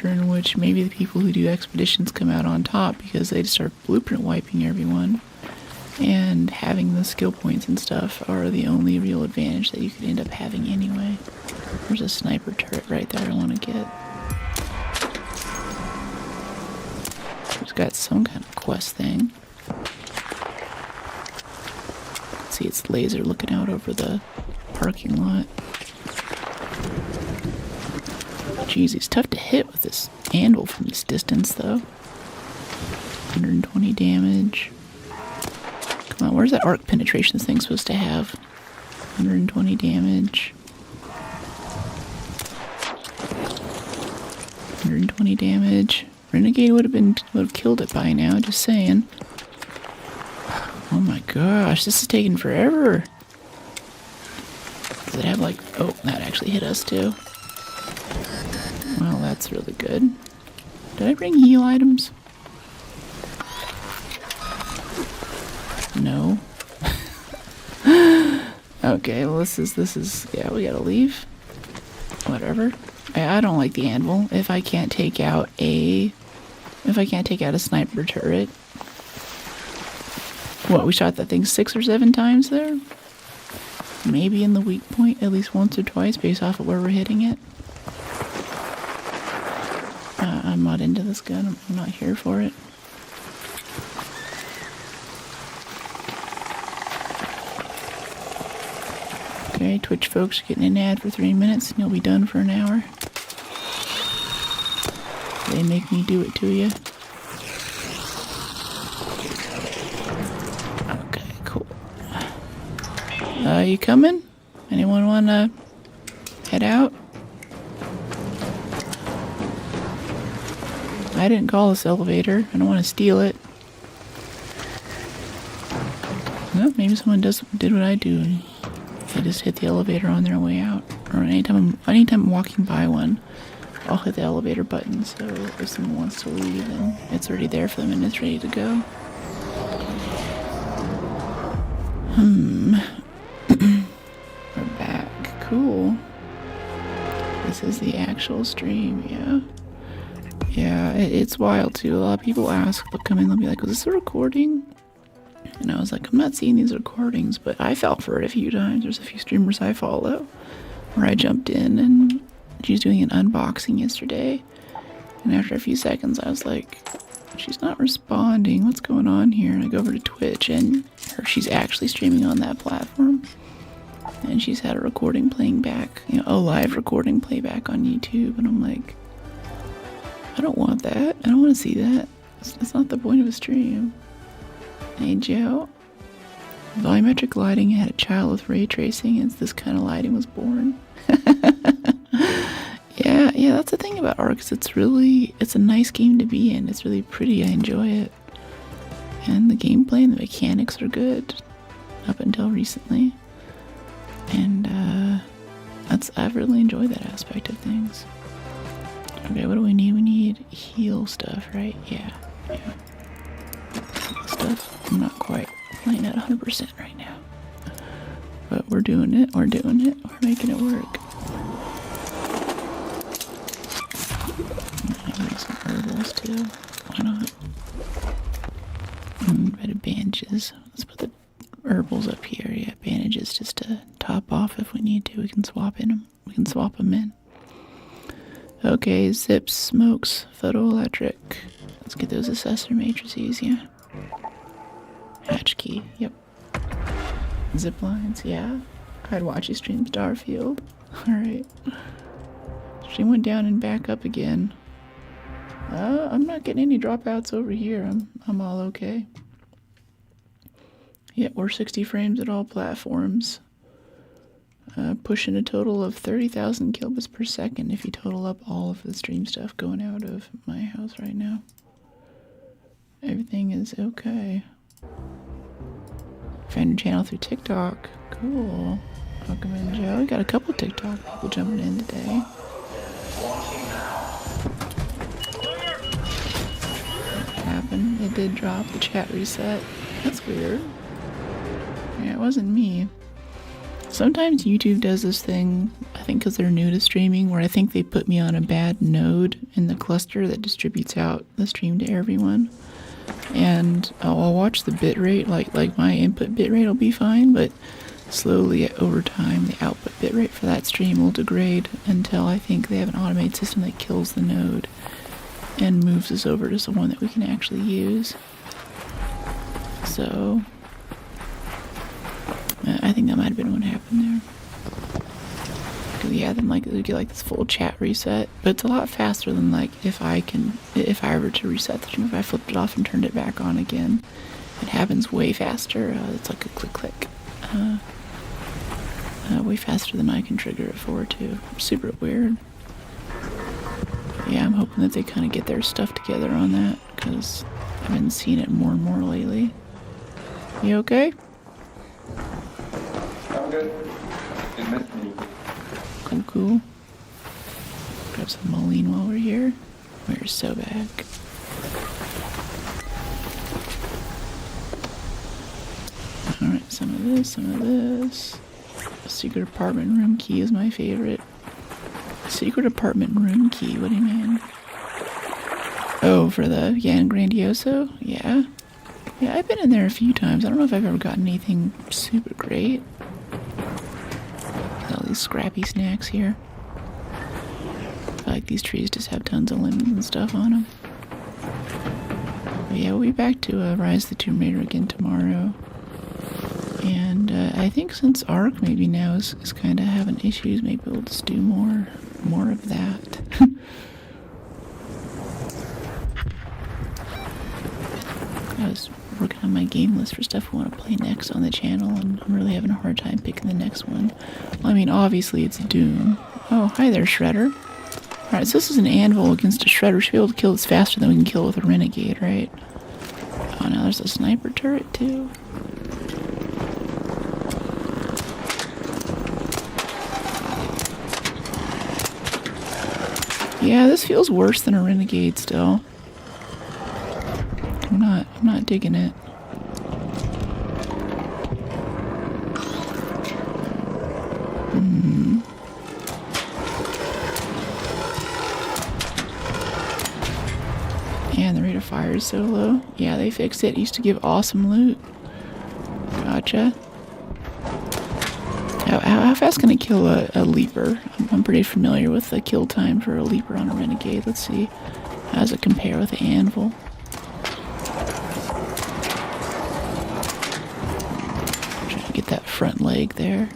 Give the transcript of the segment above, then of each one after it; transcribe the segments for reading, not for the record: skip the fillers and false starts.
future in which maybe the people who do expeditions come out on top because they start blueprint wiping everyone, and having the skill points and stuff are the only real advantage that you could end up having anyway. There's a sniper turret right there I want to get. It's got some kind of quest thing. See its laser looking out over the parking lot. Jeez, he's tough to hit with this anvil from this distance, though. 120 damage. Come on, where's that arc penetration thing supposed to have? 120 damage. 120 damage. Renegade would have killed it by now, just saying. Oh my gosh, this is taking forever. Does it have like... Oh, that actually hit us too. Well, that's really good. Did I bring heal items? No. Okay, well this is... Yeah, we gotta leave. Whatever. I don't like the anvil. If I can't take out a sniper turret. What, we shot that thing 6 or 7 times there? Maybe in the weak point at least once or twice based off of where we're hitting it. I'm not into this gun. I'm not here for it. Okay, Twitch folks are getting an ad for 3 minutes and you'll be done for an hour. They make me do it to you. Okay, cool. You coming? Anyone wanna head out? I didn't call this elevator. I don't want to steal it. Well, maybe someone did what I do and they just hit the elevator on their way out. Or anytime I'm walking by one, I'll hit the elevator button, so if someone wants to leave, then it's already there for them and it's ready to go. We're back. Cool. This is the actual stream, yeah. Yeah, it's wild too. A lot of people ask, they'll come in, they'll be like, was this a recording? And I was like, I'm not seeing these recordings, but I fell for it a few times. There's a few streamers I follow where I jumped in and she's doing an unboxing yesterday. And after a few seconds, I was like, she's not responding. What's going on here? And I go over to Twitch and she's actually streaming on that platform. And she's had a recording playing back, you know, a live recording playback on YouTube. And I'm like, I don't want that. I don't want to see that. That's not the point of a stream. Hey, Joe. Volumetric lighting had a child with ray tracing, and this kind of lighting was born. Yeah, that's the thing about Arcs. It's a nice game to be in. It's really pretty. I enjoy it. And the gameplay and the mechanics are good. Up until recently. And, I've really enjoyed that aspect of things. Okay, what do we need? We need heal stuff, right? Yeah. Stuff. I'm not quite playing at 100% right now. But we're doing it. We're making it work. I'll make some herbals too. Why not? Red bandages. Let's put the herbals up here. Yeah, bandages just to top off if we need to. We can swap them in. Okay, zips, smokes, photoelectric. Let's get those assessor matrices, yeah. Hatch key, yep. Zip lines, yeah. I'd watch you stream Starfield. Alright. She went down and back up again. I'm not getting any dropouts over here. I'm all okay. Yeah, we're 60 frames at all platforms. Pushing a total of 30,000 kilobits per second if you total up all of the stream stuff going out of my house right now. Everything is okay. Found your channel through TikTok. Cool. Welcome in, Joe. We got a couple TikTok people jumping in today. What happened? It did drop. The chat reset. That's weird. Yeah, it wasn't me. Sometimes YouTube does this thing, I think because they're new to streaming, where I think they put me on a bad node in the cluster that distributes out the stream to everyone. And I'll watch the bitrate, like my input bitrate will be fine, but slowly over time the output bitrate for that stream will degrade until I think they have an automated system that kills the node and moves us over to someone that we can actually use. So I think that might have been what happened there. Yeah, then we get like this full chat reset, but it's a lot faster than like if I were to reset the stream, if I flipped it off and turned it back on again, it happens way faster. It's like a click, way faster than I can trigger it for too. Super weird. Yeah, I'm hoping that they kind of get their stuff together on that, because I've been seeing it more and more lately. You okay? I'm good. It missed me. Cool. Grab some Moline while we're here. We're so back. Alright, some of this. A secret apartment room key is my favorite. Secret apartment room key, what do you mean? Oh, for the Yan Grandioso? Yeah. Yeah, I've been in there a few times. I don't know if I've ever gotten anything super great. All these scrappy snacks here. I feel like these trees just have tons of lemons and stuff on them. But yeah, we'll be back to Rise of the Tomb Raider again tomorrow. And I think since Arc maybe now is kind of having issues, maybe we'll just do more of that. I was working on my game list for stuff we want to play next on the channel, and I'm really having a hard time picking the next one. Well, I mean, obviously it's Doom. Oh, hi there, Shredder. Alright, so this is an anvil against a Shredder. We should be able to kill this faster than we can kill it with a renegade, right? Oh, now there's a sniper turret, too. Yeah, this feels worse than a renegade still. I'm not digging it. And the rate of fire is so low. Yeah, they fixed it. It used to give awesome loot. Gotcha. How fast can I kill a leaper? I'm pretty familiar with the kill time for a leaper on a renegade. Let's see. How does it compare with the anvil? Trying to get that front leg there.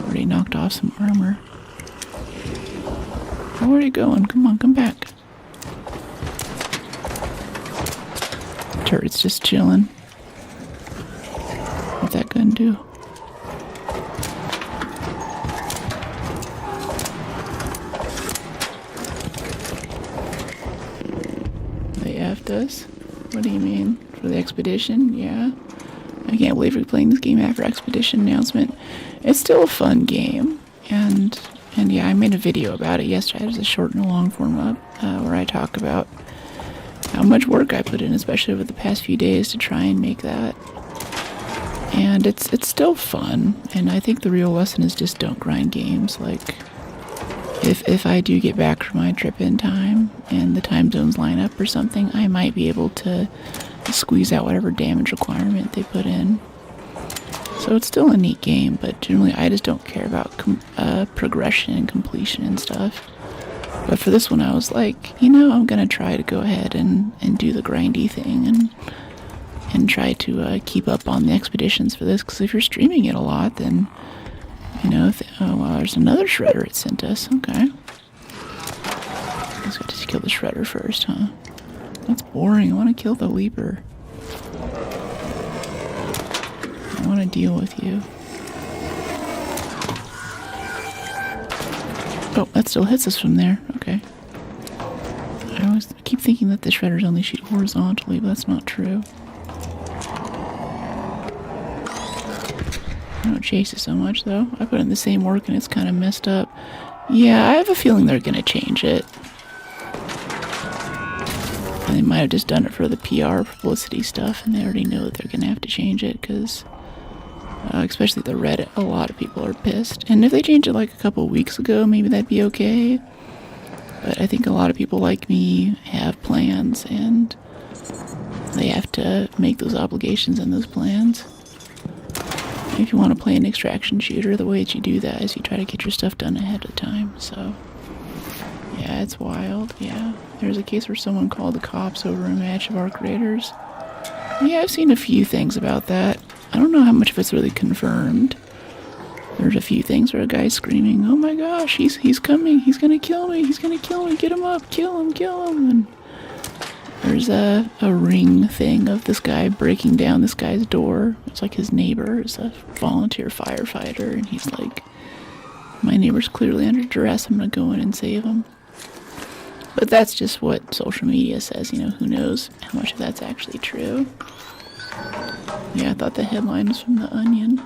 Already knocked off some armor. Oh, where are you going? Come on, come back. Turret's just chilling. What's that gun do? They effed us? What do you mean? For the expedition? Yeah. I can't believe we're playing this game after expedition announcement. It's still a fun game, and yeah, I made a video about it yesterday. There's a short and a long form up where I talk about how much work I put in, especially over the past few days, to try and make that. And it's still fun, and I think the real lesson is just don't grind games. Like, if I do get back from my trip in time and the time zones line up or something, I might be able to squeeze out whatever damage requirement they put in. So it's still a neat game, but generally I just don't care about progression and completion and stuff. But for this one I was like, you know, I'm gonna try to go ahead and do the grindy thing and try to keep up on the expeditions for this, because if you're streaming it a lot, then, you know, oh wow, there's another Shredder it sent us. Okay. Let's got to kill the Shredder first, huh? That's boring. I want to kill the Leaper. I want to deal with you. Oh, that still hits us from there. Okay. I keep thinking that the Shredders only shoot horizontally, but that's not true. I don't chase it so much, though. I put in the same work and it's kind of messed up. Yeah, I have a feeling they're going to change it. And they might have just done it for the PR publicity stuff, and they already know that they're going to have to change it, because especially the Reddit. A lot of people are pissed. And if they changed it like a couple weeks ago, maybe that'd be okay. But I think a lot of people like me have plans, and they have to make those obligations and those plans. If you want to play an extraction shooter, the way that you do that is you try to get your stuff done ahead of time. So, yeah, it's wild. Yeah, there's a case where someone called the cops over a match of Arc Raiders. Yeah, I've seen a few things about that. I don't know how much of it's really confirmed. There's a few things where a guy's screaming, "Oh my gosh, he's coming, he's gonna kill me, he's gonna kill me, get him up, kill him, kill him." And there's a ring thing of this guy breaking down this guy's door. It's like his neighbor is a volunteer firefighter, and he's like, "My neighbor's clearly under duress, I'm gonna go in and save him." But that's just what social media says, you know, who knows how much of that's actually true. Yeah, I thought the headline was from The Onion.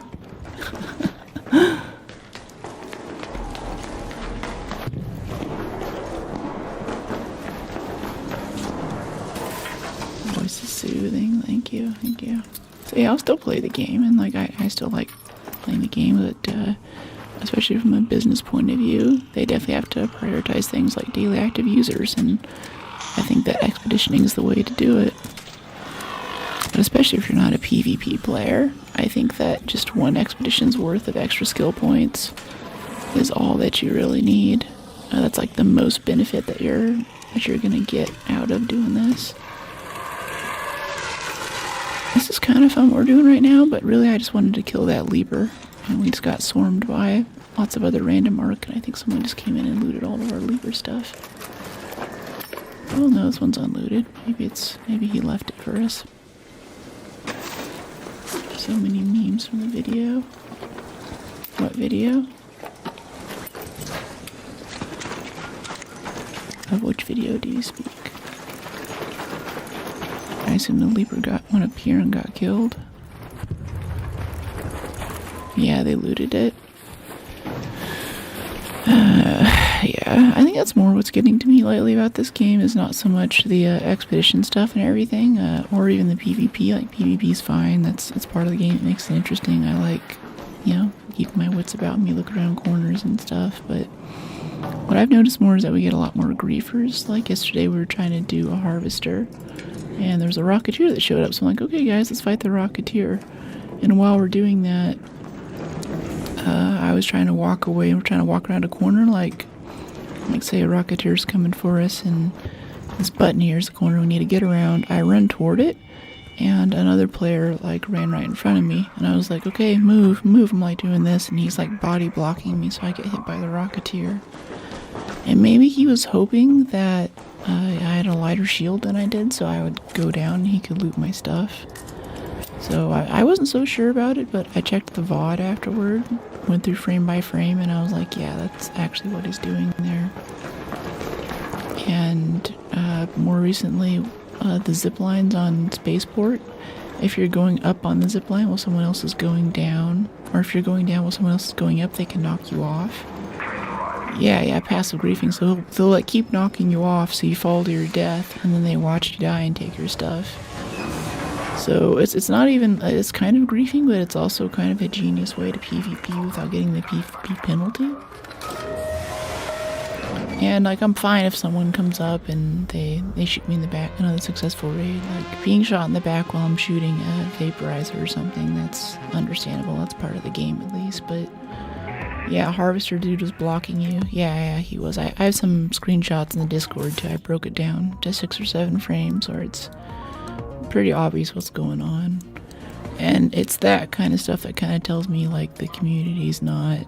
Voice is soothing. Thank you. Thank you. So yeah, I'll still play the game, and like I still like playing the game, but especially from a business point of view, they definitely have to prioritize things like daily active users, and I think that expeditioning is the way to do it. But especially if you're not a PvP player, I think that just one expedition's worth of extra skill points is all that you really need. That's like the most benefit that you're gonna get out of doing this. This is kind of fun what we're doing right now, but really I just wanted to kill that leaper, and we just got swarmed by lots of other random Arc, and I think someone just came in and looted all of our leaper stuff. Oh no, this one's unlooted. Maybe he left it for us. So many memes from the video. What video? Of which video do you speak? I assume the leaper went up here and got killed. Yeah, they looted it. Yeah, I think that's more what's getting to me lately about this game is not so much the expedition stuff and everything, or even the PvP. Like, PvP's fine, it's part of the game, it makes it interesting. I like, you know, keeping my wits about me, look around corners and stuff, but what I've noticed more is that we get a lot more griefers. Like yesterday we were trying to do a harvester, and there was a rocketeer that showed up, so I'm like, okay guys, let's fight the rocketeer. And while we're doing that, I was trying to walk away, and we're trying to walk around a corner, like say a rocketeer's coming for us, and this button here is the corner we need to get around. I run toward it, and another player like ran right in front of me, and I was like, okay, move. I'm like doing this, and he's like body blocking me so I get hit by the rocketeer. And maybe he was hoping that I had a lighter shield than I did, so I would go down and he could loot my stuff. So I wasn't so sure about it, but I checked the VOD afterward, went through frame by frame, and I was like, yeah, that's actually what he's doing there. And more recently, the zip lines on Spaceport, if you're going up on the zip line while someone else is going down, or if you're going down while someone else is going up, they can knock you off. Yeah, passive griefing, so they'll like keep knocking you off so you fall to your death, and then they watch you die and take your stuff. So it's not even, it's kind of griefing, but it's also kind of a genius way to PvP without getting the PvP penalty. And like, I'm fine if someone comes up and they shoot me in the back, another successful raid. Like, being shot in the back while I'm shooting a vaporizer or something, that's understandable, that's part of the game at least. But yeah, Harvester dude was blocking you. Yeah, he was. I have some screenshots in the Discord too. I broke it down to 6 or 7 frames where it's pretty obvious what's going on. And it's that kind of stuff that kind of tells me like the community's not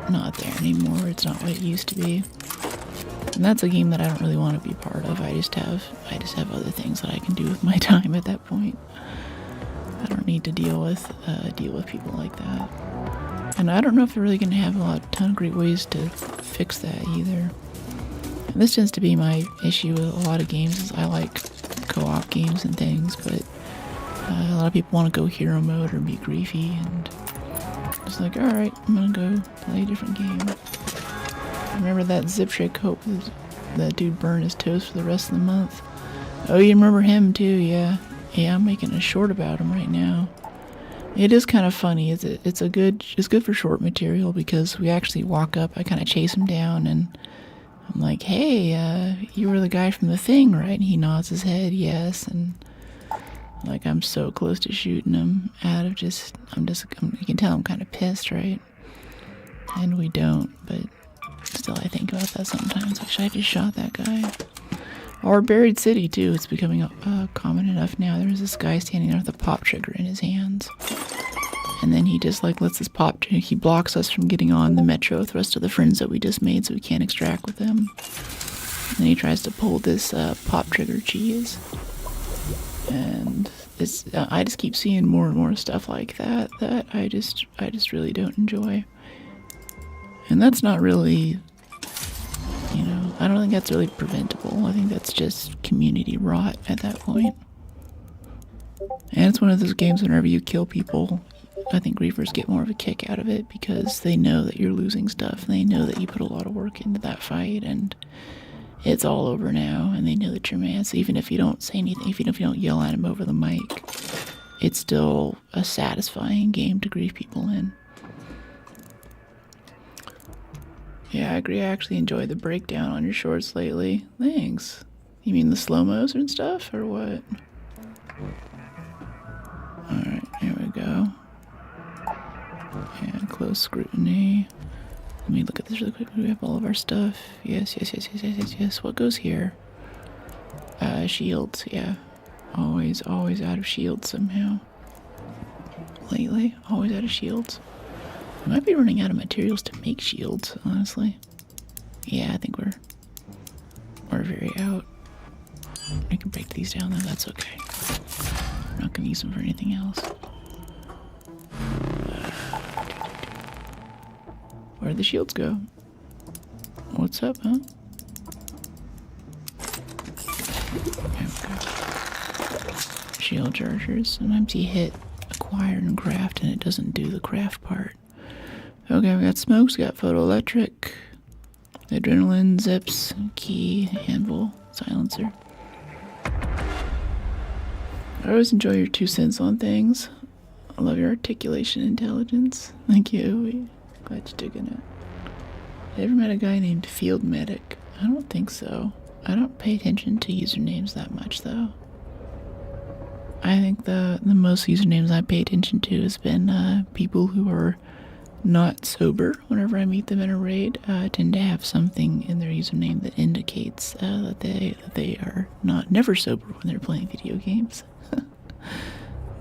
there anymore. It's not what it used to be. And that's a game that I don't really want to be part of. I just have other things that I can do with my time at that point. I don't need to deal with people like that. And I don't know if they're really going to have a ton of great ways to fix that either. And this tends to be my issue with a lot of games, is I like co-op games and things, but a lot of people want to go hero mode or be griefy, and it's like, alright, I'm gonna go play a different game. Remember that Zip Shake Hope, that dude burned his toast for the rest of the month. Oh, you remember him too? Yeah, I'm making a short about him right now. It is kind of funny. It's good for short material because we actually walk up. I kind of chase him down, and I'm like, "Hey, you were the guy from the thing, right?" And he nods his head, yes. And like I'm so close to shooting him out of you can tell I'm kind of pissed, right? And we don't, but still I think about that sometimes. Like, should I just shot that guy? Or Buried City too. It's becoming common enough now. There's this guy standing there with a pop trigger in his hands, and then he just like lets this he blocks us from getting on the metro with the rest of the friends that we just made, so we can't extract with him. And he tries to pull this pop trigger cheese, and it's I just keep seeing more and more stuff like that I just really don't enjoy. And that's not really, I don't think that's really preventable. I think that's just community rot at that point. And it's one of those games whenever you kill people, I think griefers get more of a kick out of it because they know that you're losing stuff, and they know that you put a lot of work into that fight, and it's all over now, and they know that you're mad. So even if you don't say anything, even if you don't yell at them over the mic, it's still a satisfying game to grief people in. Yeah, I agree. I actually enjoyed the breakdown on your shorts lately. Thanks. You mean the slow-mos and stuff, or what? Alright, here we go. Yeah, close scrutiny. Let me look at this really quick. We have all of our stuff. Yes. What goes here? Shields, yeah. Always out of shields somehow. Lately, always out of shields. We might be running out of materials to make shields, honestly. Yeah, I think we're very out. I can break these down though, that's okay. We're not gonna use them for anything else. Where'd the shields go? What's up, huh? There we go. Shield chargers. Sometimes you hit acquire and craft and it doesn't do the craft part. Okay, we got smokes, we got photoelectric, adrenaline, zips, key, anvil, silencer. I always enjoy your 2 cents on things. I love your articulation intelligence. Thank you. Glad you took it. Have you ever met a guy named Field Medic? I don't think so. I don't pay attention to usernames that much, though. I think the most usernames I pay attention to has been people who are not sober. Whenever I meet them in a raid, I tend to have something in their username that indicates that they are never sober when they're playing video games.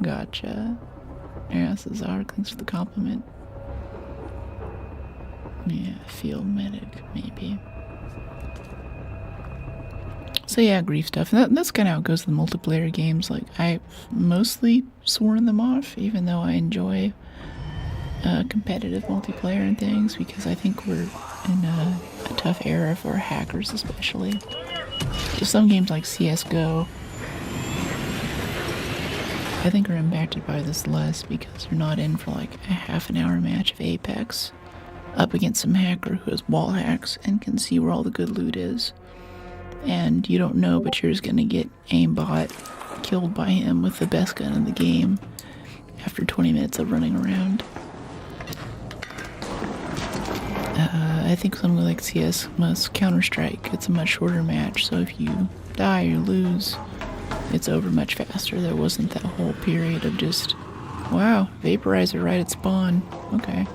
Gotcha. Yeah, Cesar, thanks for the compliment. Yeah, Field Medic, maybe. So yeah, grief stuff. That's kind of how it goes in the multiplayer games. Like, I've mostly sworn them off, even though I enjoy competitive multiplayer and things, because I think we're in a tough era for hackers, especially. So some games like CSGO, I think, are impacted by this less because you're not in for like a half an hour match of Apex up against some hacker who has wall hacks and can see where all the good loot is. And you don't know, but you're just gonna get aimbot killed by him with the best gun in the game after 20 minutes of running around. I think something like CS must Counter-Strike. It's a much shorter match, so if you die or lose, it's over much faster. There wasn't that whole period of just, wow, vaporizer right at spawn. Okay.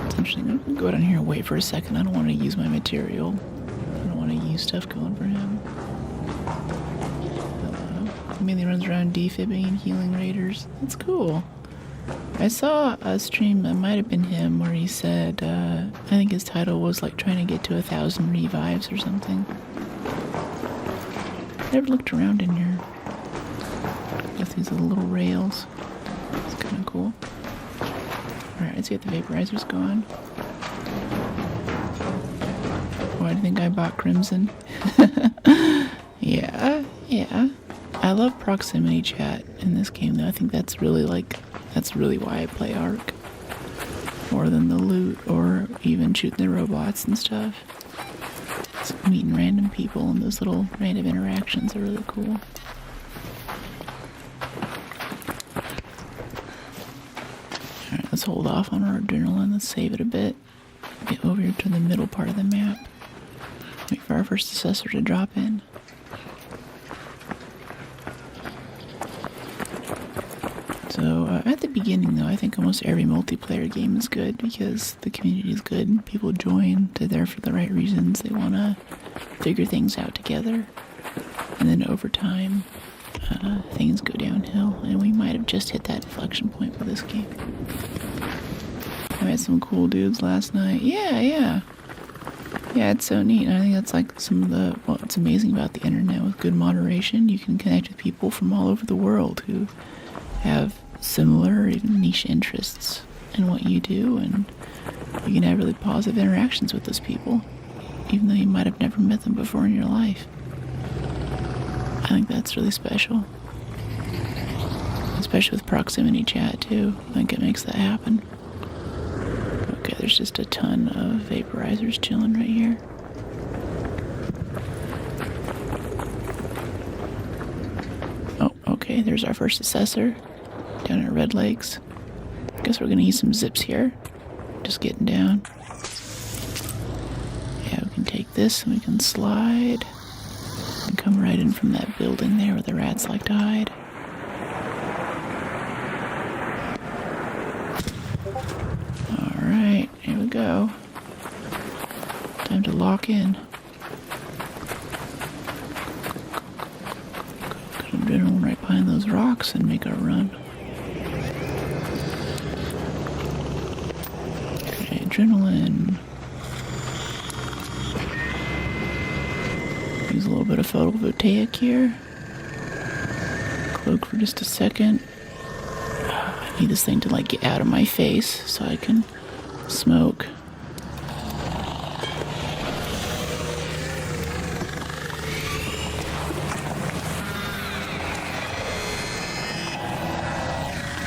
It's interesting. I'm gonna go down here and wait for a second. I don't want to use my material. I don't want to use stuff going for him. He mainly runs around defibbing and healing raiders. That's cool. I saw a stream, it might have been him, where he said, I think his title was like trying to get to 1,000 revives or something. Never looked around in here. With these little rails. It's kind of cool. Alright, let's get the vaporizer's going. Why do you think I bought Crimson? Yeah. I love proximity chat in this game, though. I think that's really why I play Arc. More than the loot or even shooting the robots and stuff. It's meeting random people and those little random interactions are really cool. hold off on our adrenaline. Let's save it a bit. Get over here to the middle part of the map. Wait for our first assessor to drop in. So at the beginning, though, I think almost every multiplayer game is good because the community is good. People join. They're there for the right reasons. They want to figure things out together. And then over time, things go downhill. And we might have just hit that inflection point with this game. I met some cool dudes last night. Yeah, it's so neat. And I think that's like some of what's amazing about the internet. With good moderation, you can connect with people from all over the world who have similar or even niche interests in what you do, and you can have really positive interactions with those people, even though you might have never met them before in your life. I think that's really special. Especially with proximity chat, too. I think it makes that happen. Okay, there's just a ton of vaporizers chilling right here. Oh, okay, there's our first assessor down at Red Lakes. Guess we're gonna use some zips here. Just getting down. Yeah, we can take this and we can slide and come right in from that building there where the rats like to hide. Alright, here we go. Time to lock in. Got adrenaline right behind those rocks and make our run. Okay, adrenaline. Use a little bit of photovoltaic here. Cloak for just a second. I need this thing to like get out of my face so I can smoke.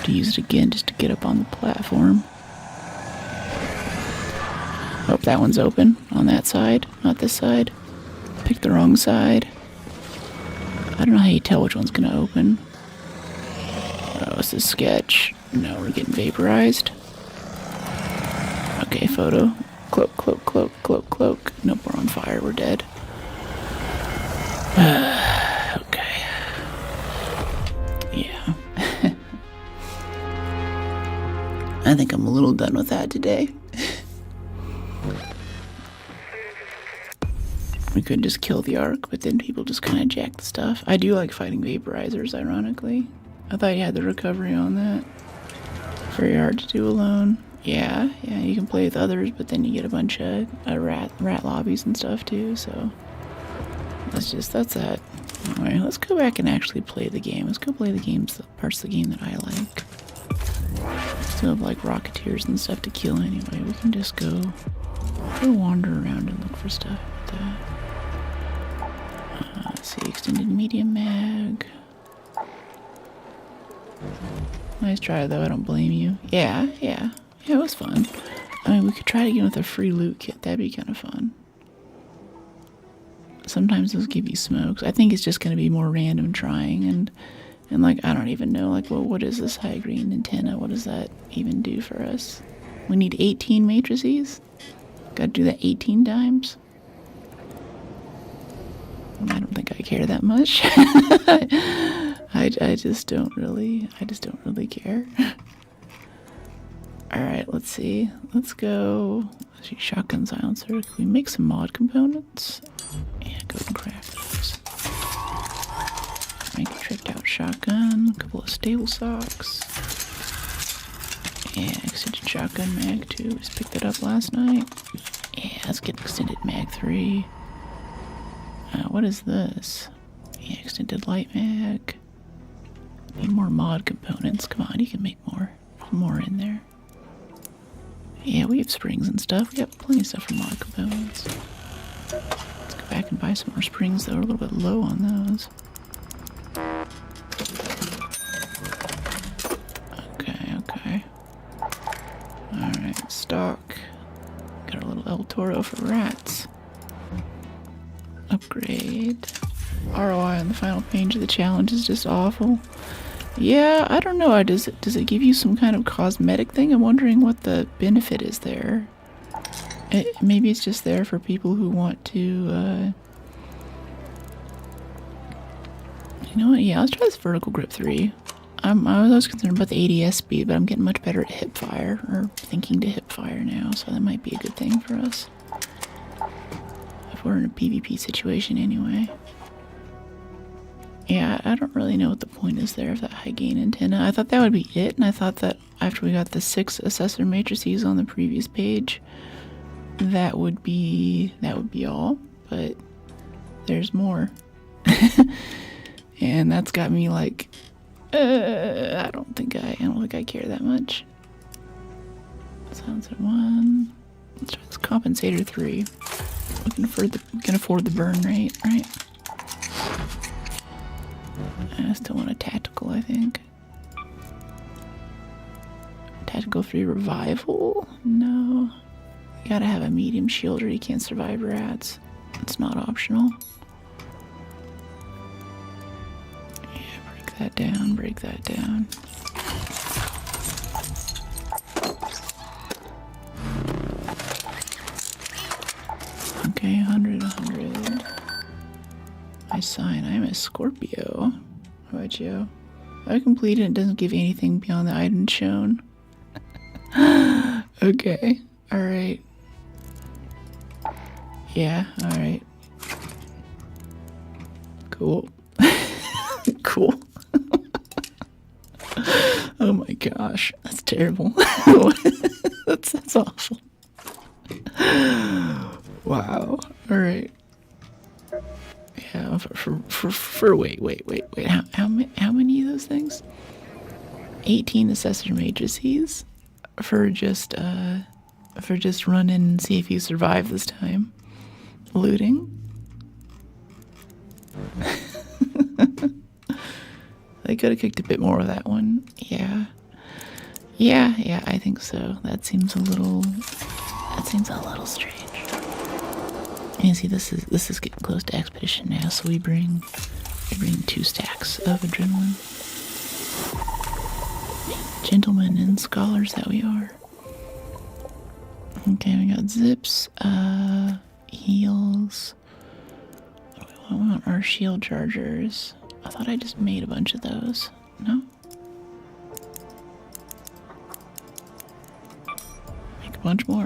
To use it again just to get up on the platform. Oh, that one's open on that side, not this side. Picked the wrong side. I don't know how you tell which one's gonna open. Oh, this is sketch. No, we're getting vaporized. Okay, photo. Cloak, cloak, cloak, cloak, cloak. Nope, we're on fire. We're dead. Okay. Yeah. I think I'm a little done with that today. We could just kill the arc, but then people just kind of jack the stuff. I do like fighting vaporizers, ironically. I thought you had the recovery on that. Very hard to do alone. Yeah, you can play with others, but then you get a bunch of rat lobbies and stuff too, so that's that. Alright, let's go back and actually play the game. Let's go play the games, the parts of the game that I like. Still have like rocketeers and stuff to kill anyway. We can just go wander around and look for stuff like that. Let's see, extended medium mag. Nice try though, I don't blame you. Yeah, it was fun. I mean, we could try it again with a free loot kit. That'd be kind of fun. Sometimes those give you smokes. I think it's just going to be more random trying and like, I don't even know, like, well, what is this high green antenna? What does that even do for us? We need 18 matrices? Gotta do that 18 times? I don't think I care that much. I just don't really care. Alright, let's see. Let's go. Let's see, shotgun silencer. Can we make some mod components? Yeah, go ahead and craft those. Make a tricked out shotgun. A couple of stable socks. Yeah, extended shotgun mag 2. Just picked that up last night. Yeah, let's get extended mag 3. What is this? Yeah, extended light mag. Need more mod components. Come on, you can make more. There's more in there. Yeah, we have springs and stuff. We have plenty of stuff for mod components. Let's go back and buy some more springs, though. We're a little bit low on those. Okay. Alright, stock. Got a little El Toro for rats. Upgrade. ROI on the final page of the challenge is just awful. Yeah, I don't know. Does it give you some kind of cosmetic thing? I'm wondering what the benefit is there. Maybe it's just there for people who want to, you know what? Yeah, let's try this vertical grip 3. I was concerned about the ADS speed, but I'm getting much better at hip fire, or thinking to hip fire now, so that might be a good thing for us. If we're in a PvP situation anyway. Yeah, I don't really know what the point is there of that high gain antenna. I thought that would be it, and I thought that after we got the 6 assessor matrices on the previous page, that would be all, but there's more. And that's got me like, I don't think I care that much. Sounds at 1. Let's try this compensator 3. We can afford the burn rate, right? I still want a tactical, I think. Tactical 3 revival? No. You gotta have a medium shield or you can't survive rats. It's not optional. Yeah, break that down, break that down. Okay, 100, 100. My sign, I'm a Scorpio. How about you? I completed it doesn't give anything beyond the item shown. Okay, alright. Yeah, alright. Cool. Cool. Oh my gosh, that's terrible. That's awful. Wow, alright. Yeah, for wait. How many of those things? 18 assessor matrices for just run in and see if you survive this time. Looting. They could have kicked a bit more of that one. Yeah, I think so. That seems a little strange. And see, this is getting close to expedition now, so we bring 2 stacks of adrenaline. Gentlemen and scholars that we are. Okay, we got zips, heals. What do we want? We want our shield chargers. I thought I just made a bunch of those. No? Make a bunch more.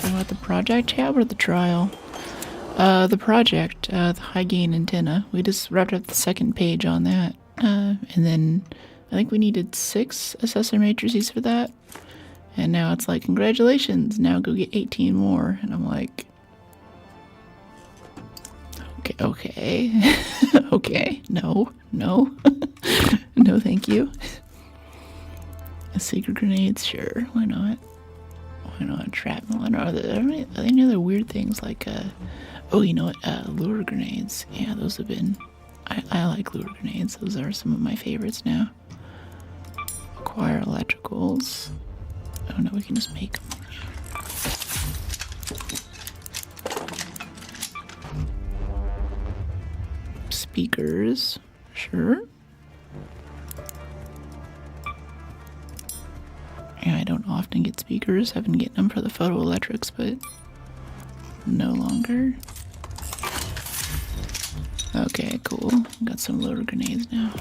About the project tab or the trial? The project, the high gain antenna. We just wrapped up the 2nd page on that. And then I think we needed 6 assessor matrices for that. And now it's like, congratulations, now go get 18 more. And I'm like, okay. Okay, no. No, thank you. Secret grenades, sure, why not? Why not shrapnel? Are there any other weird things like, oh, you know what, lure grenades. Yeah, those have been, I like lure grenades. Those are some of my favorites now. Acquire electricals. Oh no, we can just make them. Speakers, sure. Yeah, I don't often get speakers. I've been getting them for the photoelectrics, but no longer. Okay, cool. Got some loader grenades now.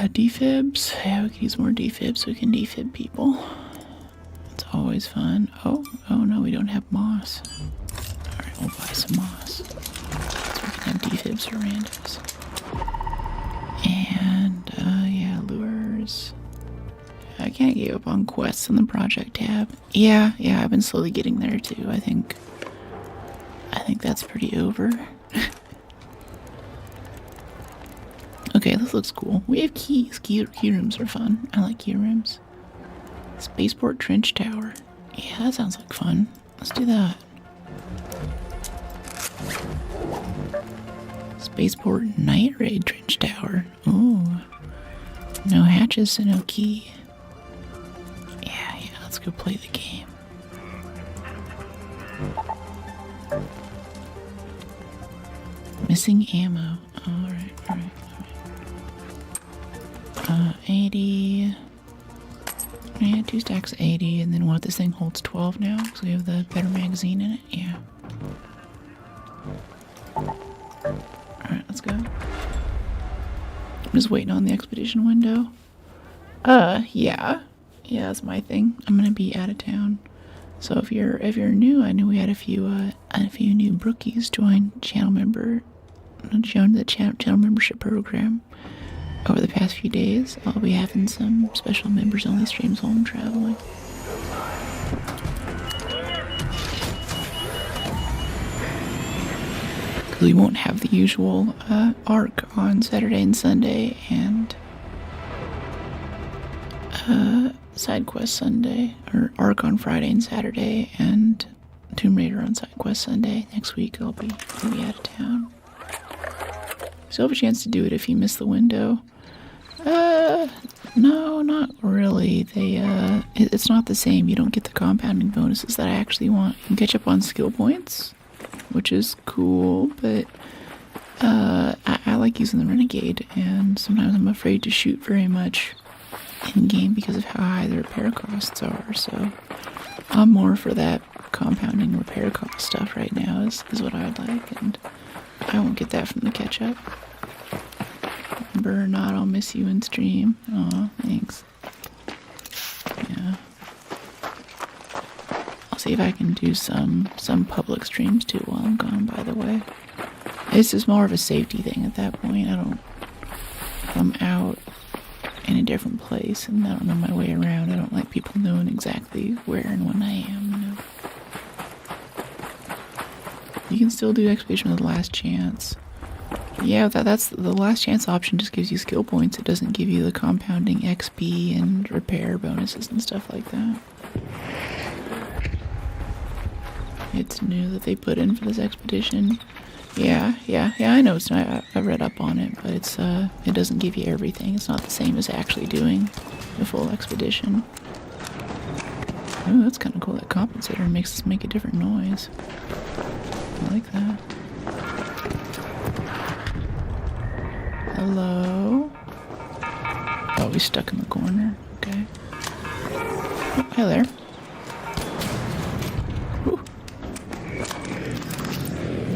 Defibs. Yeah, we can use more defibs so we can defib people. It's always fun. Oh no, we don't have moss. Alright, we'll buy some moss. So we can have defibs for randoms. And, yeah, lures. I can't give up on quests on the project tab. Yeah, I've been slowly getting there too. I think that's pretty over. Okay, this looks cool. We have keys. Key rooms are fun. I like key rooms. Spaceport Trench Tower. Yeah, that sounds like fun. Let's do that. Spaceport Night Raid Trench Tower. Ooh. No hatches, so no key. Yeah, let's go play the game. Missing ammo. Alright, alright, alright. 80. Yeah, 2 stacks 80, and then what? This thing holds 12 now, because we have the better magazine in it. Yeah. Alright, let's go. I'm just waiting on the expedition window. Yeah. Yeah, that's my thing. I'm gonna be out of town. So if you're new, I know we had a few new brookies join the channel membership program over the past few days. I'll be having some special members only streams while I'm traveling. Because we won't have the usual ARC on Saturday and Sunday and side quest Sunday, or ARC on Friday and Saturday, and Tomb Raider on side quest Sunday. Next week I'll be out of town. So have a chance to do it if you miss the window. No, not really. It's not the same. You don't get the compounding bonuses that I actually want. You can catch up on skill points, which is cool, but I like using the Renegade, and sometimes I'm afraid to shoot very much in-game because of how high the repair costs are, so I'm more for that compounding repair cost stuff right now is what I'd like, and I won't get that from the catch-up. Remember or not, I'll miss you in stream. Aw, thanks. Yeah. I'll see if I can do some public streams too while I'm gone, by the way. It's just more of a safety thing at that point. If I'm out in a different place and I don't know my way around, I don't like people knowing exactly where and when I am, you know. You can still do expedition with last chance. Yeah, that's the last chance option. Just gives you skill points. It doesn't give you the compounding XP and repair bonuses and stuff like that. It's new that they put in for this expedition. Yeah, I know it's not. I read up on it, but it doesn't give you everything. It's not the same as actually doing the full expedition. Oh, that's kind of cool. That compensator makes us make a different noise. I like that. Hello? Oh, he's stuck in the corner. Okay. Oh, hi there. Whew.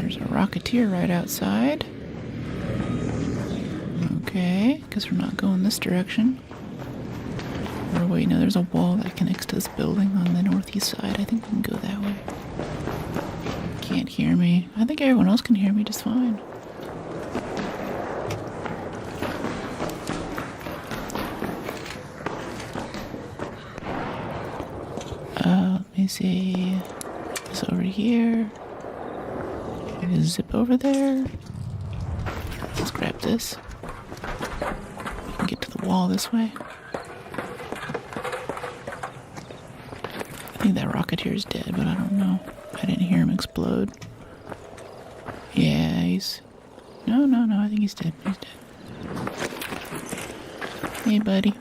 There's a Rocketeer right outside. Okay, guess we're not going this direction. Or wait, no, there's a wall that connects to this building on the northeast side. I think we can go that way. Can't hear me. I think everyone else can hear me just fine. Let me see. It's over here. Maybe zip over there. Let's grab this. We can get to the wall this way. I think that Rocketeer's dead, but I don't know. I didn't hear him explode. Yeah, he's... No, I think he's dead. He's dead. Hey, buddy.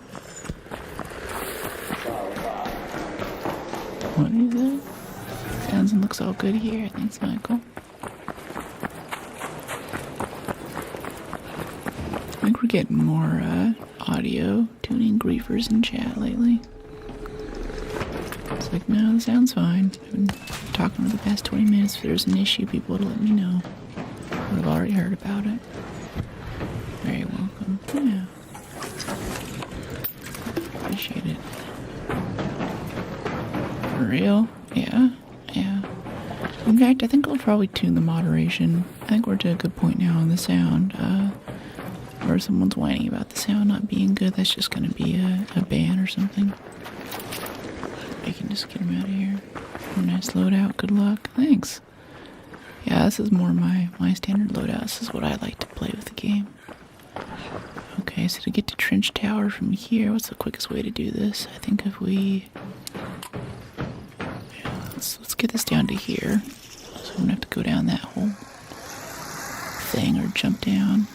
What is it? Sounds and looks all good here. Thanks, Michael. I think we're getting more audio tuning griefers in chat lately. It's like, no, the sound's fine. I've been talking for the past 20 minutes. If there's an issue, people would let me know. I've already heard about it. Very welcome. Yeah. Appreciate it. For real? Yeah. In fact, I think I'll probably tune the moderation. I think we're to a good point now on the sound. Or someone's whining about the sound not being good. That's just going to be a ban or something. I can just get him out of here. Nice loadout. Good luck. Thanks. Yeah, this is more my standard loadout. This is what I like to play with the game. Okay, so to get to Trench Tower from here, what's the quickest way to do this? I think if we... Yeah, let's get this down to here. So we don't have to go down that whole thing or jump down.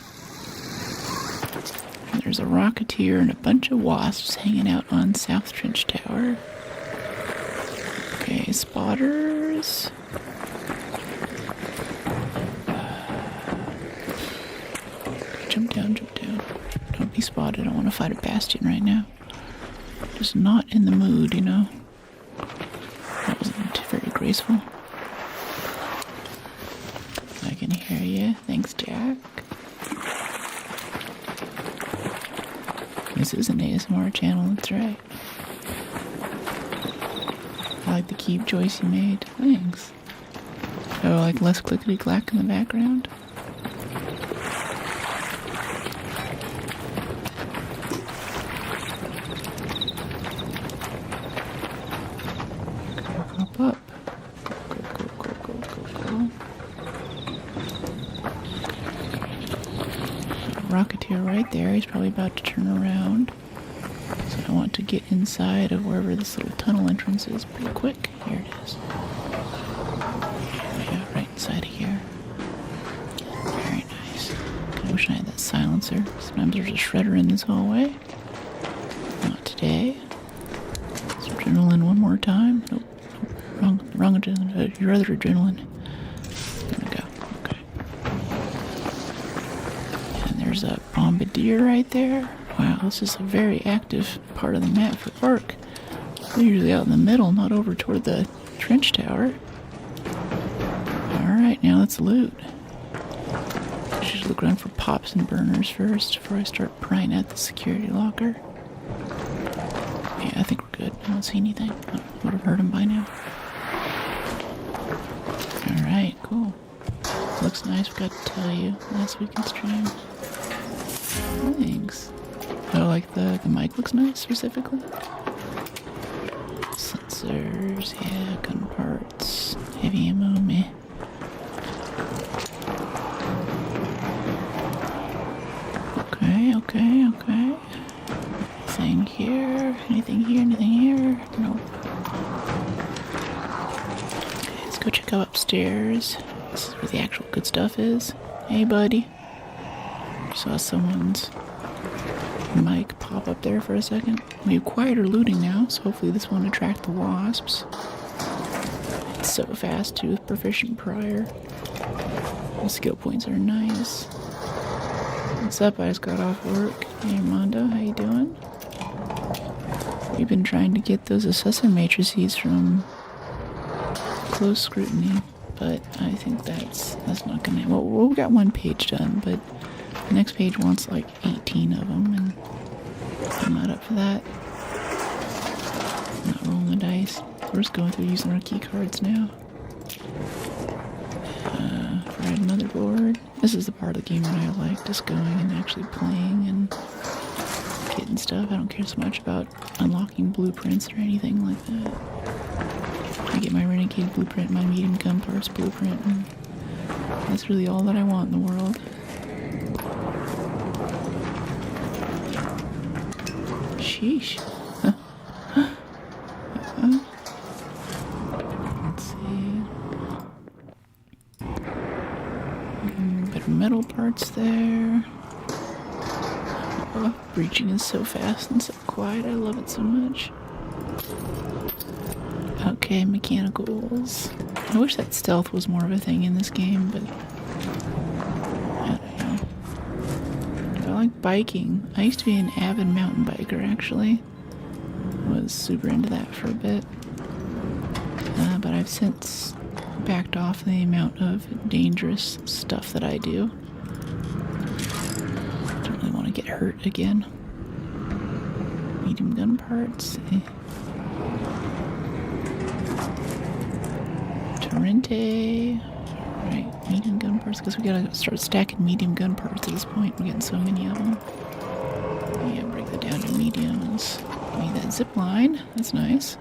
And there's a Rocketeer and a bunch of wasps hanging out on South Trench Tower. Okay, spotters. jump down, jump down. Don't be spotted. I don't want to fight a bastion right now. Just not in the mood, you know. That wasn't very graceful. I can hear you. Thanks, Jack. This is an ASMR channel, that's right. I like the key choice you made. Thanks. Oh, like less clickety-clack in the background? Hop up. Go. Rocketeer right there. He's probably about to turn around. So I want to get inside of wherever this little tunnel entrance is pretty quick. Here it is. Yeah, right inside of here. Very nice. I wish I had that silencer. Sometimes there's a shredder in this hallway. Not today. Let's adrenaline one more time. Nope. Wrong adrenaline. Your other adrenaline. There we go. Okay. And there's a bombardier right there. Wow, this is a very active part of the map for Arc. They're usually out in the middle, not over toward the trench tower. Alright, now let's loot. I should look around for pops and burners first before I start prying at the security locker. Yeah, I think we're good. I don't see anything. I would have heard them by now. Alright, cool. Looks nice, forgot to tell you. Last weekend stream. Thanks. Oh, like the mic looks nice, specifically? Sensors, yeah, gun parts, heavy ammo, meh. Okay. Anything here? Anything here? Nope. Okay, let's go check out upstairs. This is where the actual good stuff is. Hey, buddy. Saw someone's mic pop up there for a second. We have quieter looting now, so hopefully this won't attract the wasps. It's so fast too with proficient prior. The skill points are nice. What's up? I just got off work. Hey Armando, how you doing? We've been trying to get those assessor matrices from close scrutiny, but I think that's not gonna. Well, we got one page done, but the next page wants like 18 of them, and I'm not up for that. I'm not rolling the dice. We're just going through using our key cards now. Red motherboard. This is the part of the game that I like, just going and actually playing and getting stuff. I don't care so much about unlocking blueprints or anything like that. I get my renegade blueprint, my medium gun parts blueprint, and that's really all that I want in the world. Sheesh. Let's see. Better metal parts there. Oh, breaching is so fast and so quiet. I love it so much. Okay, mechanicals. I wish that stealth was more of a thing in this game, but I don't know. I like biking. I used to be an avid mountain biker, actually. Was super into that for a bit. But I've since backed off the amount of dangerous stuff that I do. Don't really want to get hurt again. Medium gun parts. Torrente. Alright, medium gun parts, because we gotta start stacking medium gun parts at this point. We're getting so many of them. Yeah, break that down to mediums. Give me that zip line. That's nice.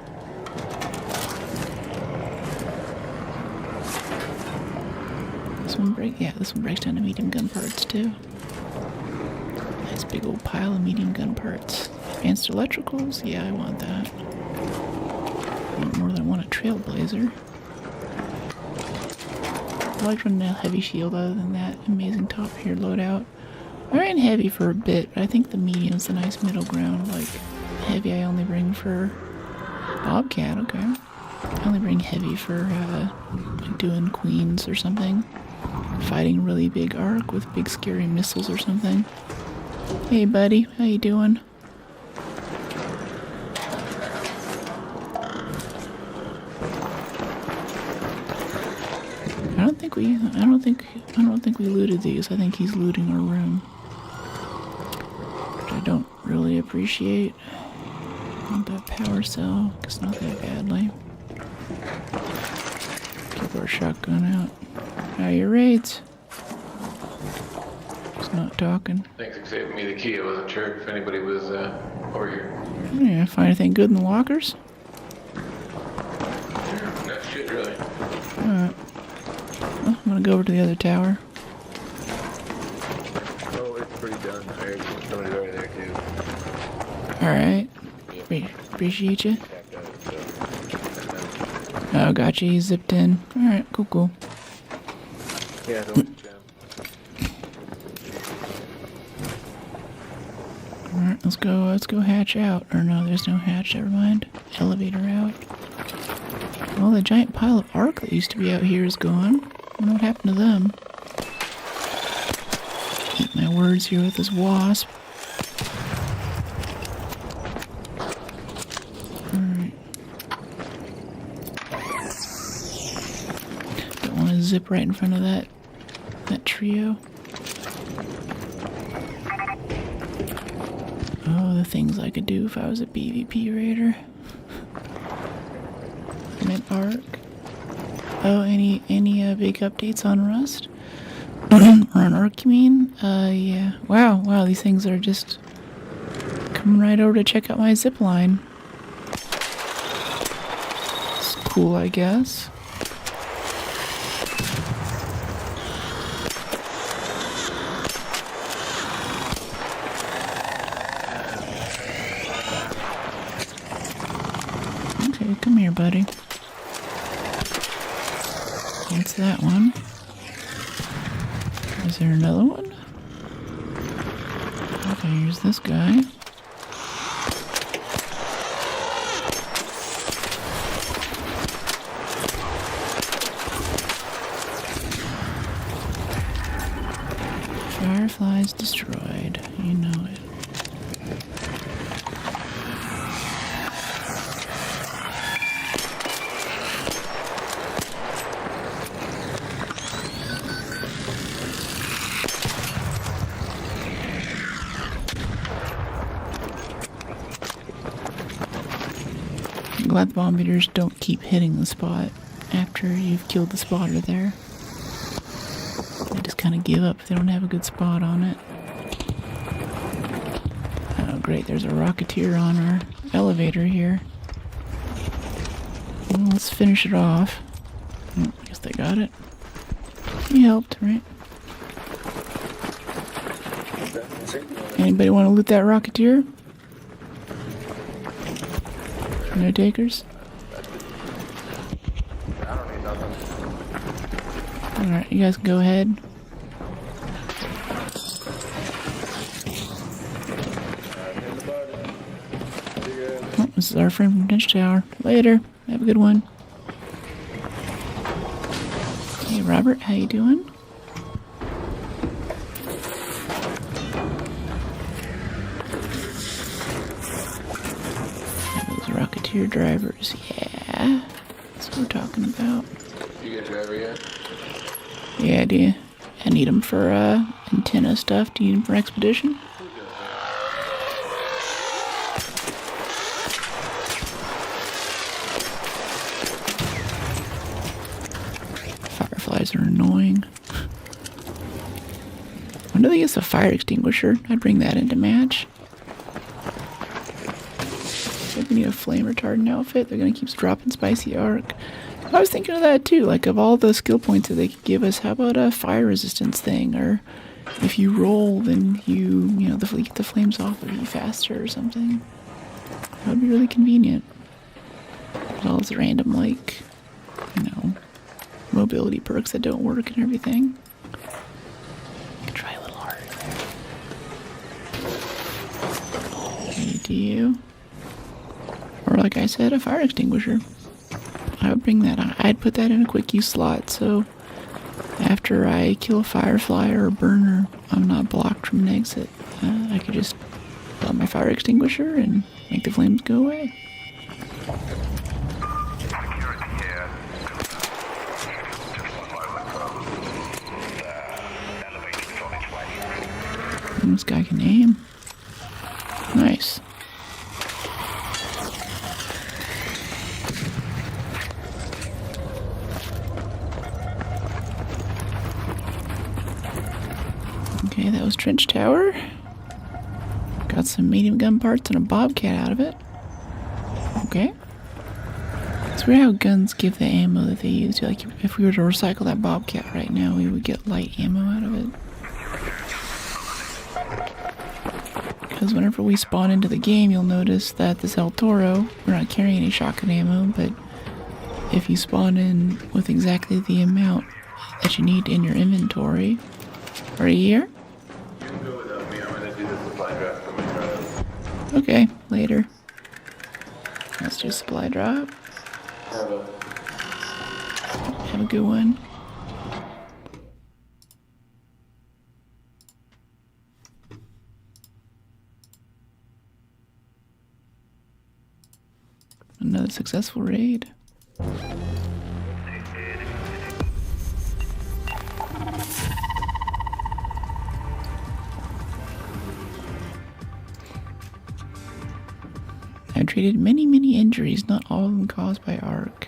This one breaks down to medium gun parts too. Nice big old pile of medium gun parts. Advanced electricals? Yeah, I want that. I want more than I want a trailblazer. I like running a heavy shield other than that amazing top here loadout. I ran heavy for a bit, but I think the medium's a nice middle ground. Like, heavy I only bring for Bobcat, okay. I only bring heavy for like doing queens or something. fighting a really big arc with big scary missiles or something. Hey buddy, how you doing? I don't think we looted these. I think he's looting our room. Which I don't really appreciate. Not that power cell, guess not that badly. Keep our shotgun out. How are your raids? He's not talking. Thanks for saving me the key. I wasn't sure if anybody was over here. Yeah, find anything good in the lockers? No shit, really. Alright. Well, I'm gonna go over to the other tower. Oh, it's pretty done. I heard somebody over there too. Alright. Appreciate you. Oh, gotcha. He zipped in. Alright, cool. Yeah, don't jam. Alright, let's go hatch out. Or no, there's no hatch, never mind. Elevator out. Well, the giant pile of arc that used to be out here is gone. I wonder what happened to them. Eat my words here with this wasp. Alright. Don't want to zip right in front of that trio. Oh, the things I could do if I was a PvP raider. Mid arc. Oh, any big updates on Rust? Or on Arc, you mean? Yeah. Wow, these things are just coming right over to check out my zip line. It's cool, I guess. Okay, come here, buddy. What's that one? Is there another one? Okay, here's this guy. Fireflies destroyed. You know it. I'm glad the bomb beaters don't keep hitting the spot after you've killed the spotter there. They just kind of give up if they don't have a good spot on it. Oh great, there's a rocketeer on our elevator here. Well, let's finish it off. Oh, I guess they got it. He helped, right? Anybody want to loot that rocketeer? No takers? I don't need nothing. Alright, you guys can go ahead. Oh, this is our friend from Ditch Tower. Later. Have a good one. Hey Robert, how you doing? Rocketeer drivers, yeah. That's what we're talking about. You get a driver yet? Yeah, do you? I need them for antenna stuff. Do you need them for expedition? Fireflies are annoying. When do they use a fire extinguisher? I'd bring that into match. We need a flame retardant outfit. They're gonna keep dropping spicy arc. I was thinking of that too. Like, of all the skill points that they could give us, how about a fire resistance thing? Or if you roll, then you get the flames off of you faster or something. That would be really convenient. As well as random, like, mobility perks that don't work and everything. I could try a little harder there. Hey, do you? Or like I said, a fire extinguisher. I would bring that on. I'd put that in a quick use slot, so After I kill a firefly or a burner, I'm not blocked from an exit. I could just put on my fire extinguisher and make the flames go away. This guy can aim. Nice. Okay, that was Trench Tower. Got some medium gun parts and a bobcat out of it. Okay. It's weird how guns give the ammo that they use. Like, if we were to recycle that bobcat right now, we would get light ammo out of it. Because whenever we spawn into the game, you'll notice that this El Toro, we're not carrying any shotgun ammo, but if you spawn in with exactly the amount that you need in your inventory, are you here? You can go without me. I'm gonna do the supply draft for my truck. Okay, later. Let's do supply drop. Have a good one. Another successful raid. I've treated many injuries, not all of them caused by Arc.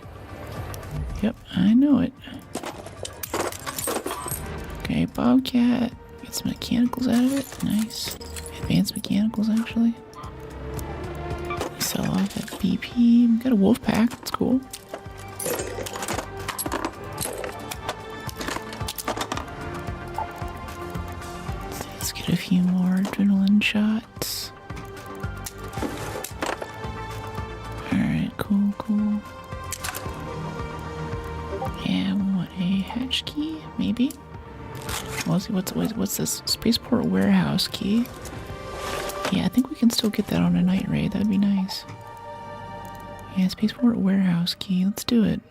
Yep, I know it. Okay, Bobcat. Get some mechanicals out of it. Nice. Advanced mechanicals, actually. Sell off that BP. We got a wolf pack. That's cool. Let's get a few more adrenaline shots. Alright, cool. Yeah, we want a hatch key, maybe. What's this? Spaceport warehouse key. Yeah, I think we can still get that on a night raid. That'd be nice. Yeah, Spaceport warehouse key. Let's do it.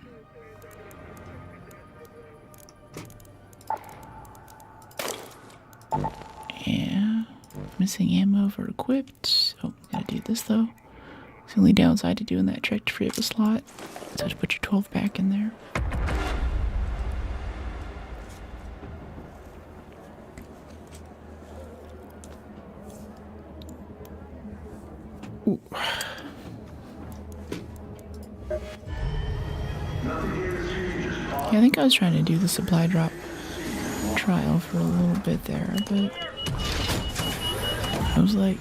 Yeah. Missing ammo for equipped. Oh, gotta do this though. It's the only downside to doing that trek to free up a slot. So to put your 12 back in there. Ooh. Yeah, I think I was trying to do the supply drop trial for a little bit there, but I was like,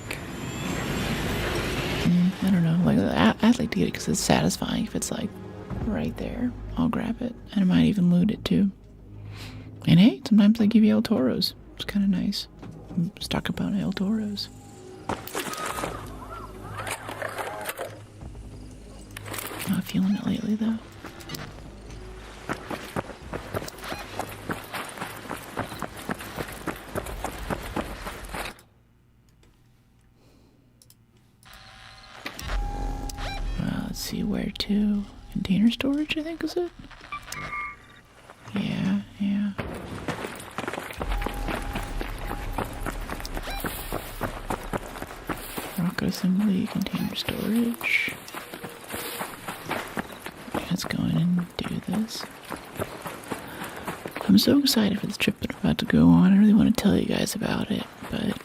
I don't know, like I'd like to get it because it's satisfying. If it's like right there, I'll grab it, and I might even loot it too. And hey, sometimes they give you El Toros. It's kind of nice. I'm stuck about El Toros. Not feeling it lately though. Let's see, where to? Container storage, I think, is it? Yeah. Rocket assembly, container storage. Let's go in and do this. I'm so excited for the trip that I'm about to go on. I really want to tell you guys about it, but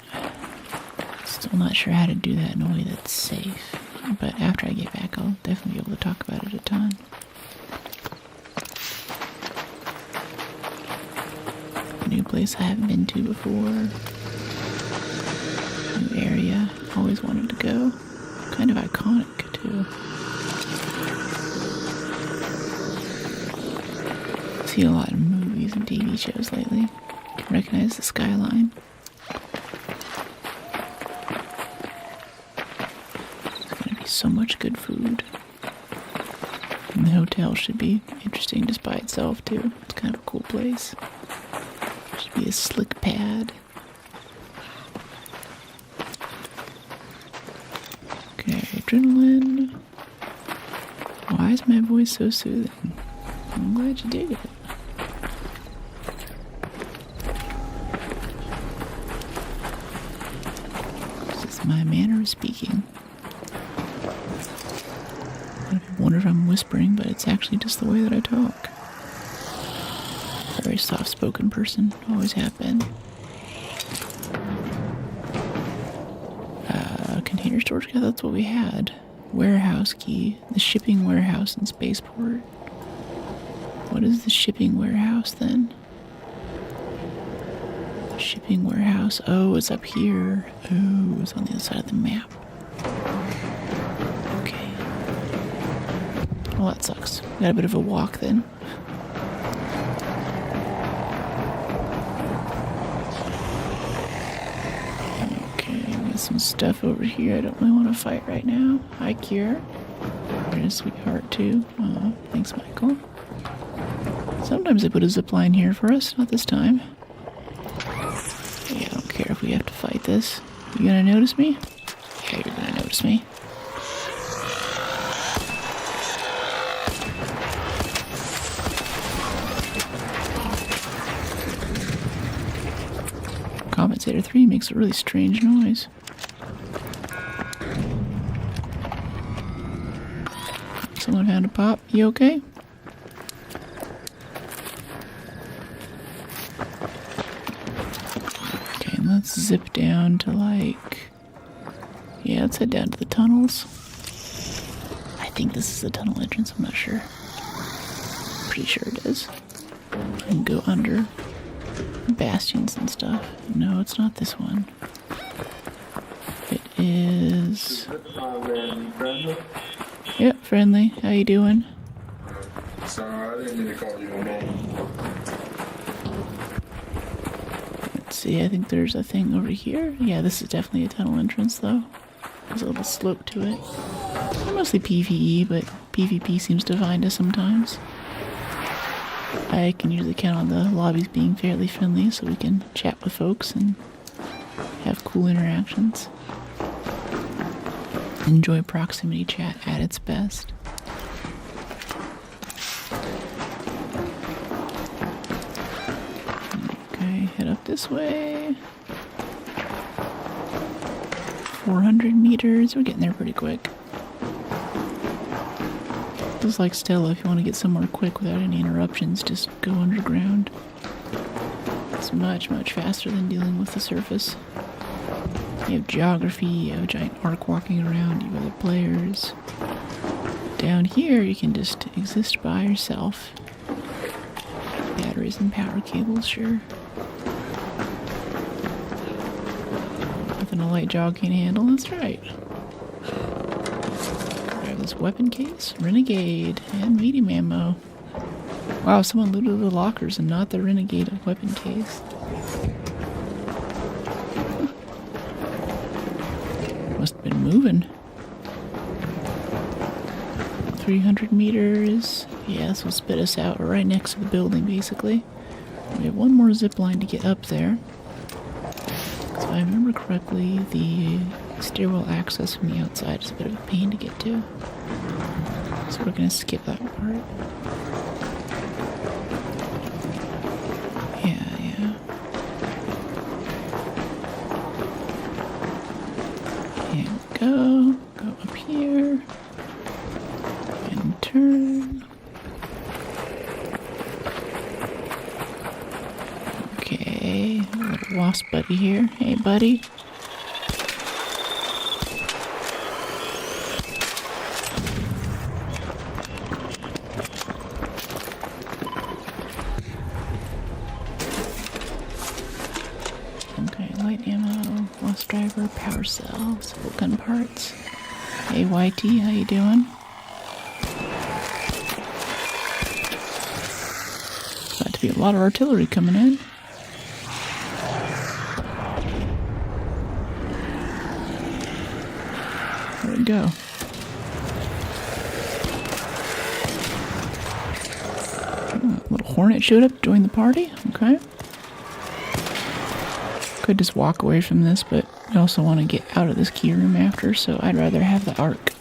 still not sure how to do that in a way that's safe. But after I get back, I'll definitely be able to talk about it a ton. A new place I haven't been to before. New area. Always wanted to go. Kind of iconic, too. Seen a lot of movies and TV shows lately. Can recognize the skyline. There's gonna be so much good food. And the hotel should be interesting just by itself too. It's kind of a cool place. Should be a slick pad. Okay, adrenaline. Why is my voice so soothing? I'm glad you dig it. my manner of speaking. A lot of people wonder if I'm whispering, but it's actually just the way that I talk. Very soft-spoken person, always have been. Container storage, yeah, that's what we had. Warehouse key, the shipping warehouse in Spaceport. What is the shipping warehouse then? The shipping warehouse, oh, it's up here. Oh, it's on the other side of the map. Okay. Well, that sucks. Got a bit of a walk then. Some stuff over here I don't really want to fight right now. Hi, Kier. You're a sweetheart, too. Oh, thanks, Michael. Sometimes they put a zipline here for us, not this time. Yeah, I don't care if we have to fight this. You gonna notice me? Yeah, you're gonna notice me. Compensator 3 makes a really strange noise. Someone found a pop. You okay? Okay, let's zip down to yeah, let's head down to the tunnels. I think this is the tunnel entrance, I'm not sure. Pretty sure it is. And go under bastions and stuff. No, it's not this one. It is... Yep, friendly. How you doing? Sorry, I didn't mean to call you a name. Let's see, I think there's a thing over here. Yeah, this is definitely a tunnel entrance, though. There's a little slope to it. Mostly PvE, but PvP seems to find us sometimes. I can usually count on the lobbies being fairly friendly, so we can chat with folks and have cool interactions. Enjoy proximity chat at its best. Okay, head up this way. 400 meters. We're getting there pretty quick. Just like Stella, if you want to get somewhere quick without any interruptions, just go underground. It's much, much faster than dealing with the surface. You have geography, you have a giant arc walking around, you have other players. Down here, you can just exist by yourself. Batteries and power cables, sure. Nothing a light jog can handle, that's right. Grab this weapon case, renegade, and medium ammo. Wow, someone looted the lockers and not the renegade weapon case. Must have been moving. 300 meters. Yeah, this will spit us out right next to the building, basically. We have one more zip line to get up there. So if I remember correctly, the stairwell access from the outside is a bit of a pain to get to. So we're going to skip that part. Yeah. Go up here, and turn. Okay, a little wasp buddy here. Hey, buddy. Okay, light ammo, lost driver, power cell, civil gun parts. Hey YT, how you doing? About to be a lot of artillery coming in. Where'd it go? Oh, a little hornet showed up, joined the party. Okay. Could just walk away from this, but I also want to get out of this key room after, so I'd rather have the arc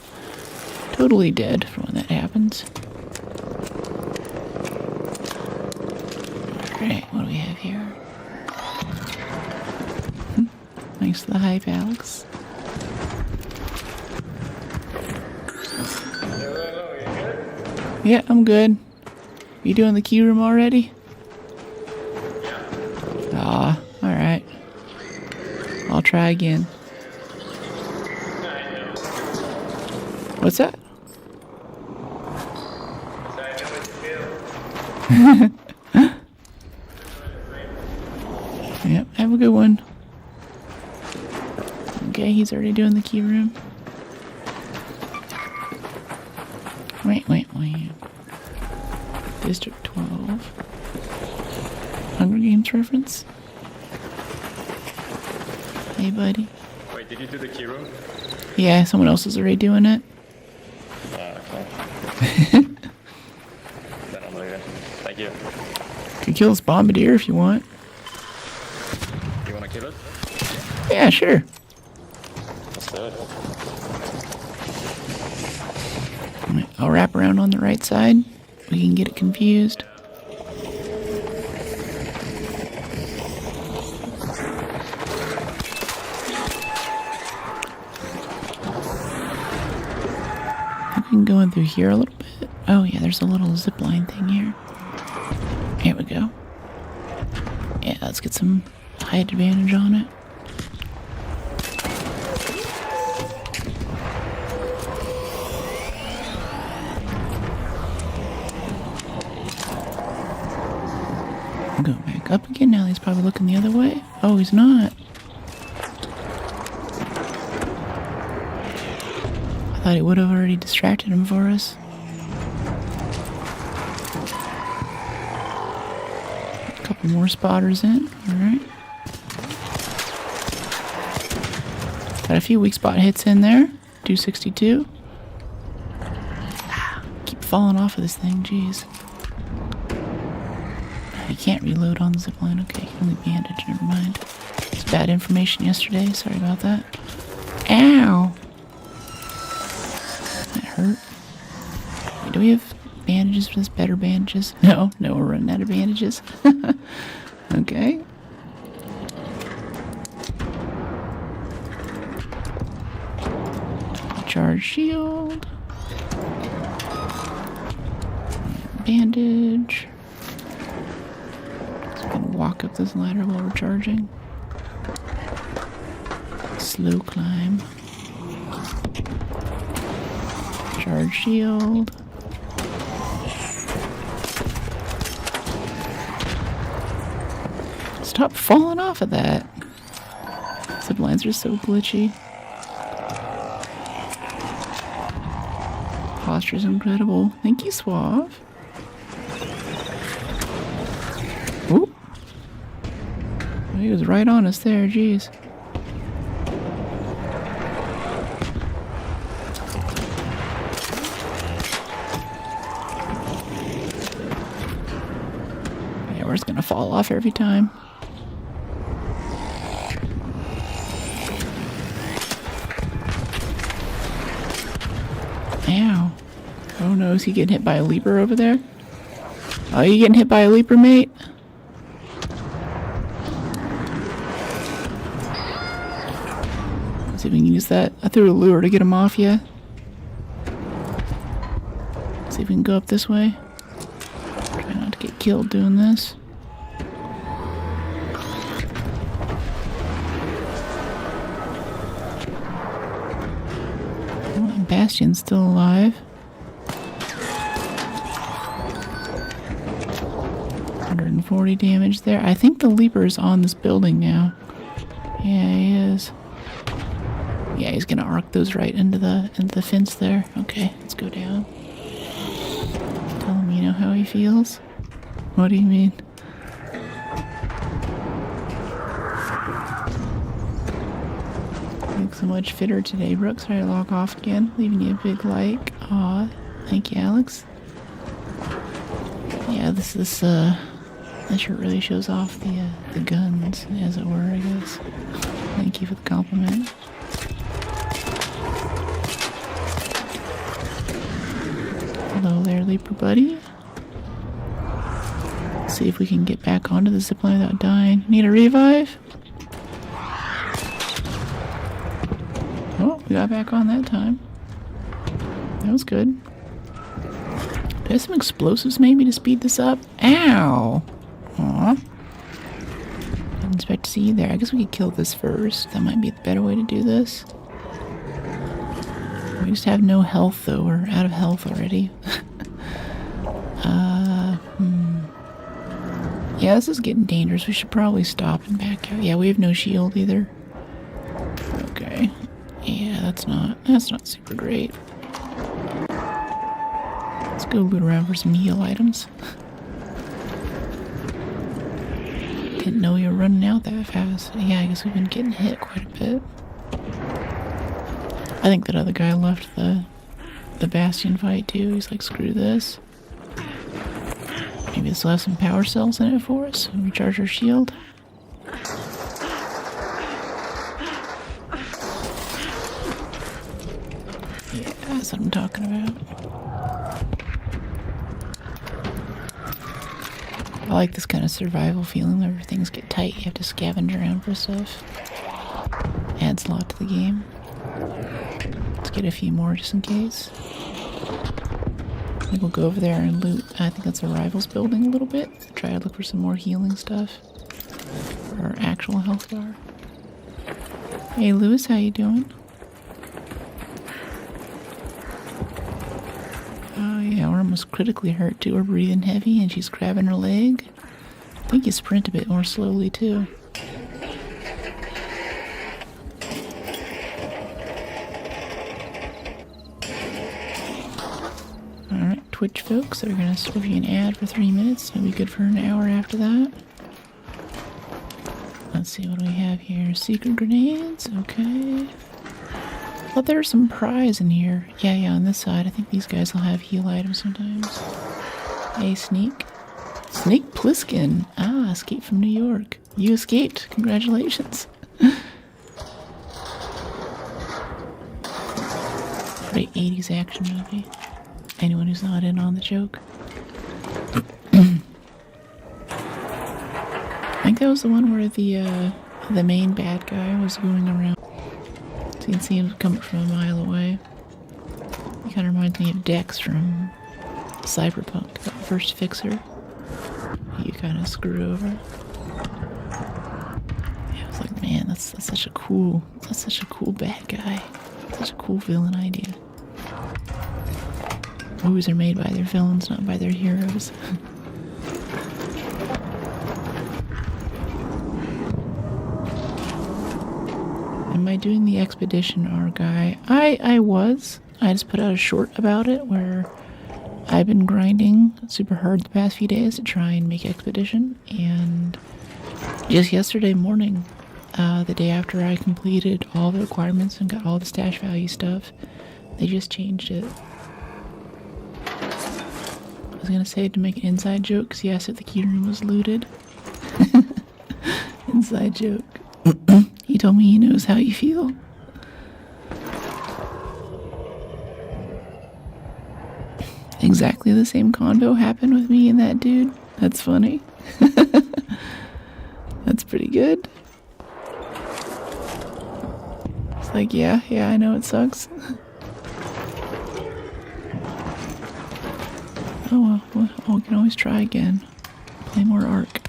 totally dead for when that happens. Alright, what do we have here? Thanks for the hype, Alex. Yeah, I'm good. You doing the key room already? Ah, alright. I'll try again. What's that? Yep, have a good one. Okay, he's already doing the key room. Wait. District 12. Hunger Games reference? Hey, buddy. Wait, did you do the key room? Yeah, someone else is already doing it. Okay. Then I'm leaving. Thank you. Could kill this bombardier if you want. You wanna kill it? Yeah, sure. Let's do it. I'll wrap around on the right side. We can get it confused. I think we can go in through here a little bit. Oh yeah, there's a little zip line thing here. Here we go. Yeah, let's get some height advantage on it. Go back up again. Now he's probably looking the other way. Oh, he's not. I thought he would have already distracted him for us. A couple more spotters in. Alright. Got a few weak spot hits in there. 262. Keep falling off of this thing. Jeez. You can't reload on the zipline. Okay, you can only bandage. Never mind. It's bad information yesterday. Sorry about that. Ow! That hurt. Wait, do we have bandages for this? Better bandages? No, we're running out of bandages. Okay. Charge shield. Bandage. Walk up this ladder while we're charging. Slow climb. Charge shield. Stop falling off of that. Zip lines are so glitchy. Posture's incredible. Thank you, Suave. Oop. He was right on us there, jeez. Yeah, we're just gonna fall off every time. Ow. Oh no, is he getting hit by a leaper over there? Oh, you getting hit by a leaper, mate? See if we can use that. I threw a lure to get him off you. See if we can go up this way. Try not to get killed doing this. Oh, and Bastion's still alive. 140 damage there. I think the leaper is on this building now. Yeah, he is. Yeah, he's gonna arc those right into the fence there. Okay, let's go down. Tell him you know how he feels. What do you mean? You look so much fitter today, Brooks. Sorry to log off again. Leaving you a big like. Aw, thank you, Alex. Yeah, this shirt really shows off the guns, as it were, I guess. Thank you for the compliment. Hello there, Leaper buddy. Let's see if we can get back onto the zipline without dying. Need a revive? Oh, we got back on that time. That was good. Do I have some explosives maybe to speed this up? Ow! Aw. Didn't expect to see you there. I guess we could kill this first. That might be the better way to do this. We just have no health though. We're out of health already. Yeah, this is getting dangerous. We should probably stop and back out. Yeah, we have no shield either. Okay. Yeah, that's not super great. Let's go loot around for some heal items. Didn't know we were running out that fast. Yeah, I guess we've been getting hit quite a bit. I think that other guy left the bastion fight too. He's like, screw this. Maybe this will have some power cells in it for us. Recharge our shield. Yeah, that's what I'm talking about. I like this kind of survival feeling where things get tight. You have to scavenge around for stuff. Adds a lot to the game. Let's get a few more just in case. I think we'll go over there and loot. I think that's a rivals building a little bit. Try to look for some more healing stuff. For our actual health bar. Hey Lewis, how you doing? Oh yeah, we're almost critically hurt too. We're breathing heavy and she's grabbing her leg. I think you sprint a bit more slowly too. Alright, Twitch folks, they're gonna give you an ad for 3 minutes. It'll be good for an hour after that. Let's see, what do we have here? Secret grenades, okay. Thought there was some prize in here. Yeah, on this side. I think these guys will have heal items sometimes. Hey, Sneak. Snake Plissken. Ah, escaped from New York. You escaped. Congratulations. Great 80s action movie. Anyone who's not in on the joke. I think that was the one where the main bad guy was going around. So you can see him coming from a mile away. He kind of reminds me of Dex from Cyberpunk, that first fixer. You kind of screw over. Yeah, I was like, man, that's such a cool bad guy. Such a cool villain idea. Movies are made by their villains, not by their heroes. Am I doing the expedition R guy? I was. I just put out a short about it where I've been grinding super hard the past few days to try and make expedition, and just yesterday morning, the day after I completed all the requirements and got all the stash value stuff, they just changed it. I was gonna say to make an inside joke, because yes, if the key room was looted. Inside joke. He told me he knows how you feel. Exactly the same convo happened with me and that dude. That's funny. That's pretty good. It's like, yeah, I know it sucks. Oh well, we can always try again. Play more Arc.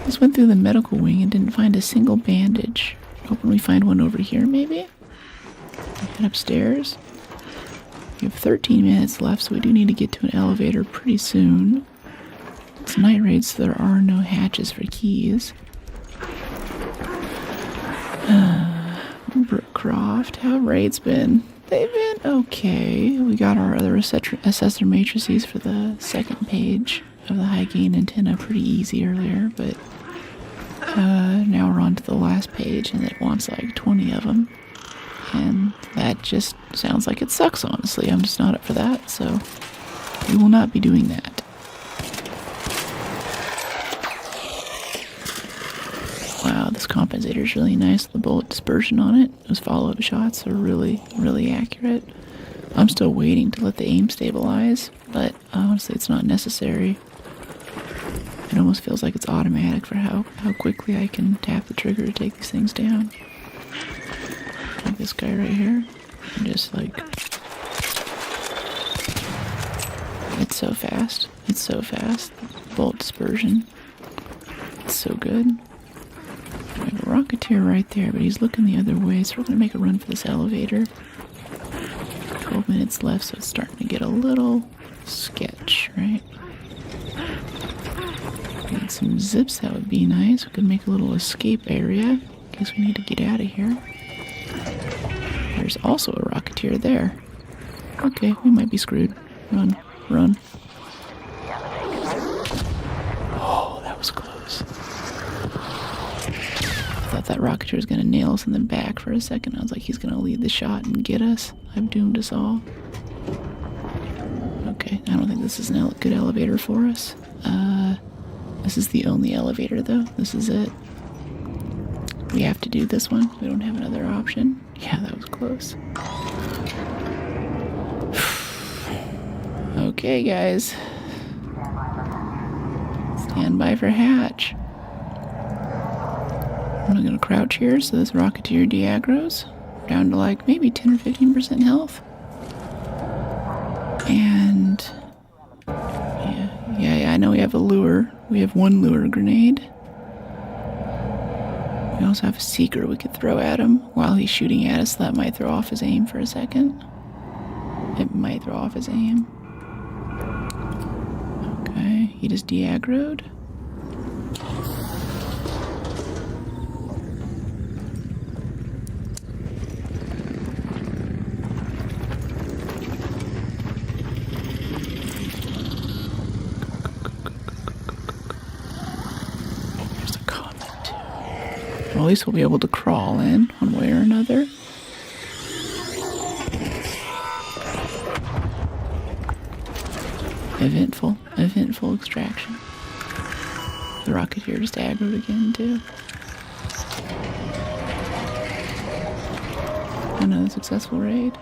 Just went through the medical wing and didn't find a single bandage. Hoping we find one over here, maybe? Head upstairs. We have 13 minutes left, so we do need to get to an elevator pretty soon. It's night raid, so there are no hatches for keys. Brookcroft, how have raids been? They've been okay. We got our other assessor matrices for the second page of the high gain antenna pretty easy earlier, but now we're on to the last page, and it wants like 20 of them. And that just sounds like it sucks, honestly. I'm just not up for that, so we will not be doing that. Wow, this compensator is really nice. The bullet dispersion on it, those follow-up shots are really, really accurate. I'm still waiting to let the aim stabilize, but honestly it's not necessary. It almost feels like it's automatic for how quickly I can tap the trigger to take these things down. Like this guy right here. And just like... It's so fast. It's so fast. Bolt dispersion. It's so good. We have a Rocketeer right there, but he's looking the other way, so we're going to make a run for this elevator. 12 minutes left, so it's starting to get a little sketch, right? Need some zips, that would be nice. We could make a little escape area in case we need to get out of here. There's also a Rocketeer there. Okay, we might be screwed. Run, run. Oh, that was close. I thought that Rocketeer was going to nail us in the back for a second. I was like, he's going to lead the shot and get us. I've doomed us all. Okay, I don't think this is a good elevator for us. This is the only elevator, though. This is it. We have to do this one. We don't have another option. Yeah, that was close. Okay, guys. Stand by for hatch. I'm not gonna crouch here, so this Rocketeer de-aggroes. Down to like maybe 10 or 15% health. And... Yeah, I know we have a lure. We have one lure grenade. We also have a seeker we could throw at him while he's shooting at us. That might throw off his aim for a second. It might throw off his aim. Okay, he just de-aggroed. There's a comment too. Well, at least we'll be able to crawl in one way or another. Eventful extraction. The Rocketeer just aggroed again, too. Another successful raid.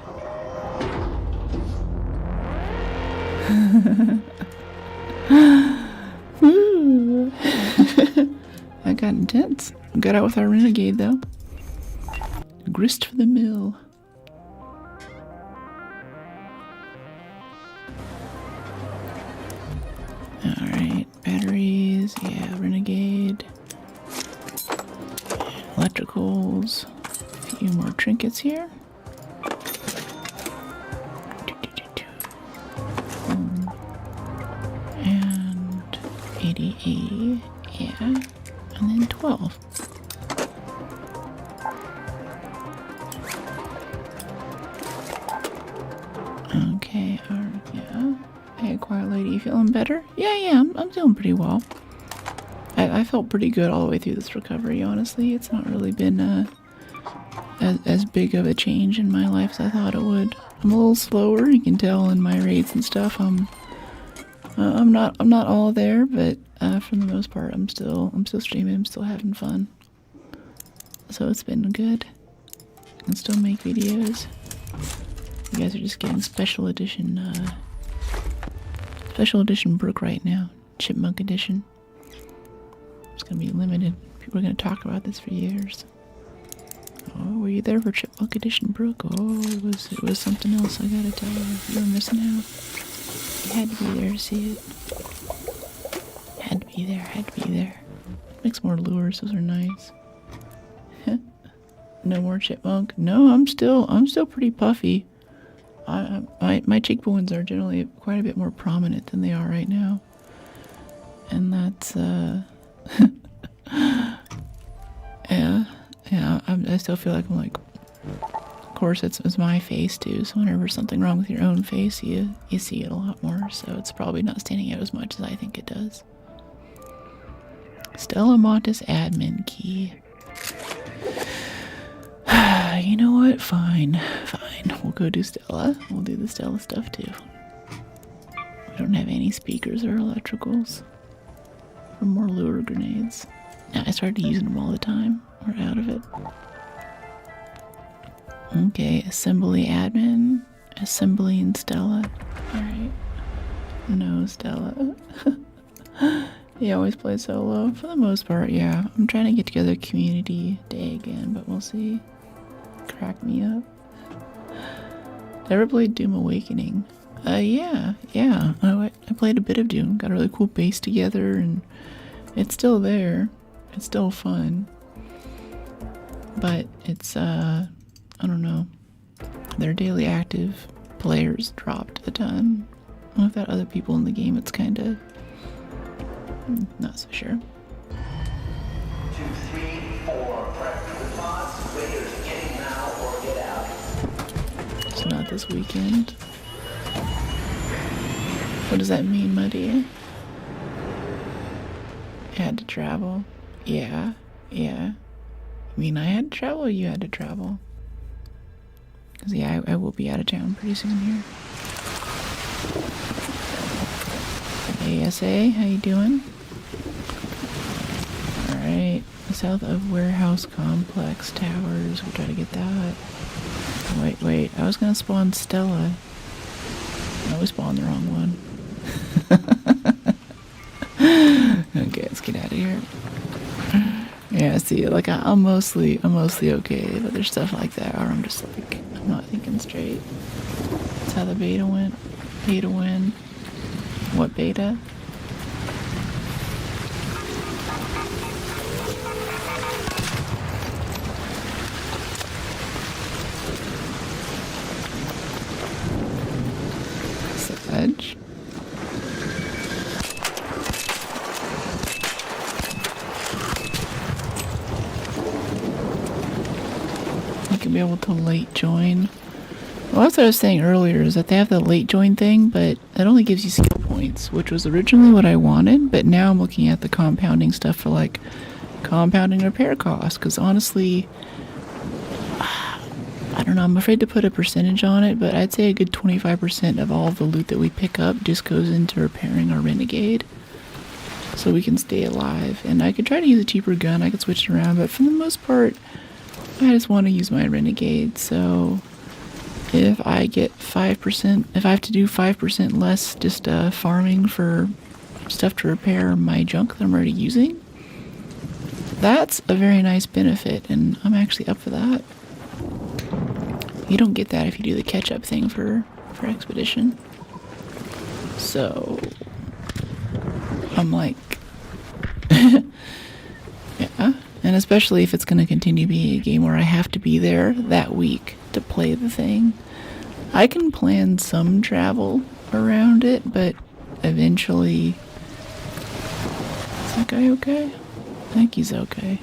Woo. That got intense. We got out with our renegade, though. Grist for the mill. Alright, batteries, yeah, renegade, electricals, a few more trinkets here. And 88, yeah, and then 12. Okay, yeah. Hey, quiet lady, you feeling better? Yeah, I'm feeling pretty well. I felt pretty good all the way through this recovery, honestly. It's not really been as big of a change in my life as I thought it would. I'm a little slower, you can tell in my raids and stuff. I'm not all there, but for the most part, I'm still streaming, I'm still having fun. So it's been good. I can still make videos. You guys are just getting special edition Brook right now. Chipmunk edition. It's gonna be limited. People are gonna talk about this for years. Oh, were you there for Chipmunk edition Brook? Oh, it was something else, I gotta tell you. You were missing out. You had to be there to see it. Had to be there. Makes more lures, those are nice. No more chipmunk. No, I'm still pretty puffy. My cheekbones are generally quite a bit more prominent than they are right now. And that's, yeah, I still feel like I'm like, of course it's my face too, so whenever there's something wrong with your own face, you see it a lot more, so it's probably not standing out as much as I think it does. Stella Montes admin key. You know what? Fine. We'll go do Stella. We'll do the Stella stuff too. We don't have any speakers or electricals. Or more lure grenades. Now I started using them all the time. We're out of it. Okay, assembly admin. Assembly and Stella. Alright. No Stella. You always play solo? For the most part, yeah. I'm trying to get together community day again, but we'll see. Crack me up. Did I ever play Doom Awakening? Yeah. I played a bit of Doom. Got a really cool base together, and it's still there. It's still fun. But it's, I don't know. Their daily active players dropped a ton. I don't know if that other people in the game, it's kinda... not so sure. 2, 3, 4, prep response. Raiders getting now or get out. It's not this weekend. What does that mean, Muddy? I had to travel. Yeah. You mean I had to travel or you had to travel? Because, yeah, I will be out of town pretty soon here. ASA, how you doing? Alright, south of Warehouse Complex Towers. We'll try to get that. Wait, I was gonna spawn Stella. No, we spawned the wrong one. Okay, let's get out of here. Yeah, see, like I'm mostly okay, but there's stuff like that where I'm just like, I'm not thinking straight. That's how the beta went. Beta win. What beta? Edge. You can be able to late join. Well, that's what I was saying earlier, is that they have the late join thing, but that only gives you skill points, which was originally what I wanted, but now I'm looking at the compounding stuff for like compounding repair costs, because honestly, I don't know, I'm afraid to put a percentage on it, but I'd say a good 25% of all of the loot that we pick up just goes into repairing our Renegade, so we can stay alive. And I could try to use a cheaper gun, I could switch it around, but for the most part, I just want to use my Renegade. So if I get 5%, if I have to do 5% less just farming for stuff to repair my junk that I'm already using, that's a very nice benefit, and I'm actually up for that. You don't get that if you do the catch-up thing for Expedition. So, I'm like, yeah. And especially if it's going to continue being a game where I have to be there that week to play the thing. I can plan some travel around it, but eventually... Is that guy okay? I think he's okay.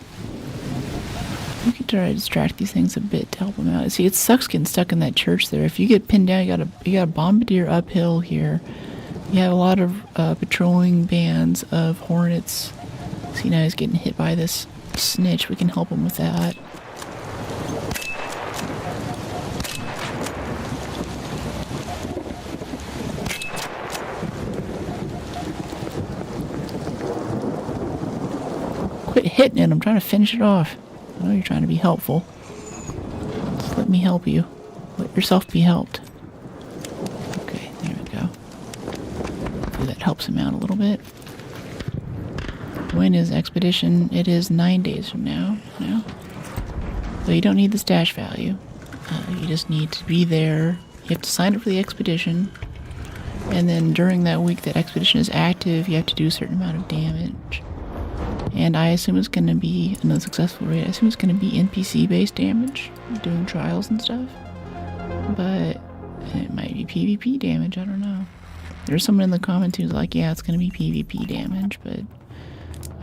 We could try to distract these things a bit to help them out. See, it sucks getting stuck in that church there. If you get pinned down, you got a bombardier uphill here. You have a lot of patrolling bands of hornets. See, now he's getting hit by this snitch. We can help him with that. Quit hitting it. I'm trying to finish it off. I know you're trying to be helpful. Just let me help you. Let yourself be helped. Okay, there we go. Hopefully that helps him out a little bit. When is Expedition? It is 9 days from now. So you don't need the stash value. You just need to be there. You have to sign up for the Expedition. And then during that week that Expedition is active, you have to do a certain amount of damage. And I assume it's going to be, in a successful rate, I assume it's going to be NPC-based damage, doing trials and stuff. But it might be PvP damage, I don't know. There's someone in the comments who's like, yeah, it's going to be PvP damage, but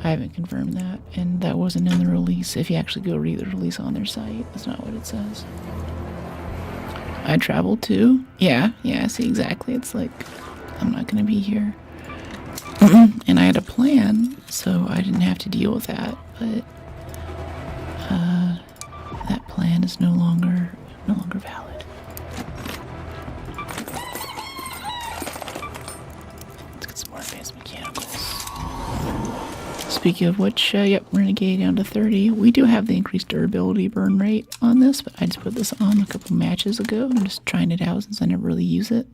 I haven't confirmed that. And that wasn't in the release. If you actually go read the release on their site, that's not what it says. I traveled too? Yeah, see, exactly. It's like, I'm not going to be here. And I had a plan, so I didn't have to deal with that, but that plan is no longer valid. Let's get some more advanced mechanicals. Speaking of which, yep, Renegade down to 30. We do have the increased durability burn rate on this, but I just put this on a couple matches ago. I'm just trying it out since I never really use it.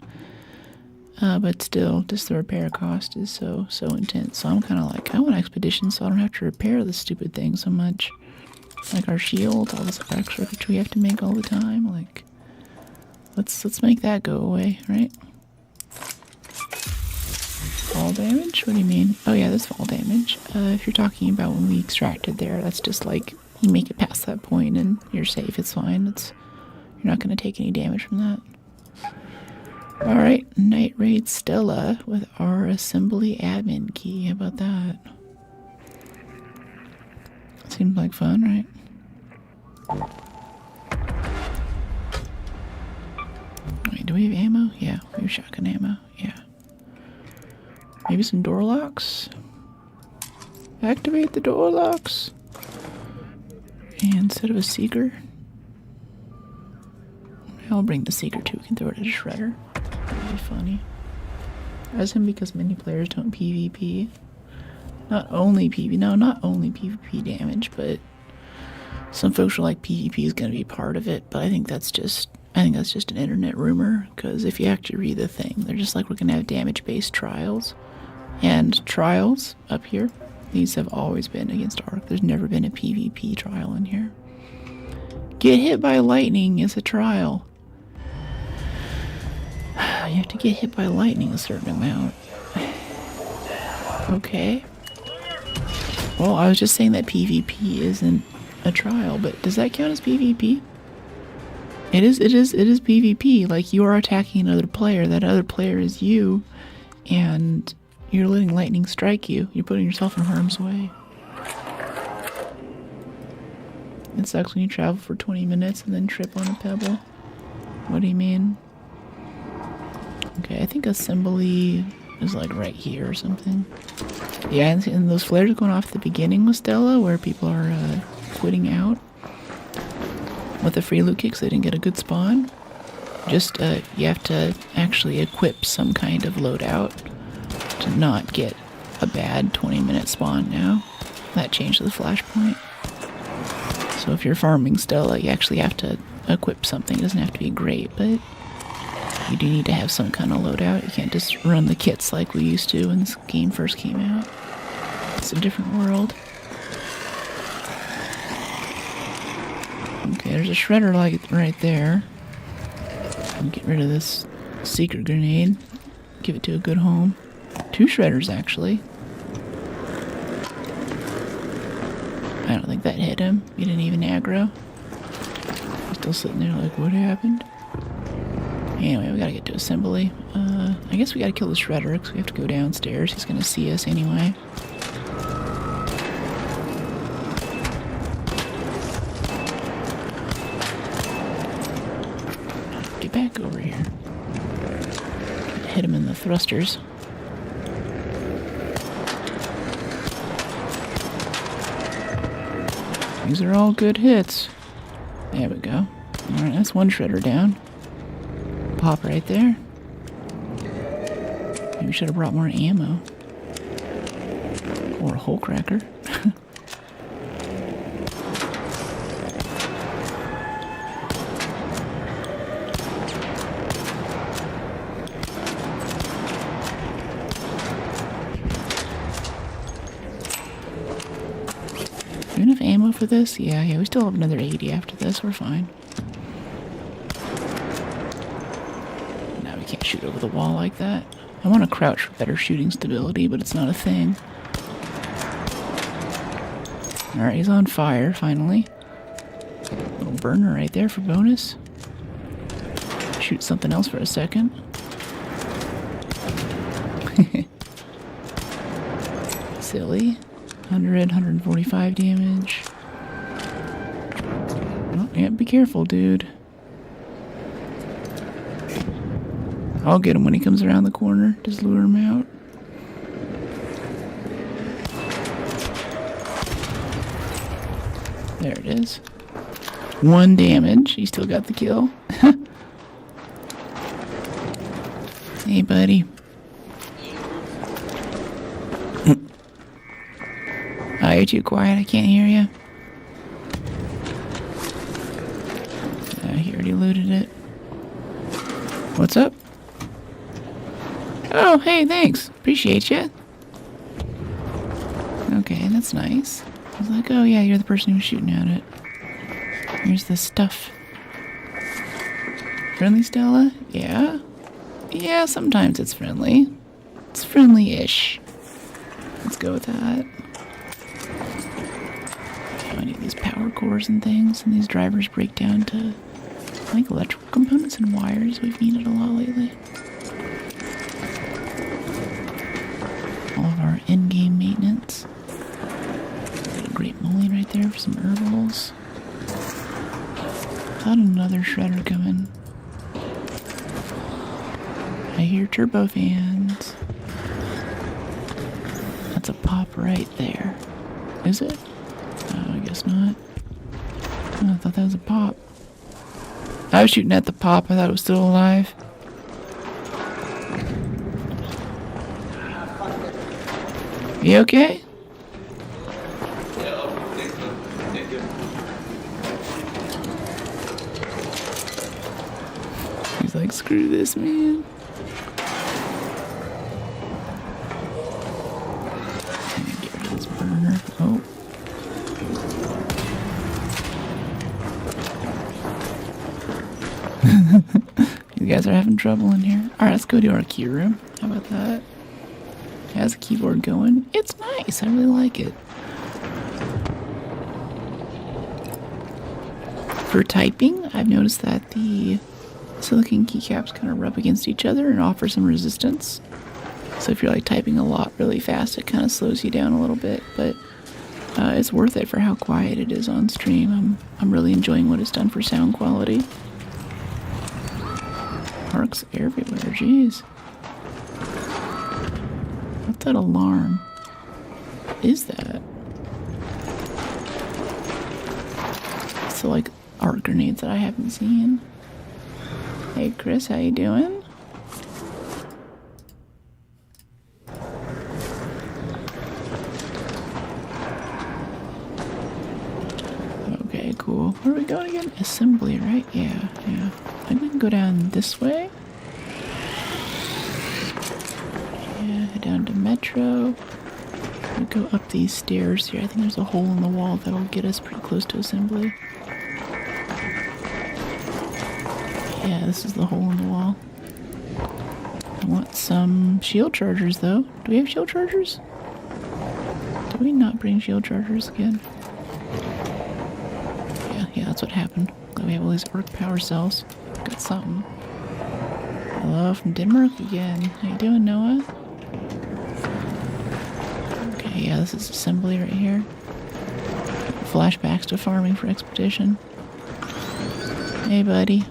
But still, just the repair cost is so intense. So I'm kind of like, I want expedition so I don't have to repair this stupid thing so much. Like our shield, all this crack circuitry we have to make all the time. Like, let's make that go away, right? Fall damage? What do you mean? Oh yeah, this fall damage. If you're talking about when we extracted there, that's just like you make it past that point and you're safe. It's fine. You're not going to take any damage from that. All right, Night Raid Stella with our assembly admin key. How about that? Seems like fun, right? Wait, do we have ammo? Yeah, we have shotgun ammo. Yeah. Maybe some door locks? Activate the door locks. And instead of a seeker, I'll bring the seeker too. We can throw it at a shredder. That'd be funny. As him because many players don't PvP. Not only PvP damage, but some folks are like PvP is going to be part of it. But I think that's just an internet rumor. Because if you actually read the thing, they're just like we're going to have damage-based trials, and trials up here. These have always been against Arc. There's never been a PvP trial in here. Get hit by lightning is a trial. You have to get hit by lightning a certain amount. Okay. Well, I was just saying that PvP isn't a trial, but does that count as PvP? It is PvP. Like, you are attacking another player. That other player is you, and you're letting lightning strike you. You're putting yourself in harm's way. It sucks when you travel for 20 minutes and then trip on a pebble. What do you mean? Okay, I think assembly is like right here or something. Yeah, and those flares going off at the beginning with Stella where people are quitting out with the free loot kicks. They didn't get a good spawn. Just, you have to actually equip some kind of loadout to not get a bad 20-minute spawn now. That changed the flashpoint. So if you're farming Stella, you actually have to equip something. It doesn't have to be great, but you do need to have some kind of loadout. You can't just run the kits like we used to when this game first came out. It's a different world. Okay, there's a shredder like right there. I'll get rid of this secret grenade. Give it to a good home. 2 shredders, actually. I don't think that hit him. He didn't even aggro. He's still sitting there like, what happened? Anyway, we gotta get to assembly. I guess we gotta kill the shredder because we have to go downstairs. He's gonna see us anyway. Get back over here. Hit him in the thrusters. These are all good hits. There we go. Alright, that's one shredder down. Pop right there. Maybe we should have brought more ammo. Or a hole cracker. Do we have enough ammo for this? Yeah, we still have another 80 after this. We're fine. Now we can't shoot over the wall like that. I want to crouch for better shooting stability, but it's not a thing. Alright, he's on fire, finally. Little burner right there for bonus. Shoot something else for a second. Silly. 145 damage. Oh, yeah, be careful, dude. I'll get him when he comes around the corner. Just lure him out. There it is. 1 damage. He still got the kill. Hey, buddy. Oh, you're too quiet. I can't hear you. He already looted it. What's up? Oh, hey, thanks. Appreciate you. Okay, that's nice. I was like, oh yeah, you're the person who's shooting at it. Here's the stuff. Friendly, Stella? Yeah? Yeah, sometimes it's friendly. It's friendly-ish. Let's go with that. I need these power cores and things, and these drivers break down to, I think, electrical components and wires. We've needed a lot lately. All of our in-game maintenance. Got a great moly right there for some herbals. Thought another shredder coming. I hear turbo fans. That's a pop right there. Is it? Oh, I guess not. Oh, I thought that was a pop. I was shooting at the pop. I thought it was still alive. You okay? He's like, screw this, man. Get rid of this burner. Oh. You guys are having trouble in here. Alright, let's go to our key room. How about that? Has a keyboard going. It's nice. I really like it. For typing, I've noticed that the silicone keycaps kind of rub against each other and offer some resistance. So if you're like typing a lot really fast, it kind of slows you down a little bit, but it's worth it for how quiet it is on stream. I'm really enjoying what it's done for sound quality. Arcs everywhere, jeez. What's that alarm? What is that? So like arc grenades that I haven't seen. Hey Chris, how you doing? Okay, cool. Where are we going again? Assembly, right? Yeah. I think we can go down this way. Yeah, head down to Metro. We'll go up these stairs here. I think there's a hole in the wall that'll get us pretty close to assembly. Yeah, this is the hole in the wall. I want some shield chargers, though. Do we have shield chargers? Did we not bring shield chargers again? Yeah, that's what happened. Glad we have all these arc power cells. Got something. Hello from Denmark again. How you doing, Noah? Okay, yeah, this is assembly right here. Flashbacks to farming for Expedition. Hey, buddy.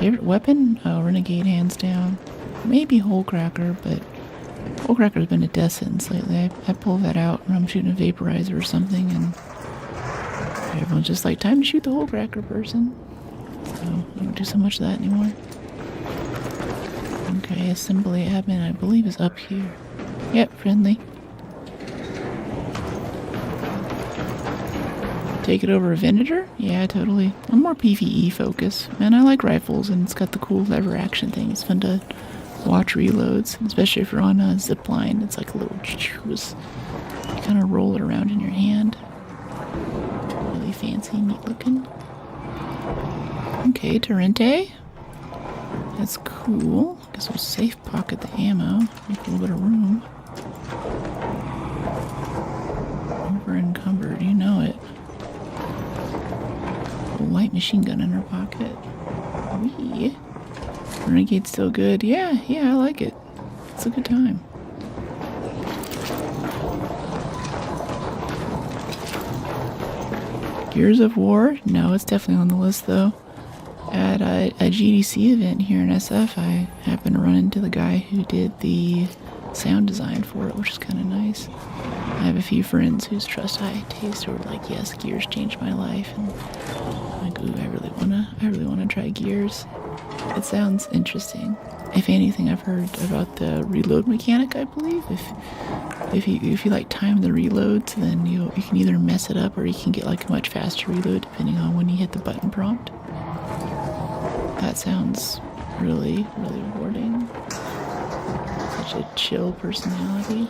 Favorite weapon? Oh, Renegade, hands down. Maybe Holecracker, but Holecracker's been a death sentence lately. I pull that out when I'm shooting a vaporizer or something, and everyone's just like, time to shoot the Holecracker person. So I don't do so much of that anymore. Okay, assembly admin, I believe, is up here. Yep, friendly. Take it over a Venator? Yeah, totally. I'm more PvE focused. Man, I like rifles, and it's got the cool lever action thing. It's fun to watch reloads, especially if you're on a zip line. It's like a little... You kind of roll it around in your hand. Really fancy, neat looking. Okay, Torrente. That's cool. Guess we'll safe pocket the ammo. Make a little bit of room. Over encumbered, you know it. Light machine gun in her pocket. Wee. Renegade's still good. Yeah, I like it. It's a good time. Gears of War? No, it's definitely on the list though. At a GDC event here in SF, I happened to run into the guy who did the sound design for it, which is kind of nice. I have a few friends whose trust high taste who were like, yes, Gears changed my life, and I'm like, ooh, I really wanna try Gears. It sounds interesting. If anything, I've heard about the reload mechanic, I believe. If you like time the reloads, then you can either mess it up or you can get like a much faster reload depending on when you hit the button prompt. That sounds really, really rewarding. Such a chill personality.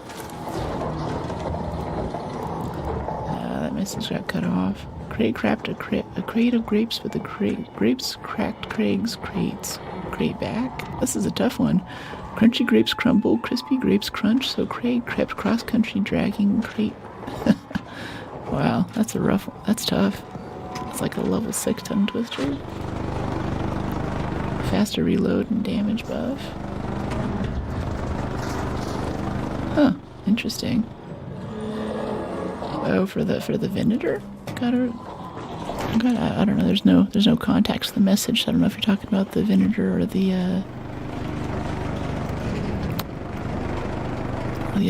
That message got cut off. Crate cracked a crate of grapes with the grapes cracked Craig's crates. Crate back. This is a tough one. Crunchy grapes crumble, crispy grapes crunch, so Craig crept cross-country dragging crate. Wow, that's a rough one. That's tough. It's like a level 6 tongue twister. Faster reload and damage buff. Huh, interesting. Oh, for the Venator? I don't know, there's no context to the message, so I don't know if you're talking about the Venator or the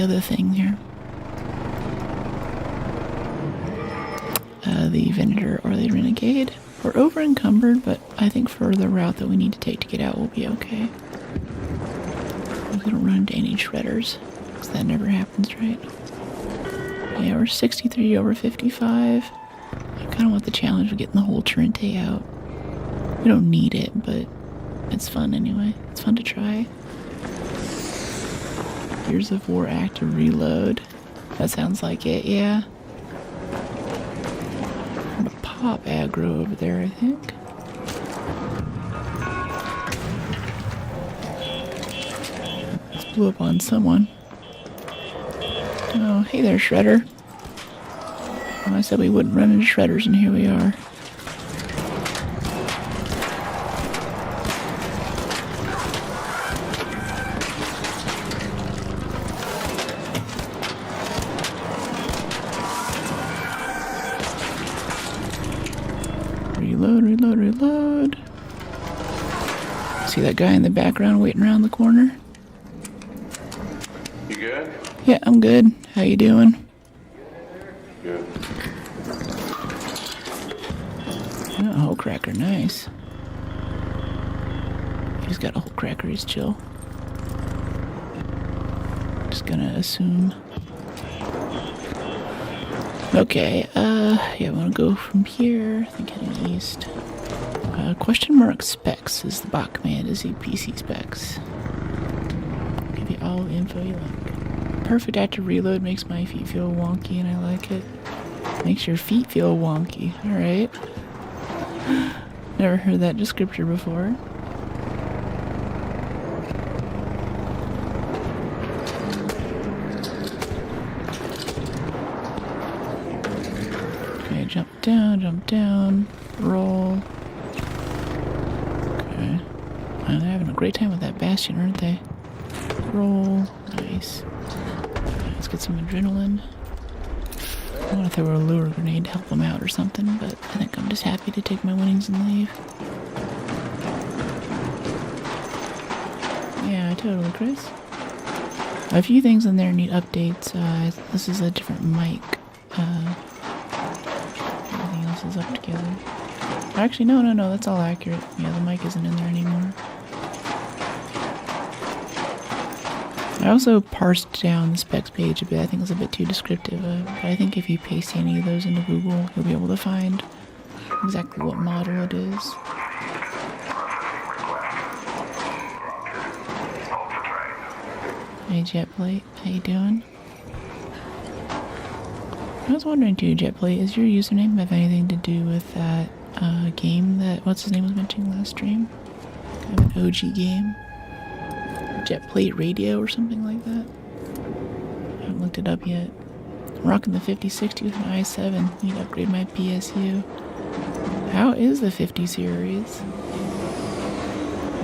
other thing here. The Venator or the Renegade. We're over encumbered, but I think for the route that we need to take to get out, we'll be okay. We don't run into any shredders, because that never happens, right? Yeah, we're 63 over 55. I kind of want the challenge of getting the whole Trente out. We don't need it, but it's fun anyway. It's fun to try. Gears of War active reload. That sounds like it, yeah. I'm gonna pop aggro over there, I think. Let's blew up on someone. Oh, hey there, Shredder. Well, I said we wouldn't run into shredders, and here we are. Reload. See that guy in the background waiting around the corner? You good? Yeah, I'm good. How you doing? Good. Oh, a whole cracker, nice. He's got a whole cracker, he's chill. Just gonna assume. Okay, yeah, I wanna go from here, I think heading east. Question mark specs. Is the bot command, is he PC specs? Give you all the info you like. Perfect active reload makes my feet feel wonky and I like it. Makes your feet feel wonky, alright. Never heard that descriptor before. Okay, jump down, roll. Okay. They're having a great time with that bastion, aren't they? Roll. Nice. Let's get some adrenaline. I want to throw a lure grenade to help them out or something, but I think I'm just happy to take my winnings and leave. Yeah, totally, Chris. A few things in there need updates. This is a different mic. Everything else is up together. Actually, no, that's all accurate. Yeah, the mic isn't in there anymore. I also parsed down the specs page a bit. I think it's a bit too descriptive, but I think if you paste any of those into Google, you'll be able to find exactly what model it is. Hey, Jetplate, how you doing? I was wondering too, Jetplate, is your username have anything to do with that game that, what's his name was mentioning last stream? Kind of an OG game. Jetplate Radio or something like that. I haven't looked it up yet. I'm rocking the 5060 with an i7. Need to upgrade my PSU. How is the 50 series?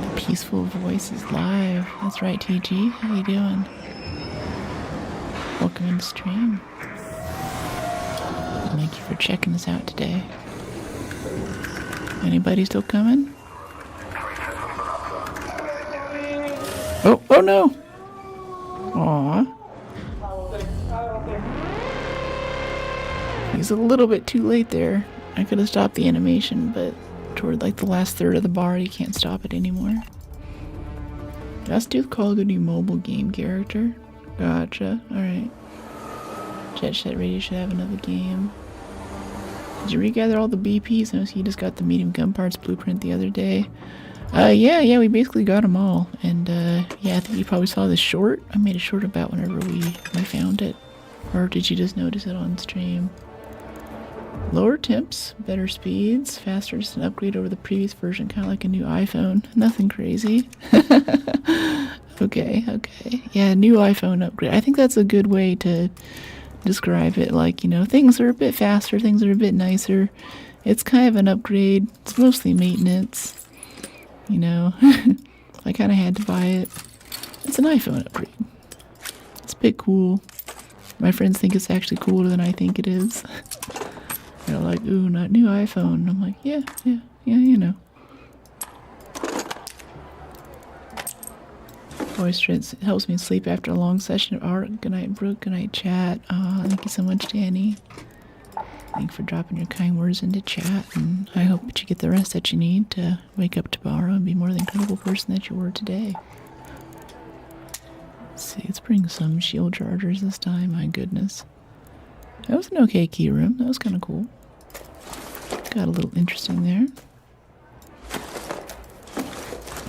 The Peaceful Voice is live. That's right, TG. How you doing? Welcome in the stream. Thank you for checking this out today. Anybody still coming? Oh no! Aww. He's a little bit too late there. I could have stopped the animation, but toward like the last third of the bar, you can't stop it anymore. Let's do the Call of Duty mobile game character. Gotcha. Alright. Jet Set Radio should have another game. Did you regather all the BPs? I know you just got the medium gun parts blueprint the other day. Yeah, we basically got them all. And, yeah, I think you probably saw this short. I made a short about whenever we found it. Or did you just notice it on stream? Lower temps, better speeds, faster, just an upgrade over the previous version, kind of like a new iPhone. Nothing crazy. Okay. Yeah, new iPhone upgrade. I think that's a good way to describe it. Like, you know, things are a bit faster, things are a bit nicer. It's kind of an upgrade. It's mostly maintenance. You know, I kind of had to buy it. It's an iPhone upgrade. It's a bit cool. My friends think it's actually cooler than I think it is. They're like, ooh, not new iPhone. I'm like, yeah, you know. Voice trance helps me sleep after a long session of art. Good night, Brooke. Good night, chat. Thank you so much, Danny. Thanks for dropping your kind words into chat, and I hope that you get the rest that you need to wake up tomorrow and be more the incredible person that you were today. Let's see, let's bring some shield chargers this time. My goodness. That was an okay key room. That was kind of cool. Got a little interesting there.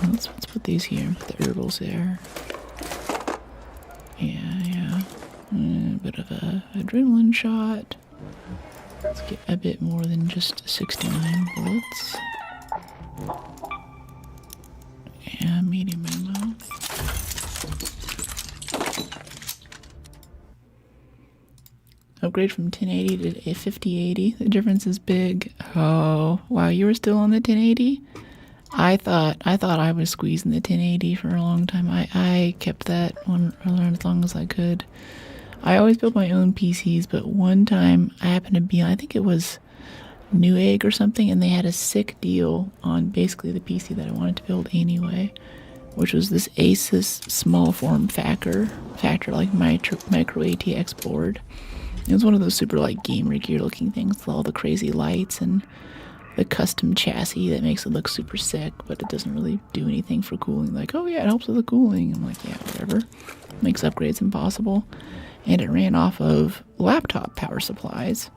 Let's put these here and put the herbals there. Yeah. A bit of a adrenaline shot. Let's get a bit more than just 69 bullets. Yeah, medium ammo. Upgrade from 1080 to a 5080. The difference is big. Oh, wow, you were still on the 1080? I thought I was squeezing the 1080 for a long time. I kept that one around as long as I could. I always built my own PCs, but one time I happened to be, I think it was Newegg or something, and they had a sick deal on basically the PC that I wanted to build anyway, which was this Asus small form factor like micro ATX board. It was one of those super like gamer gear looking things with all the crazy lights and the custom chassis that makes it look super sick, but it doesn't really do anything for cooling. Like, oh yeah, it helps with the cooling. I'm like, yeah, whatever. Makes upgrades impossible. And it ran off of laptop power supplies.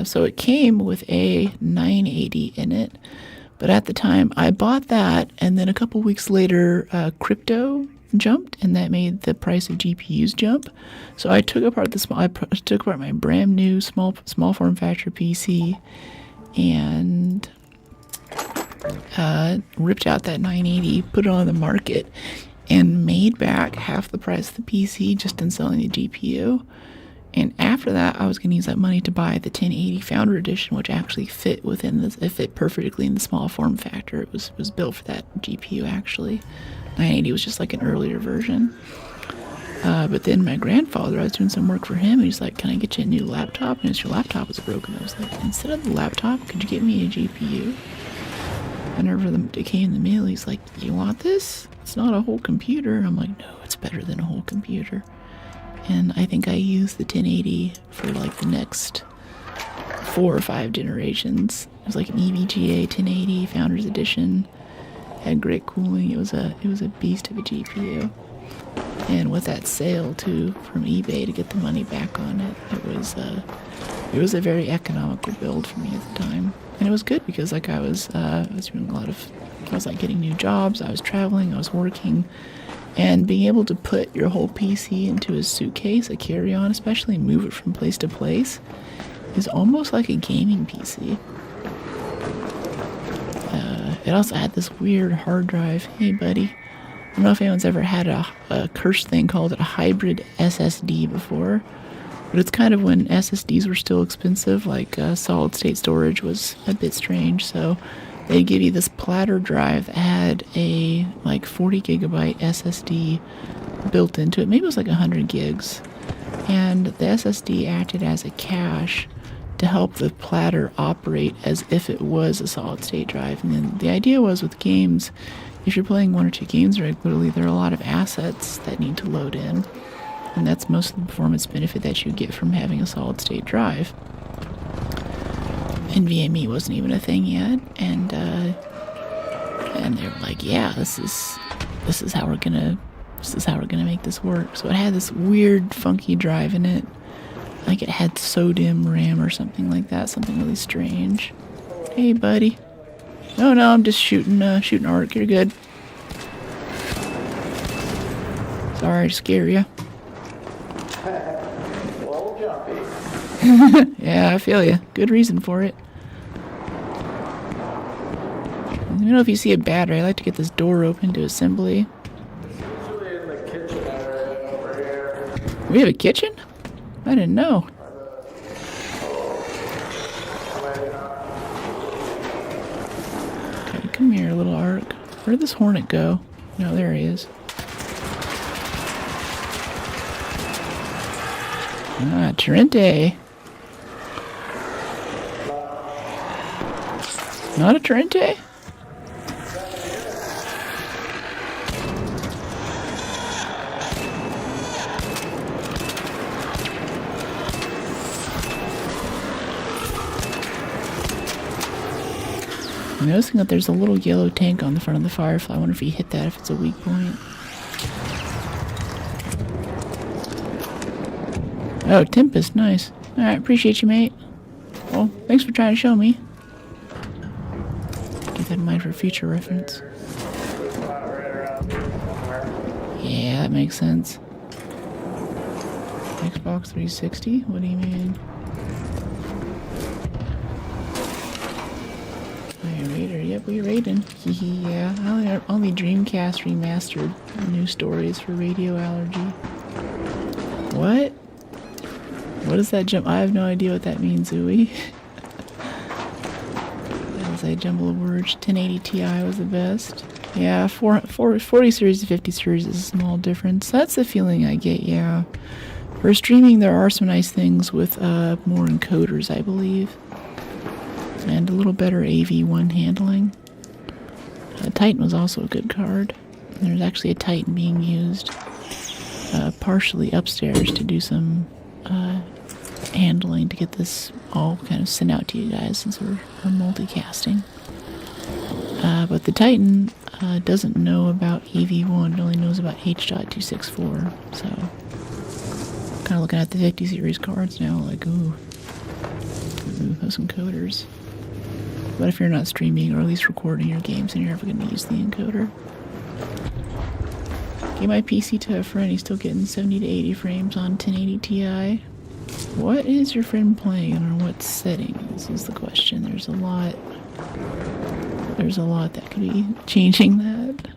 So it came with a 980 in it. But at the time, I bought that, and then a couple weeks later, crypto jumped, and that made the price of GPUs jump. So I took apart my brand new small form factor PC, and ripped out that 980, put it on the market, and made back half the price of the PC just in selling the GPU. And after that, I was going to use that money to buy the 1080 Founder Edition, which actually fit within this. It fit perfectly in the small form factor. It was built for that GPU, actually. 980 was just like an earlier version. But then my grandfather, I was doing some work for him, and he's like, can I get you a new laptop? And your laptop was broken. I was like, instead of the laptop, could you get me a GPU? Whenever it came in the mail, he's like, you want this? It's not a whole computer. I'm like, no, it's better than a whole computer. And I think I used the 1080 for like the next 4 or 5 generations. It was like an EVGA 1080 Founders Edition. Had great cooling. It was a beast of a GPU. And with that sale too from eBay to get the money back on it, it was a very economical build for me at the time. And it was good because like I was doing I was like getting new jobs, I was traveling, I was working. And being able to put your whole PC into a suitcase, a carry-on, especially move it from place to place, is almost like a gaming PC. It also had this weird hard drive. Hey, buddy. I don't know if anyone's ever had a cursed thing called a hybrid SSD before, but it's kind of when SSDs were still expensive, like solid-state storage was a bit strange, so they give you this platter drive that had a like 40 gigabyte SSD built into it. Maybe it was like 100 gigs. And the SSD acted as a cache to help the platter operate as if it was a solid state drive. And then the idea was with games, if you're playing 1 or 2 games regularly, there are a lot of assets that need to load in. And that's most of the performance benefit that you get from having a solid state drive. NVMe wasn't even a thing yet, and they were like, yeah, this is how we're gonna make this work. So it had this weird funky drive in it, like it had SODIMM RAM or something like that, something really strange. Hey buddy. No, I'm just shooting arc. You're good. Sorry to scare you. Well, jumpy. Yeah, I feel you. Good reason for it. I don't know if you see a battery. I like to get this door open to assembly. It's usually in the kitchen area over here. We have a kitchen? I didn't know. Maybe not. Okay, come here, little arc. Where did this hornet go? No, there he is. Ah, Trente. Not a Trente? I'm noticing that there's a little yellow tank on the front of the Firefly. I wonder if you hit that, if it's a weak point. Oh, Tempest, nice. Alright, appreciate you, mate. Well, thanks for trying to show me. Keep that in mind for future reference. Yeah, that makes sense. Xbox 360? What do you mean? Raider, yep, we raiding. Hehe, yeah. Only Dreamcast remastered new stories for radio allergy. What? What is that jump? I have no idea what that means, Ooey. That is a jumble of words. 1080 Ti was the best. Yeah, 40 series to 50 series is a small difference. That's the feeling I get, yeah. For streaming, there are some nice things with more encoders, I believe. And a little better AV1 handling. Titan was also a good card. There's actually a Titan being used partially upstairs to do some handling to get this all kind of sent out to you guys since we're multicasting. But the Titan doesn't know about AV1, it only knows about H.264. So, kind of looking at the 50 series cards now, like, ooh, those encoders. But if you're not streaming or at least recording your games, then you're never going to use the encoder. Gave my PC to a friend, he's still getting 70 to 80 frames on 1080 Ti. What is your friend playing and on what settings is the question. There's a lot that could be changing that.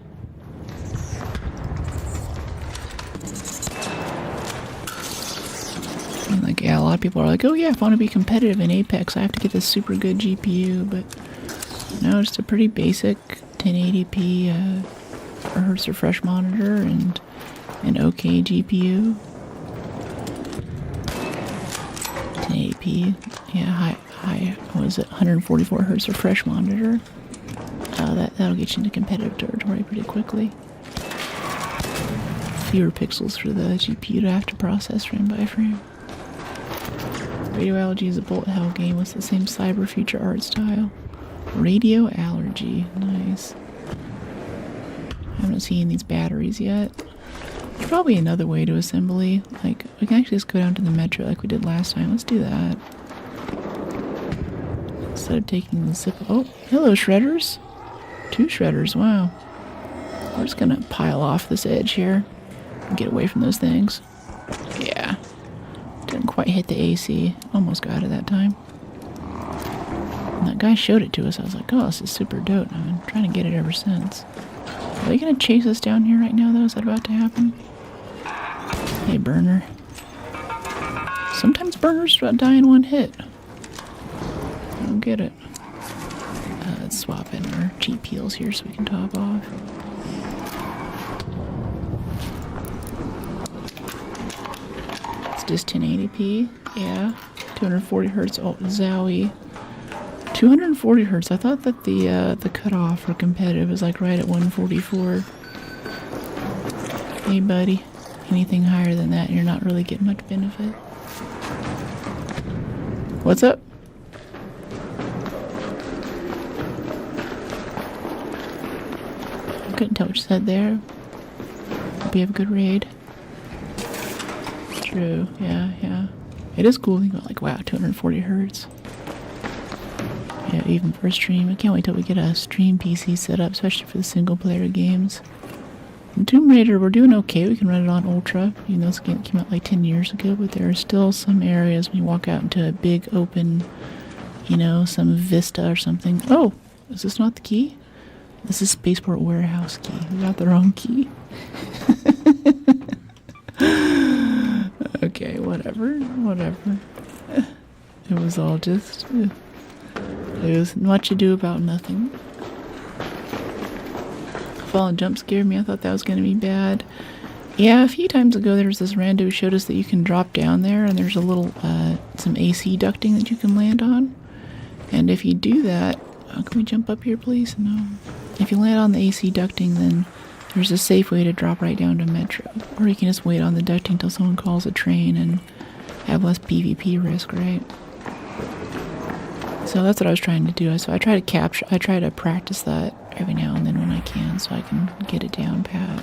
And like, yeah, a lot of people are like, oh yeah, if I want to be competitive in Apex, I have to get this super good GPU, but no, just a pretty basic 1080p hertz refresh monitor and an okay GPU. 1080p, yeah, high, what is it, 144 hertz refresh monitor. That'll get you into competitive territory pretty quickly. Fewer pixels for the GPU to have to process frame by frame. Radio Allergy is a bullet hell game with the same cyber future art style. Radio Allergy, nice. I haven't seen these batteries yet. There's probably another way to assembly. Like, we can actually just go down to the metro like we did last time. Let's do that. Instead of taking the zip. Oh, hello, shredders. 2 shredders, wow. We're just gonna pile off this edge here and get away from those things. Yeah. Didn't quite hit the AC. Almost got it that time. And that guy showed it to us. I was like, oh, this is super dope. I've been trying to get it ever since. Are they gonna chase us down here right now, though? Is that about to happen? Hey, burner. Sometimes burners die in one hit. I don't get it. Let's swap in our cheap heals here so we can top off. It's just 1080p. Yeah. 240 hertz. Oh, Zowie. 240 hertz. I thought that the cutoff for competitive is like right at 144. Hey, buddy. Anything higher than that, you're not really getting much benefit. What's up? I couldn't tell what you said there. Hope you have a good raid. True. Yeah. It is cool. You go like, wow, 240 hertz. Yeah, even for a stream. I can't wait till we get a stream PC set up, especially for the single player games. And Tomb Raider, we're doing okay. We can run it on Ultra. You know, this game came out like 10 years ago, but there are still some areas when you walk out into a big open, you know, some vista or something. Oh, is this not the key? This is Spaceport Warehouse key. We got the wrong key. Okay, whatever. It was all just... There was much ado about nothing. Fall and jump scared me. I thought that was going to be bad. Yeah, a few times ago there was this rando who showed us that you can drop down there and there's a little, some AC ducting that you can land on. And if you do that... Oh, can we jump up here, please? No. If you land on the AC ducting, then there's a safe way to drop right down to Metro. Or you can just wait on the ducting until someone calls a train and have less PvP risk, right? So that's what I was trying to do. So I try to practice that every now and then when I can, so I can get it down pat.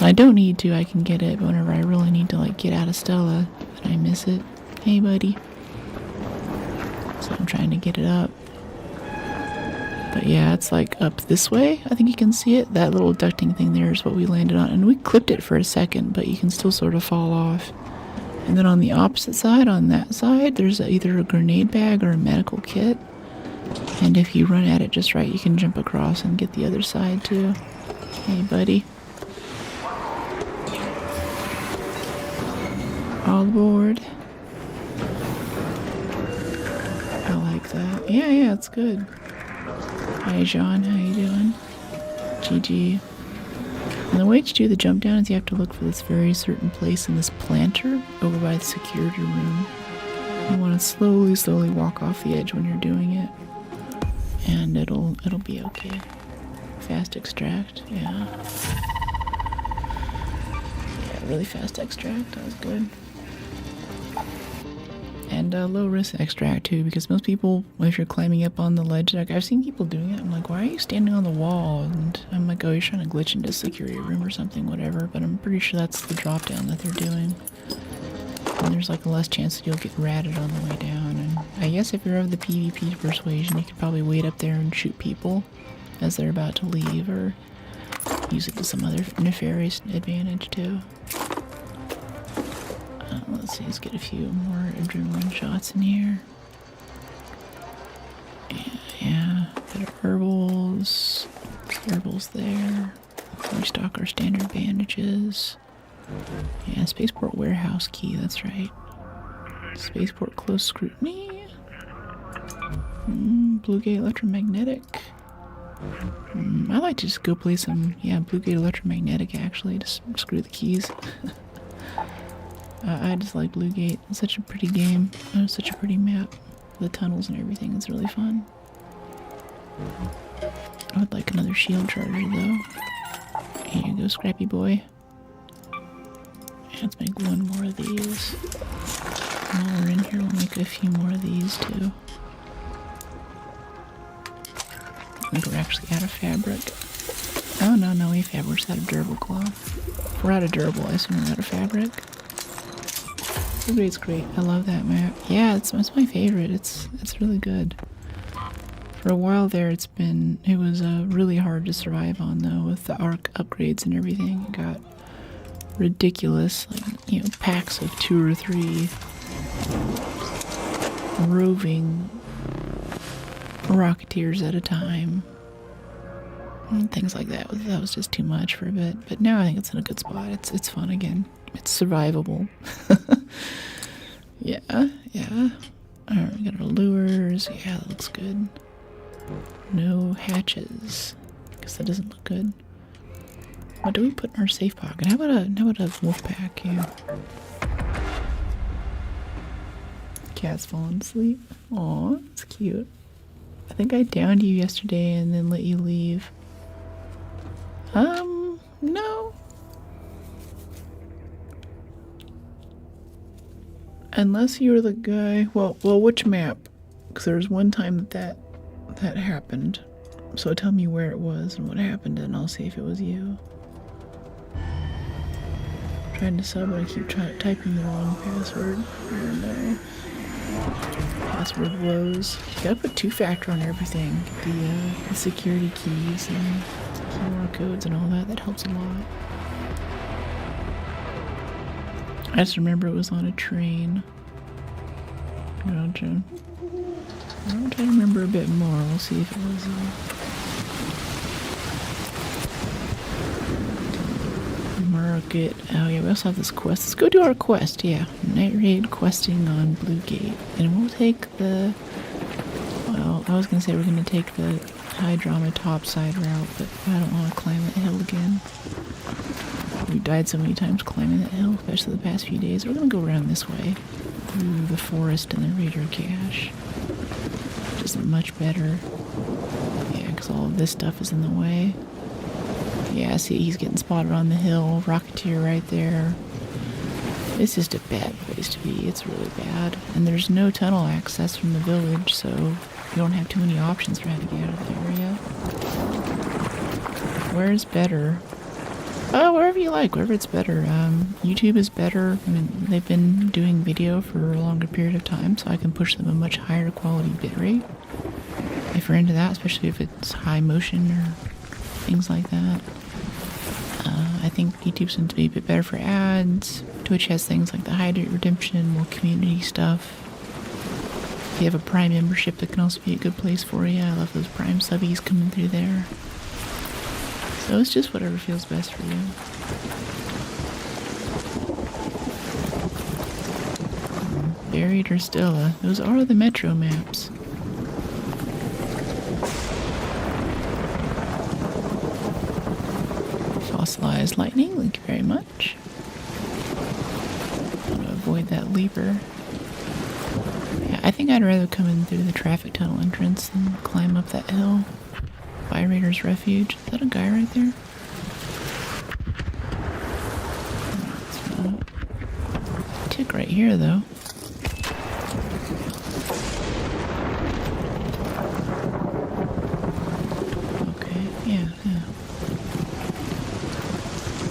When I don't need to, I can get it, but whenever I really need to, like, get out of Stella and I miss it. Hey, buddy. So I'm trying to get it up. But yeah, it's like up this way. I think you can see it. That little ducting thing there is what we landed on. And we clipped it for a second, but you can still sort of fall off. And then on the opposite side, on that side, there's either a grenade bag or a medical kit. And if you run at it just right, you can jump across and get the other side too. Hey, buddy. All aboard. I like that. Yeah, it's good. Hi, Jean. How you doing? GG. And the way to do the jump down is you have to look for this very certain place in this planter over by the security room. You want to slowly walk off the edge when you're doing it. And it'll be okay. Fast extract, yeah. Yeah, really fast extract, that was good. And low risk extract too, because most people, if you're climbing up on the ledge, like I've seen people doing it, I'm like, why are you standing on the wall? And I'm like, oh, you're trying to glitch into a security room or something, whatever, but I'm pretty sure that's the drop down that they're doing. And there's like a less chance that you'll get ratted on the way down. And I guess if you're of the PvP persuasion, you could probably wait up there and shoot people as they're about to leave, or use it to some other nefarious advantage too. Let's see, let's get a few more adrenaline shots in here. Yeah, better herbals. Herbals there. Restock our standard bandages. Yeah, Spaceport Warehouse key, that's right. Spaceport Close Scrutiny. Blue Gate Electromagnetic. I like to just go play some, Blue Gate Electromagnetic actually, just screw the keys. I just like Blue Gate. It's such a pretty game. It's such a pretty map. The tunnels and everything. It's really fun. I would like another shield charger though. Here you go, Scrappy Boy. Let's make one more of these. While we're in here, we'll make a few more of these too. I think we're actually out of fabric. Oh no, we have fabric. We're just out of durable cloth. If we're out of durable, I assume we're out of fabric. It's great. I love that map. Yeah, it's my favorite. It's really good. For a while there, it was really hard to survive on though, with the Arc upgrades and everything. It got ridiculous, like, packs of 2 or 3 roving Rocketeers at a time. And things like that. That was just too much for a bit. But now I think it's in a good spot. It's fun again. It's survivable. Yeah. Alright, we got our lures. Yeah, that looks good. No hatches. Guess that doesn't look good. What do we put in our safe pocket? How about a wolf pack here? Cat's falling asleep. Aw, it's cute. I think I downed you yesterday and then let you leave. No. Unless you were the guy, well, which map? Because there was one time that happened. So tell me where it was and what happened, and I'll see if it was you. I'm trying to sub, but I keep typing the wrong password. Oh no. Password woes. You gotta put two-factor on everything. The security keys and QR codes and all that. That helps a lot. I just remember it was on a train. Gotcha. I'm trying to remember a bit more. We'll see if it was. Market. Oh yeah, we also have this quest. Let's go do our quest. Yeah, night raid questing on Blue Gate, and we'll take the. Well, I was gonna say we're gonna take the high drama topside route, but I don't want to climb that hill again. We died so many times climbing that hill, especially the past few days. We're gonna go around this way through the forest and the raider cache. Which is much better. Yeah, because all of this stuff is in the way. Yeah, see, he's getting spotted on the hill. Rocketeer right there. It's just a bad place to be. It's really bad. And there's no tunnel access from the village, so you don't have too many options for how to get out of the area. Where's better? Oh, wherever you like, wherever it's better. YouTube is better. I mean, they've been doing video for a longer period of time, so I can push them a much higher quality bitrate. If you're into that, especially if it's high motion or things like that. I think YouTube seems to be a bit better for ads. Twitch has things like the Hydrate Redemption, more community stuff. If you have a Prime membership, that can also be a good place for you. I love those Prime subbies coming through there. So it's just whatever feels best for you. Buried or Stella. Those are the metro maps. Fossilized lightning, thank you very much. I want to avoid that leaper. Yeah, I think I'd rather come in through the traffic tunnel entrance than climb up that hill. By Raider's Refuge. Is that a guy right there? That's not. Tick right here, though. Okay, yeah.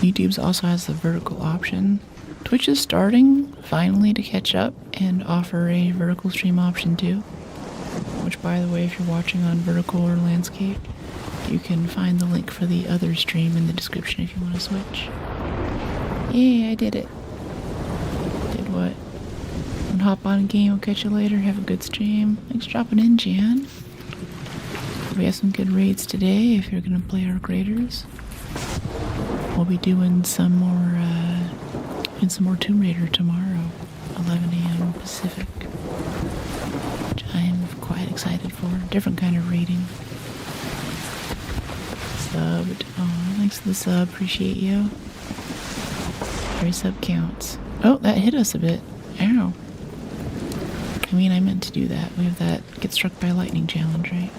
YouTube's also has the vertical option. Twitch is starting, finally, to catch up and offer a vertical stream option, too. Which, by the way, if you're watching on vertical or landscape, you can find the link for the other stream in the description if you want to switch. Yay, I did it. Did what? And hop on a game, I'll catch you later. Have a good stream. Thanks for dropping in, Jan. We have some good raids today if you're going to play our graders. We'll be doing some more Tomb Raider tomorrow, 11 a.m. Pacific. Which I'm quite excited for. Different kind of raiding. Subbed. Oh, thanks for the sub. Appreciate you. Every sub counts. Oh, that hit us a bit. Ow. I mean, I meant to do that. We have that get struck by lightning challenge, right?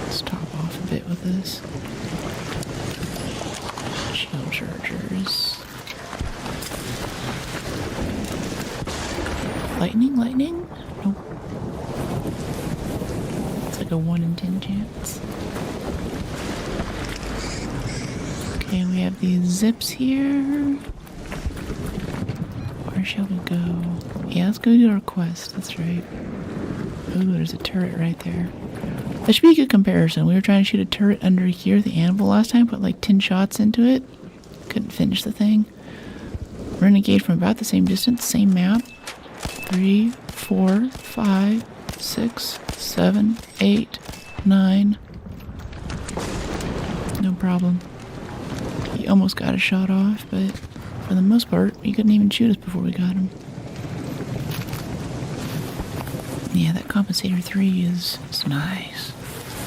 Let's top off a bit with this. Shield chargers. Lightning? Nope. It's like a 1 in 10 chance. Okay, we have these zips here. Where shall we go? Yeah, let's go do our quest. That's right. Ooh, there's a turret right there. That should be a good comparison. We were trying to shoot a turret under here, the anvil, last time. Put like 10 shots into it. Couldn't finish the thing. Renegade from about the same distance, same map. 3, 4, 5, 6, 7, 8, 9. No problem. He almost got a shot off, but for the most part, he couldn't even shoot us before we got him. Yeah, that compensator 3 is nice.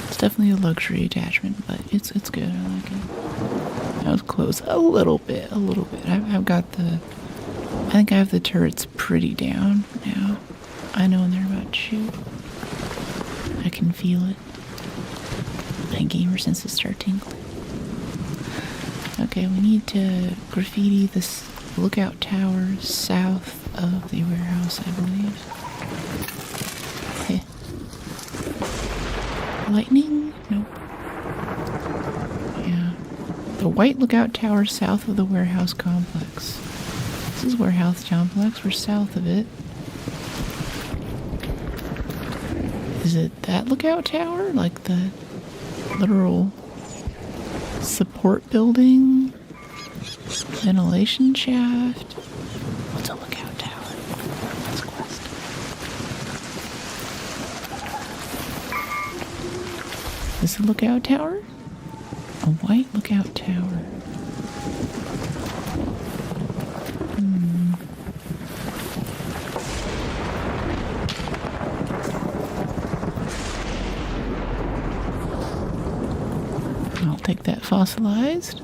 It's definitely a luxury attachment, but it's good. I like it. That was close a little bit. I've got the. I think I have the turrets pretty down now. I know when they're about to shoot. I can feel it. My gamer senses start tingling. Okay, we need to graffiti this lookout tower south of the warehouse, I believe. Okay. Lightning? Nope. Yeah. The white lookout tower south of the warehouse complex. This is warehouse complex. We're south of it. Is it that lookout tower? Like the literal support building? Ventilation shaft? What's a lookout tower? Let's quest. Is it a lookout tower? A white lookout tower. I'll take that fossilized.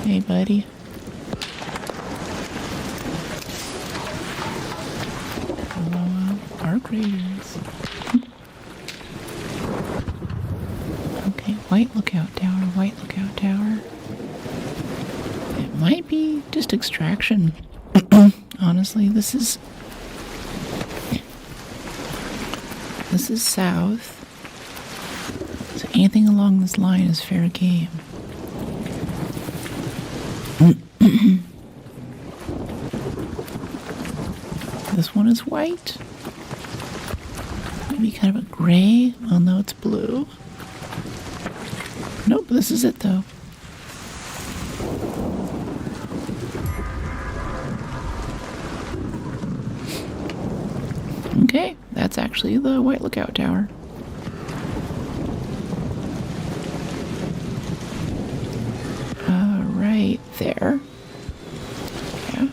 Hey, buddy. Hello, arc raiders. Okay, white lookout tower, white lookout tower. It might be just extraction. Honestly, this is south. So anything along this line is fair game. This one is white. Maybe kind of a gray. Oh no, it's blue. Nope, this is it though. Okay, that's actually the white lookout tower. Right there. Yeah.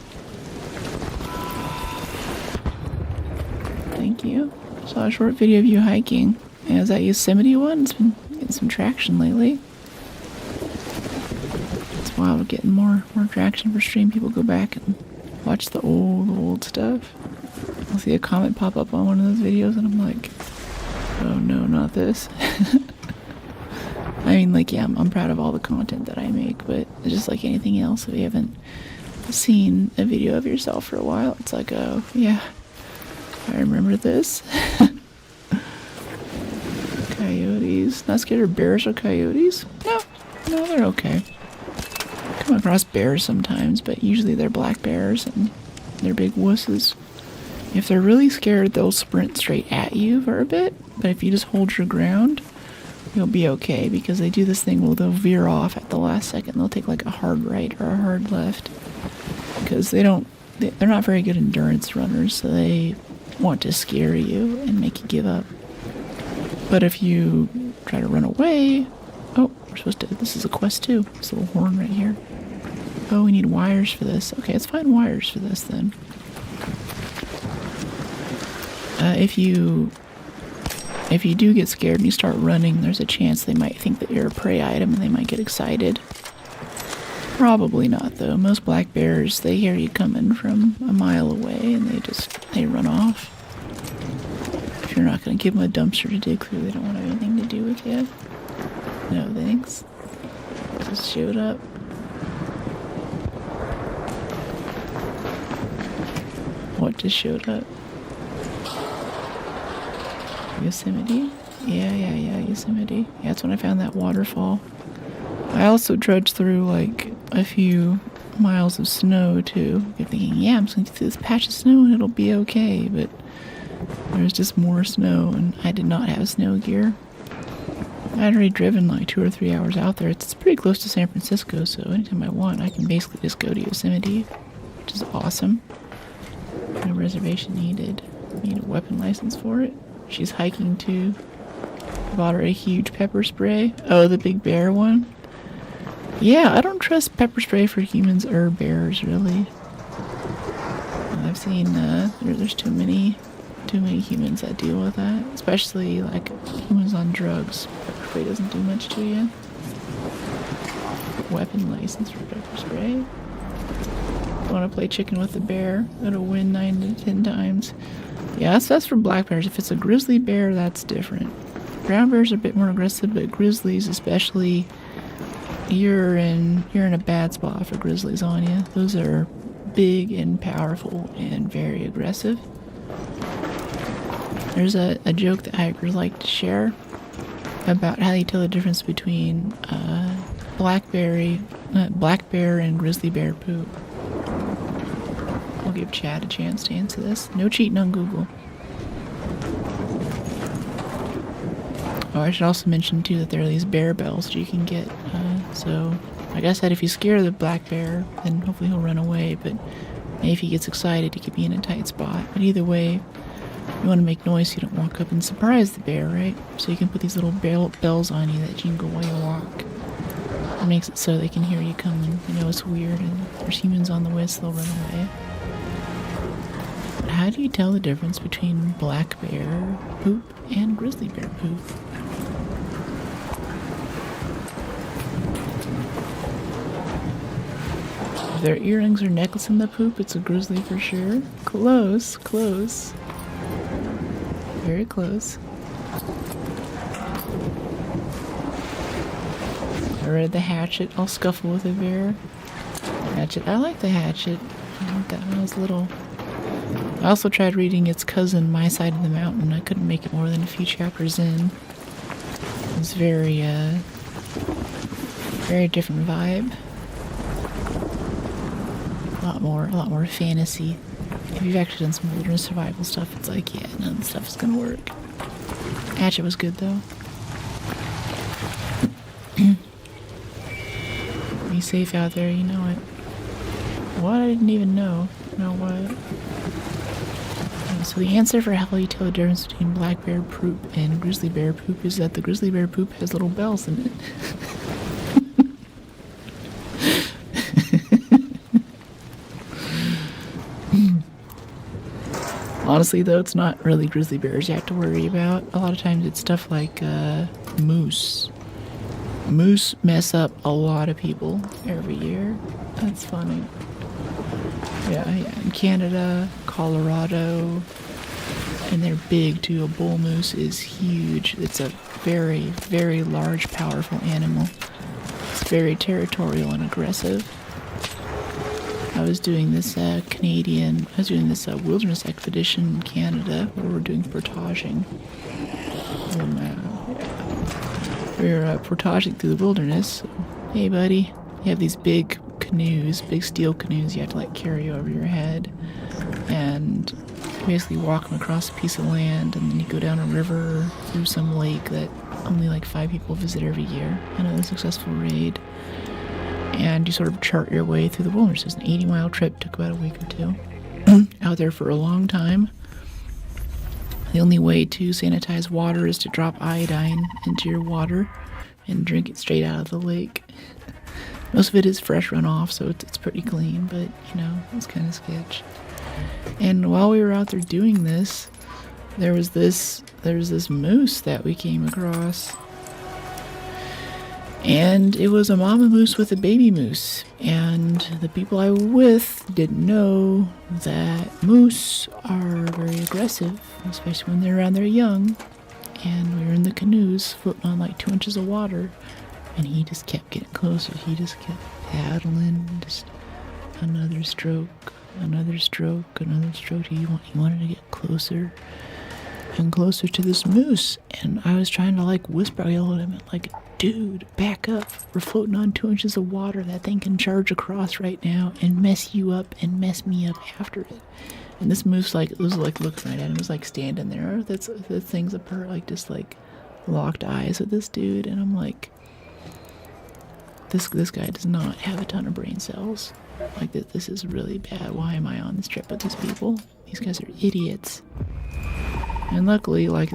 Thank you. Saw a short video of you hiking. Yeah, is that Yosemite one? It's been getting some traction lately. It's wild, we're getting more traction for stream. People go back and watch the old stuff. I'll see a comment pop up on one of those videos and I'm like, oh no, not this. I mean, like, yeah, I'm proud of all the content that I make, but just like anything else, if you haven't seen a video of yourself for a while, it's like, oh, yeah, I remember this. Coyotes. Not scared of bears or coyotes? No, they're okay. Come across bears sometimes, but usually they're black bears and they're big wusses. If they're really scared, they'll sprint straight at you for a bit, but if you just hold your ground, you'll be okay, because they do this thing where they'll veer off at the last second. They'll take like a hard right or a hard left, because they're not very good endurance runners, so they want to scare you and make you give up. But if you try to run away, oh, we're supposed to, this is a quest too, this little horn right here. Oh, we need wires for this. Okay, let's find wires for this then. If you do get scared and you start running, there's a chance they might think that you're a prey item and they might get excited. Probably not though. Most black bears, they hear you coming from a mile away and they run off. If you're not going to give them a dumpster to dig through, they don't want to have anything to do with you. No thanks. Just showed up. What just showed up? Yosemite? Yeah, Yosemite. Yeah, that's when I found that waterfall. I also trudged through like a few miles of snow too. You're thinking, yeah, I'm just going to see this patch of snow and it'll be okay, but there's just more snow and I did not have snow gear. I'd already driven like 2 or 3 hours out there. It's pretty close to San Francisco, so anytime I want, I can basically just go to Yosemite, which is awesome. No reservation needed. Need a weapon license for it. She's hiking too. Bought her a huge pepper spray. Oh, the big bear one? Yeah, I don't trust pepper spray for humans or bears, really. I've seen, there's too many humans that deal with that. Especially, like, humans on drugs. Pepper spray doesn't do much to you. Weapon license for pepper spray. Want to play chicken with the bear? It'll win 9 to 10 times. Yeah, that's for black bears. If it's a grizzly bear, that's different. Brown bears are a bit more aggressive, but grizzlies especially, you're in a bad spot for grizzlies on you. Those are big and powerful and very aggressive. There's a joke that hikers like to share about how you tell the difference between black bear and grizzly bear poop. I'll give Chad a chance to answer this. No cheating on Google. Oh, I should also mention too that there are these bear bells that you can get. So, like I said, if you scare the black bear, then hopefully he'll run away. But maybe if he gets excited, he could be in a tight spot. But either way, you want to make noise so you don't walk up and surprise the bear, right? So you can put these little bells on you that you can go while you walk. It makes it so they can hear you coming. You know it's weird and there's humans on the way, so they'll run away. But how do you tell the difference between black bear poop and grizzly bear poop? If there are earrings or necklace in the poop, it's a grizzly for sure. Close, close. Very close. I read the hatchet. I'll scuffle with a bear. Hatchet. I like the hatchet. I like that when I was little. I also tried reading its cousin, My Side of the Mountain. I couldn't make it more than a few chapters in. It was very different vibe. A lot more fantasy. If you've actually done some wilderness survival stuff, it's like, yeah, none of the stuff is gonna work. Hatchet was good though. Be safe out there, you know it. What? I didn't even know. You know what? So the answer for how you tell the difference between black bear poop and grizzly bear poop is that the grizzly bear poop has little bells in it. Honestly, though, it's not really grizzly bears you have to worry about. A lot of times it's stuff like moose. Moose mess up a lot of people every year. That's funny. Yeah, in Canada, Colorado, and they're big too. A bull moose is huge. It's a very, very large, powerful animal. It's very territorial and aggressive. I was doing this wilderness expedition in Canada where we're doing portaging. We were portaging through the wilderness. Hey, buddy, you have these big canoes, big steel canoes you have to like carry over your head, and you basically walk them across a piece of land, and then you go down a river through some lake that only like 5 people visit every year. Another successful raid. And you sort of chart your way through the wilderness. It's an 80-mile trip, took about a week or two. Out there for a long time. The only way to sanitize water is to drop iodine into your water and drink it straight out of the lake. Most of it is fresh runoff, so it's pretty clean, but, you know, it's kind of sketch. And while we were out there doing this, there was this moose that we came across. And it was a mama moose with a baby moose. And the people I was with didn't know that moose are very aggressive, especially when they're around their young. And we were in the canoes floating on like 2 inches of water. And he just kept getting closer. He just kept paddling. Just another stroke, another stroke, another stroke. He wanted to get closer and closer to this moose. And I was trying to like whisper, yell at him, like, dude, back up. We're floating on 2 inches of water. That thing can charge across right now and mess you up and mess me up after it. And this moose was like looking right at him. It was like standing there. That thing's up her, like just like locked eyes with this dude. And I'm like, this guy does not have a ton of brain cells. Like this is really bad. Why am I on this trip with these people? These guys are idiots. And luckily, like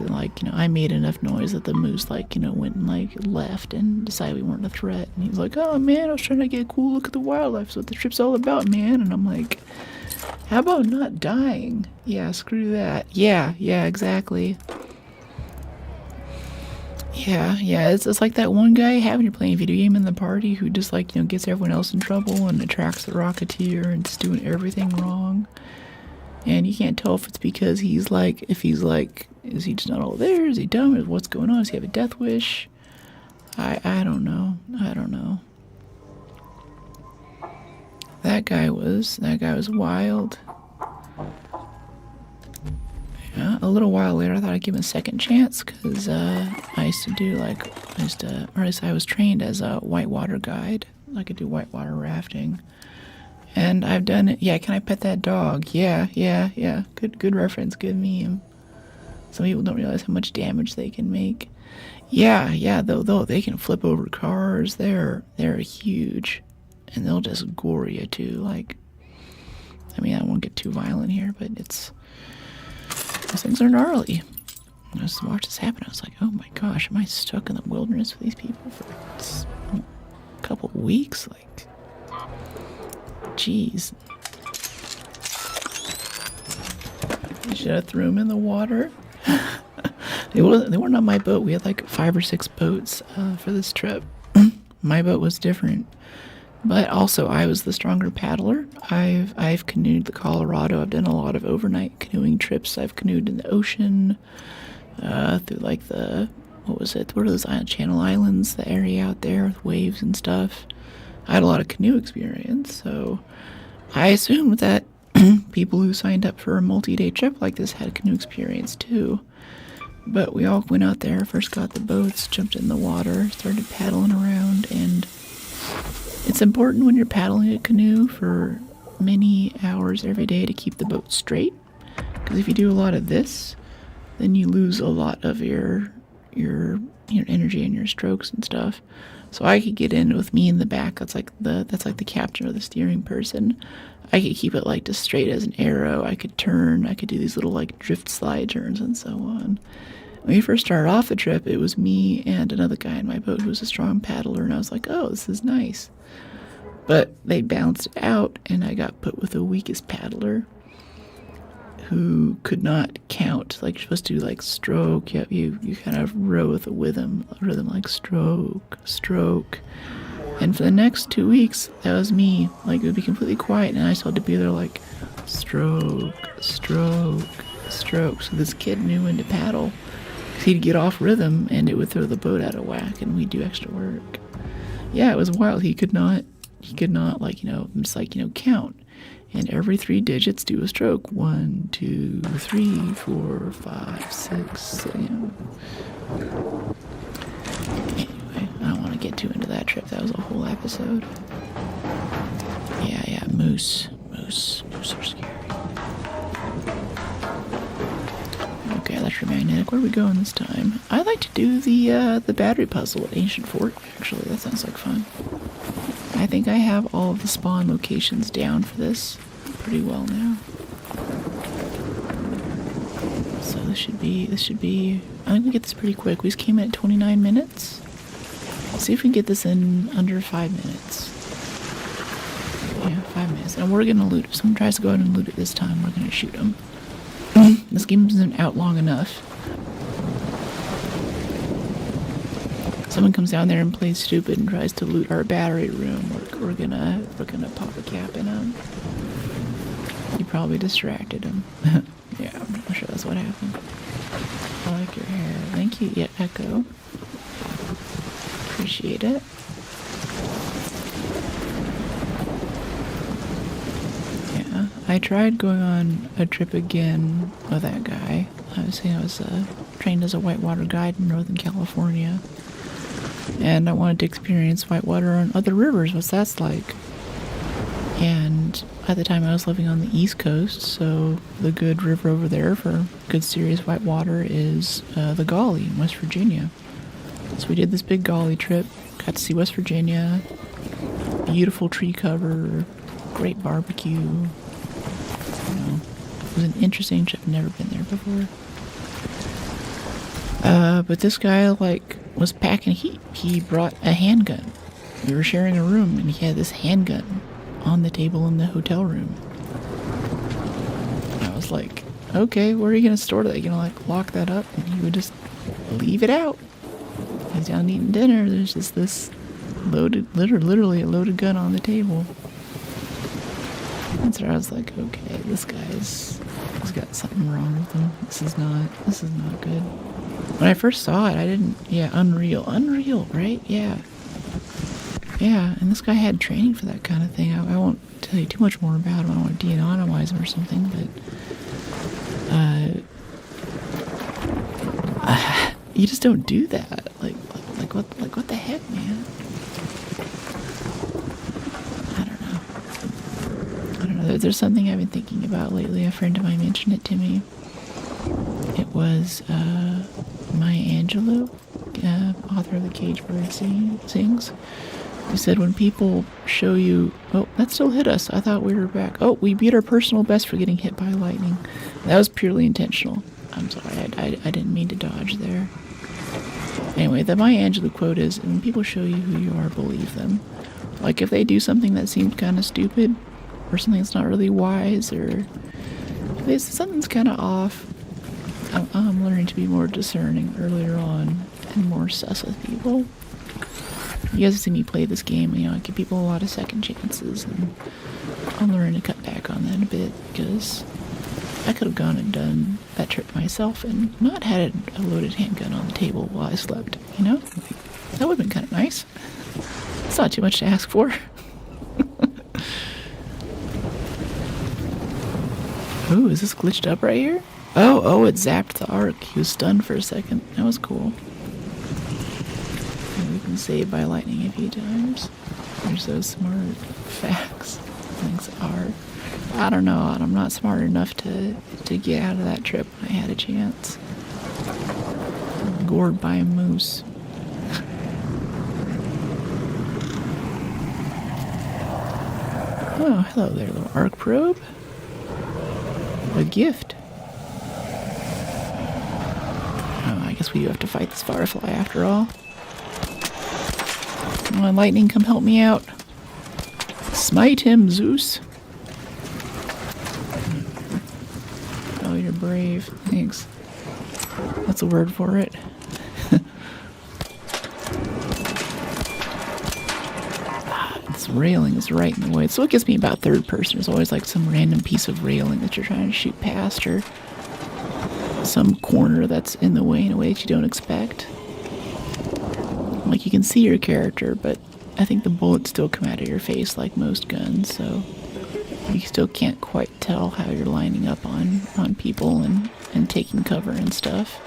I made enough noise that the moose, went and left and decided we weren't a threat. And he's like, oh man, I was trying to get a cool look at the wildlife. That's what the trip's all about, man. And I'm like, how about not dying? Yeah, screw that. Yeah, exactly. Yeah, it's like that one guy having you playing a video game in the party who just gets everyone else in trouble and attracts the Rocketeer and just doing everything wrong. And you can't tell if it's because is he just not all there? Is he dumb? What's going on? Does he have a death wish? I don't know. That guy was wild. Yeah, a little while later I thought I'd give him a second chance because I was trained as a whitewater guide. I could do whitewater rafting. And I've done it. Yeah, can I pet that dog? Yeah. Good reference, good meme. Some people don't realize how much damage they can make. Yeah, though they can flip over cars. They're huge, and they'll just gore you too. Like, I mean, I won't get too violent here, but those things are gnarly. I just watched this happen. I was like, oh my gosh, am I stuck in the wilderness with these people for a couple of weeks? Like, jeez. I should have threw them in the water. They weren't on my boat. We had like 5 or 6 boats for this trip. My boat was different, but also I was the stronger paddler. I've canoed the Colorado. I've done a lot of overnight canoeing trips. I've canoed in the ocean through like what are those Channel Islands, the area out there with waves and stuff. I had a lot of canoe experience, so I assumed that people who signed up for a multi-day trip like this had canoe experience too. But we all went out there, first got the boats, jumped in the water, started paddling around, and it's important when you're paddling a canoe for many hours every day to keep the boat straight. Because if you do a lot of this, then you lose a lot of your energy and your strokes and stuff. So I could get in with me in the back. That's like the captain or the steering person. I could keep it like just straight as an arrow. I could turn. I could do these little like drift slide turns and so on. When we first started off the trip, it was me and another guy in my boat who was a strong paddler, and I was like, oh, this is nice. But they balanced it out, and I got put with the weakest paddler who could not count. Like, you're supposed to do like stroke. You kind of row with a rhythm like stroke, stroke. And for the next 2 weeks, that was me. Like, it would be completely quiet, and I still had to be there like stroke, stroke, stroke. So this kid knew when to paddle. He'd get off rhythm, and it would throw the boat out of whack, and we'd do extra work. Yeah, it was wild. He could not like, just like, count. And every 3 digits do a stroke. 1, 2, 3, 4, 5, 6, 7. Anyway, I don't want to get too into that trip. That was a whole episode. Yeah, moose are scary. Okay, electromagnetic. Where are we going this time? I'd like to do the battery puzzle at Ancient Fort, actually. That sounds like fun. I think I have all of the spawn locations down for this pretty well now. So this should be, I think we get this pretty quick. We just came in at 29 minutes. Let's see if we can get this in under 5 minutes. Yeah, 5 minutes. And we're gonna loot. If someone tries to go out and loot it this time, we're gonna shoot them. This game isn't out long enough. Someone comes down there and plays stupid and tries to loot our battery room. We're gonna pop a cap in him. You probably distracted him. Yeah, I'm sure that's what happened. I like your hair. Thank you. Yeah, Echo. Appreciate it. Yeah, I tried going on a trip again with that guy. I was trained as a whitewater guide in Northern California. And I wanted to experience whitewater on other rivers, what that's like. And at the time I was living on the East Coast, so the good river over there for good serious whitewater is the Gauley in West Virginia. So we did this big Gauley trip, got to see West Virginia, beautiful tree cover, great barbecue. It was an interesting trip, never been there before. But this guy, was packing heat. He brought a handgun. We were sharing a room, and he had this handgun on the table in the hotel room. I was like, okay, where are you going to store that? Are you going to, lock that up? And he would just leave it out. He's down eating dinner. There's just this literally a loaded gun on the table. And so I was like, okay, this guy's got something wrong with him. This is not good. When I first saw it, I didn't, Unreal, right? Yeah, and this guy had training for that kind of thing. I won't tell you too much more about him. I don't want to de-anonymize him or something, but, you just don't do that. What the heck, man? I don't know. There's something I've been thinking about lately. A friend of mine mentioned it to me. It was, Maya Angelou. author of the Cage Bird Sings. He said when people show you... Oh, that still hit us. I thought we were back. Oh, we beat our personal best for getting hit by lightning. That was purely intentional. I'm sorry, I didn't mean to dodge there. Anyway, the Maya Angelou quote is, when people show you who you are, believe them. Like if they do something that seems kind of stupid, or something that's not really wise, or if something's kind of off, I'm learning to be more discerning earlier on and more sus with people. You guys have seen me play this game, you know, I give people a lot of second chances, and I'm learning to cut back on that a bit, because I could have gone and done that trip myself and not had a loaded handgun on the table while I slept, you know? That would have been kind of nice. It's not too much to ask for. Ooh, is this glitched up right here? Oh, it zapped the arc. He was stunned for a second. That was cool. And we've been saved by lightning a few times. You're so smart. Facts. Thanks, Arc. I don't know. I'm not smart enough to get out of that trip when I had a chance. Gored by a moose. Oh, hello there, little arc probe. A gift. Oh, I guess we do have to fight this firefly after all. Come on, lightning, come help me out. Smite him, Zeus. Oh, you're brave. Thanks. That's a word for it. This railing is right in the way. So it gets me about third person. There's always like some random piece of railing that you're trying to shoot past, or some corner that's in the way in a way that you don't expect. Like you can see your character, but I think the bullets still come out of your face like most guns, so you still can't quite tell how you're lining up on people and taking cover and stuff.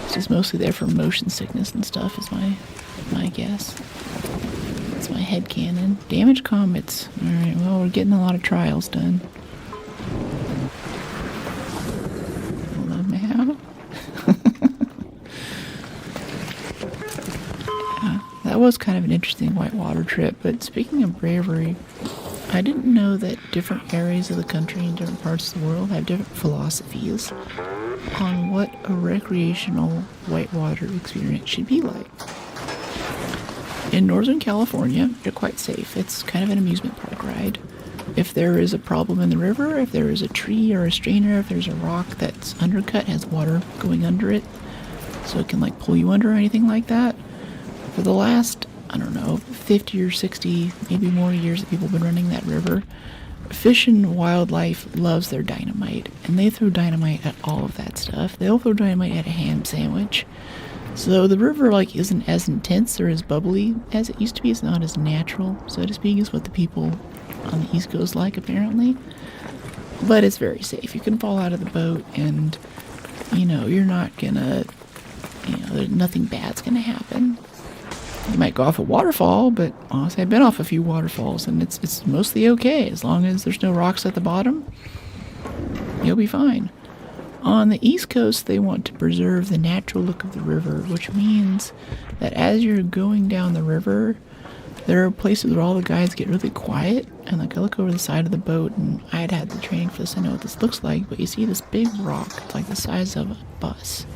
It's just mostly there for motion sickness and stuff is my guess. That's my headcanon. Damage comets. Alright, well, we're getting a lot of trials done. Love me how? Yeah, that was kind of an interesting whitewater trip, but speaking of bravery, I didn't know that different areas of the country and different parts of the world have different philosophies on what a recreational whitewater experience should be like. In Northern California, you're quite safe. It's kind of an amusement park ride. If there is a problem in the river, if there is a tree or a strainer, if there's a rock that's undercut, has water going under it, so it can like pull you under or anything like that. For the last, I don't know, 50 or 60, maybe more years that people have been running that river, Fish and Wildlife loves their dynamite, and they throw dynamite at all of that stuff. They'll throw dynamite at a ham sandwich. So the river like isn't as intense or as bubbly as it used to be. It's not as natural, so to speak, is what the people on the East Coast like apparently. But it's very safe. You can fall out of the boat and, you know, you're not gonna, you know, nothing bad's gonna happen. You might go off a waterfall, but honestly, I've been off a few waterfalls and it's mostly okay. As long as there's no rocks at the bottom, you'll be fine. On the East Coast, they want to preserve the natural look of the river, which means that as you're going down the river, there are places where all the guys get really quiet, and like I look over the side of the boat, and I had the training for this, I know what this looks like, but you see this big rock, it's like the size of a bus.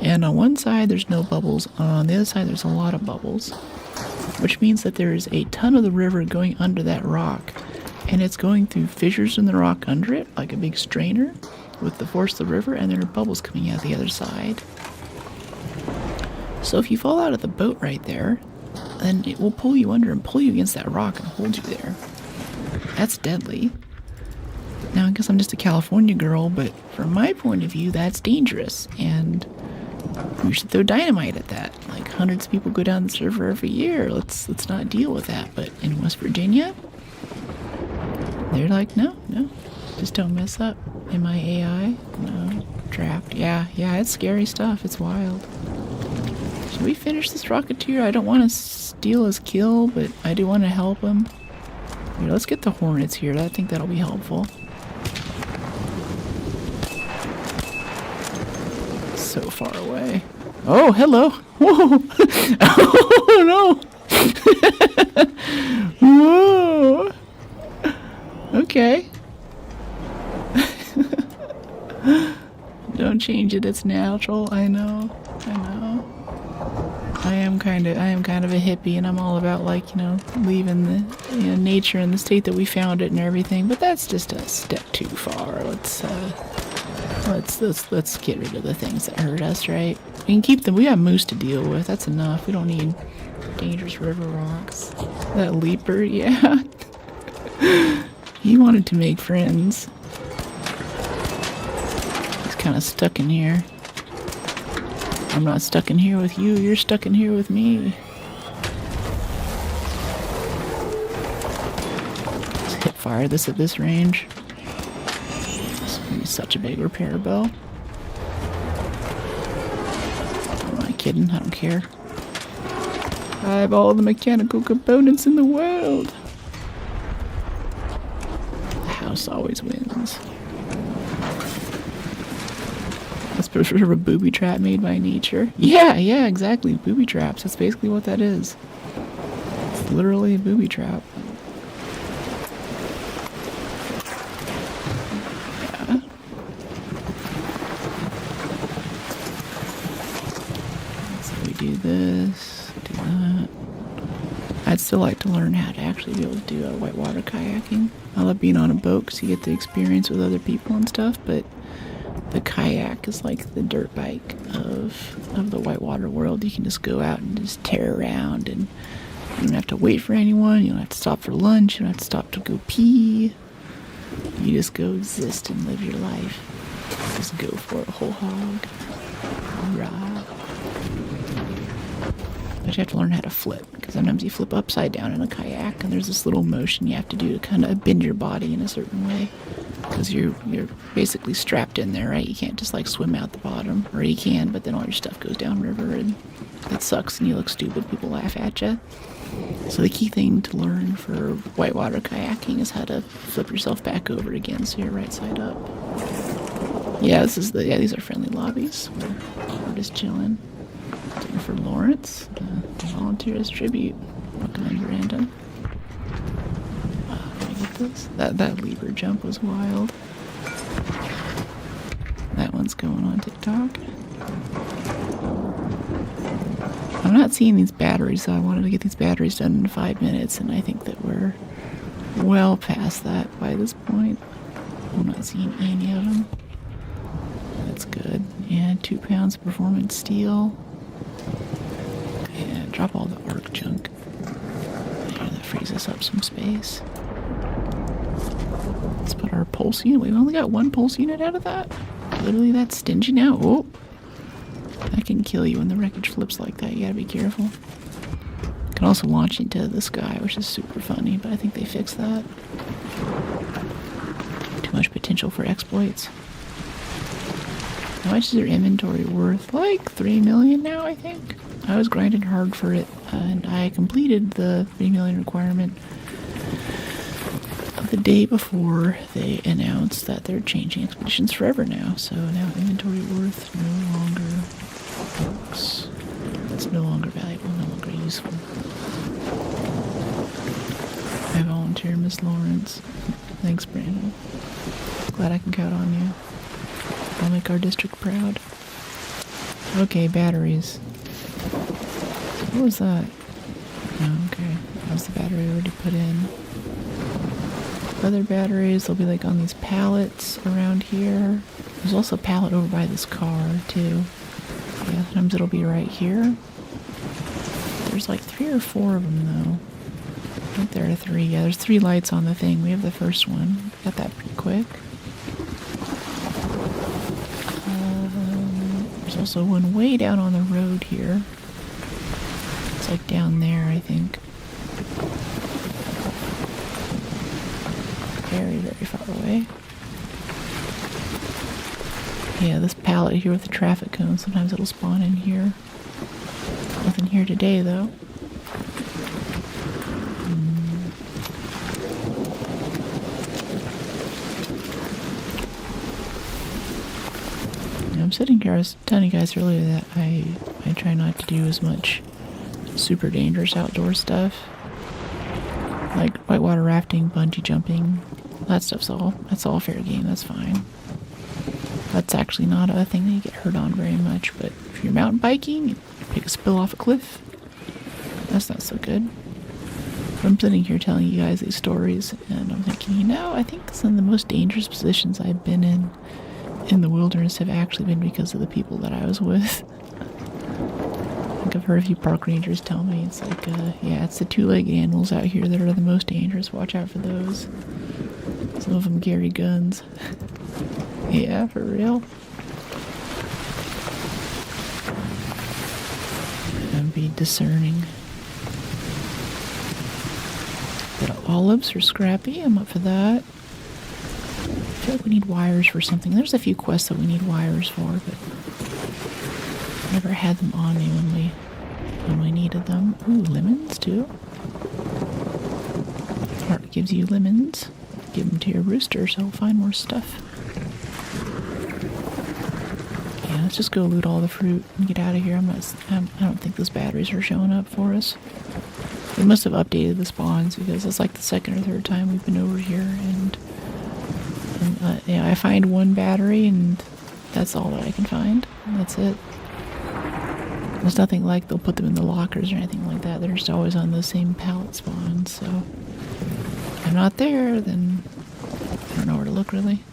And on one side, there's no bubbles, on the other side, there's a lot of bubbles, which means that there is a ton of the river going under that rock, and it's going through fissures in the rock under it, like a big strainer, with the force of the river, and there are bubbles coming out the other side. So if you fall out of the boat right there, then it will pull you under and pull you against that rock and hold you there. That's deadly. Now, I guess I'm just a California girl, but from my point of view, that's dangerous, and we should throw dynamite at that. Like, hundreds of people go down this river every year. Let's not deal with that. But in West Virginia, they're like, no, just don't mess up. Am I AI? No. Trapped. Yeah, it's scary stuff. It's wild. Should we finish this Rocketeer? I don't want to steal his kill, but I do want to help him. Here, let's get the Hornets here. I think that'll be helpful. So far away. Oh, hello. Whoa. Oh, no. Whoa. Okay. Don't change it. It's natural. I know. I am kind of a hippie, and I'm all about, like, leaving the nature in the state that we found it and everything. But that's just a step too far. Let's get rid of the things that hurt us, right? We can keep them. We have moose to deal with. That's enough. We don't need dangerous river rocks. That leaper, yeah. He wanted to make friends. He's kind of stuck in here. I'm not stuck in here with you. You're stuck in here with me. Let's hip fire this at this range. This would be such a big repair bill. Am I kidding? I don't care. I have all the mechanical components in the world. The house always wins. That's sort of a booby trap made by nature. Yeah, exactly. Booby traps. That's basically what that is. It's literally a booby trap. Yeah. So we do this, do that. I'd still like to learn how to actually be able to do whitewater kayaking. I love being on a boat because you get the experience with other people and stuff, but the kayak is like the dirt bike of the whitewater world. You can just go out and just tear around, and you don't have to wait for anyone. You don't have to stop for lunch. You don't have to stop to go pee. You just go exist and live your life. Just go for it whole hog. Hoorah. But you have to learn how to flip, because sometimes you flip upside down in a kayak, and there's this little motion you have to do to kind of bend your body in a certain way. Because you're basically strapped in there, right? You can't just like swim out the bottom, or you can, but then all your stuff goes downriver, and it sucks, and you look stupid. People laugh at you. So the key thing to learn for whitewater kayaking is how to flip yourself back over again, so you're right side up. Yeah, these are friendly lobbies. We're just chilling. Looking for Lawrence, volunteer as tribute. Recommend random. This. That lever jump was wild. That one's going on TikTok. I'm not seeing these batteries, so I wanted to get these batteries done in 5 minutes, and I think that we're well past that by this point. I'm not seeing any of them. That's good. Yeah, 2 pounds of performance steel. Yeah, drop all the arc junk. Yeah, that frees us up some space. Let's put our pulse unit. We've only got 1 pulse unit out of that. Literally that stingy now. Oh, that can kill you when the wreckage flips like that. You gotta be careful. Can also launch into the sky, which is super funny, but I think they fixed that. Too much potential for exploits. How much is their inventory worth? Like 3 million now, I think. I was grinding hard for it, and I completed the 3 million requirement the day before they announced that they're changing expeditions forever now. So now inventory worth no longer works. That's no longer valuable, no longer useful. I volunteer, Miss Lawrence. Thanks, Brandon. Glad I can count on you. I'll make our district proud. Okay, batteries. What was that? Oh, okay. That was the battery already put in. Other batteries, they'll be like on these pallets around here. There's also a pallet over by this car too. Yeah, sometimes it'll be right here. There's like 3 or 4 of them though. I think there are 3. Yeah, there's 3 lights on the thing. We have the first one. Got that pretty quick. There's also one way down on the road here. It's like down there, I think. Very, very far away. Yeah, this pallet here with the traffic cone, sometimes it'll spawn in here. Nothing here today, though. I'm sitting here, I was telling you guys earlier that I try not to do as much super dangerous outdoor stuff. Like whitewater rafting, bungee jumping, that's all fair game, that's fine. That's actually not a thing that you get hurt on very much, but if you're mountain biking, you take a spill off a cliff, that's not so good. I'm sitting here telling you guys these stories, and I'm thinking, you know, I think some of the most dangerous positions I've been in the wilderness have actually been because of the people that I was with. I think I've heard a few park rangers tell me, it's like, yeah, it's the two-legged animals out here that are the most dangerous. Watch out for those. Some of them carry guns. Yeah, for real. And be discerning. Bit of olives for Scrappy, I'm up for that. I feel like we need wires for something. There's a few quests that we need wires for, but I never had them on me when we needed them. Ooh, lemons too. Heart gives you lemons. Give them to your rooster so we'll find more stuff. Yeah, let's just go loot all the fruit and get out of here. I don't think those batteries are showing up for us. They must have updated the spawns because it's like the second or third time we've been over here, and yeah, I find one battery and that's all that I can find. That's it. There's nothing like they'll put them in the lockers or anything like that. They're just always on the same pallet spawns, so if I'm not there, then I don't know where to look really.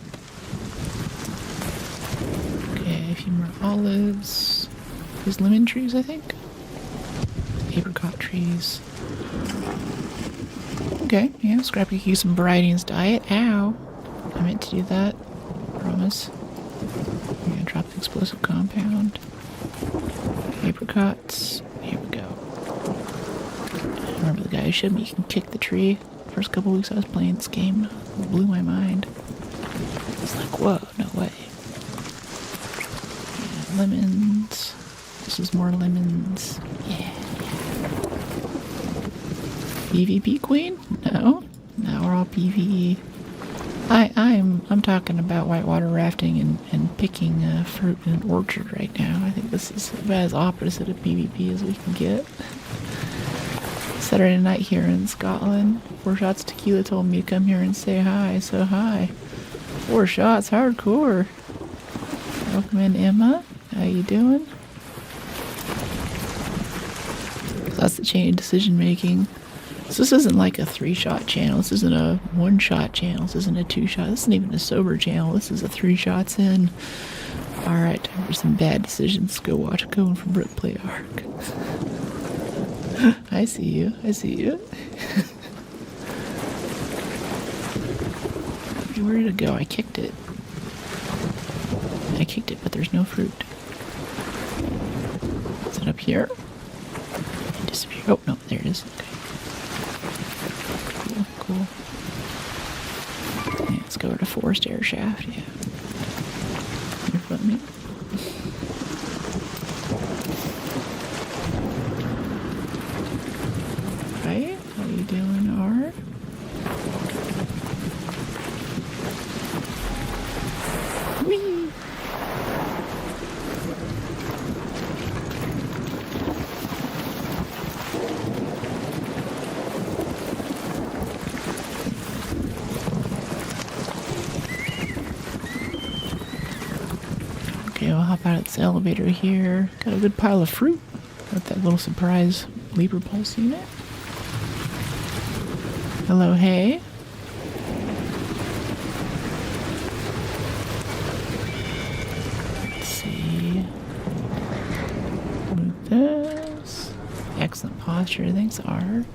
Okay, a few more olives. There's lemon trees, I think. Apricot trees. Okay, yeah, Scrappy can use some variety in his diet. Ow! I meant to do that. Promise. I'm gonna drop the explosive compound. Apricots. Here we go. I remember the guy who showed me you can kick the tree. First couple weeks I was playing this game, it blew my mind. It's like, whoa, no way. Yeah, lemons. This is more lemons. Yeah. PvP queen? No. Now we're all PvE. I'm talking about whitewater rafting and picking fruit in an orchard right now. I think this is about as opposite of PvP as we can get. Saturday night here in Scotland. 4 Shots Tequila told me to come here and say hi, so hi. 4 Shots, hardcore. Welcome in, Emma. How you doing? That's the chain of decision making. So this isn't like a 3-shot channel. This isn't a 1-shot channel. This isn't a 2-shot. This isn't even a sober channel. This is a 3 shots in. Alright, time for some bad decisions. Go watch Going from Brook play Ark. I see you. I see you. Where did it go? I kicked it. I kicked it, but there's no fruit. Is it up here? It disappeared. Oh, no, there it is. Okay. Cool. Yeah, let's go over to Forest Air Shaft, yeah. You're funny. Right? How you doing, Art? Whee! Okay, we'll hop out of this elevator here. Got a good pile of fruit. Got that little surprise Leaper Pulse unit. Hello, hey. Let's see. Move this. Excellent posture. Thanks, Art.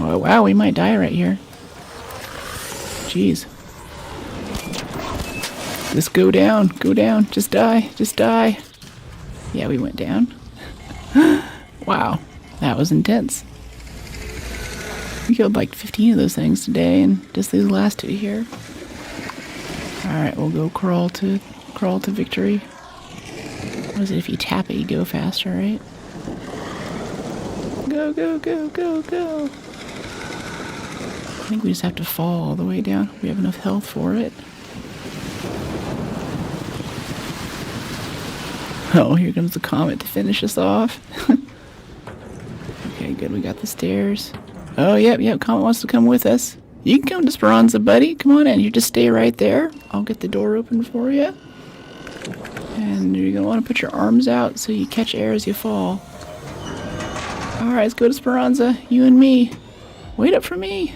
Oh, wow, we might die right here. Jeez. Just go down, just die. Yeah, we went down. Wow, That was intense. We killed like 15 of those things today, and just these last 2 here. Alright, we'll go crawl to victory. What is it? If you tap it, you go faster, right? Go, go, go, go, go. I think we just have to fall all the way down. We have enough health for it. Oh, here comes the comet to finish us off. Okay, good. We got the stairs. Oh, yep. Comet wants to come with us. You can come to Speranza, buddy. Come on in. You just stay right there. I'll get the door open for you. And you're going to want to put your arms out so you catch air as you fall. Alright, let's go to Speranza. You and me. Wait up for me.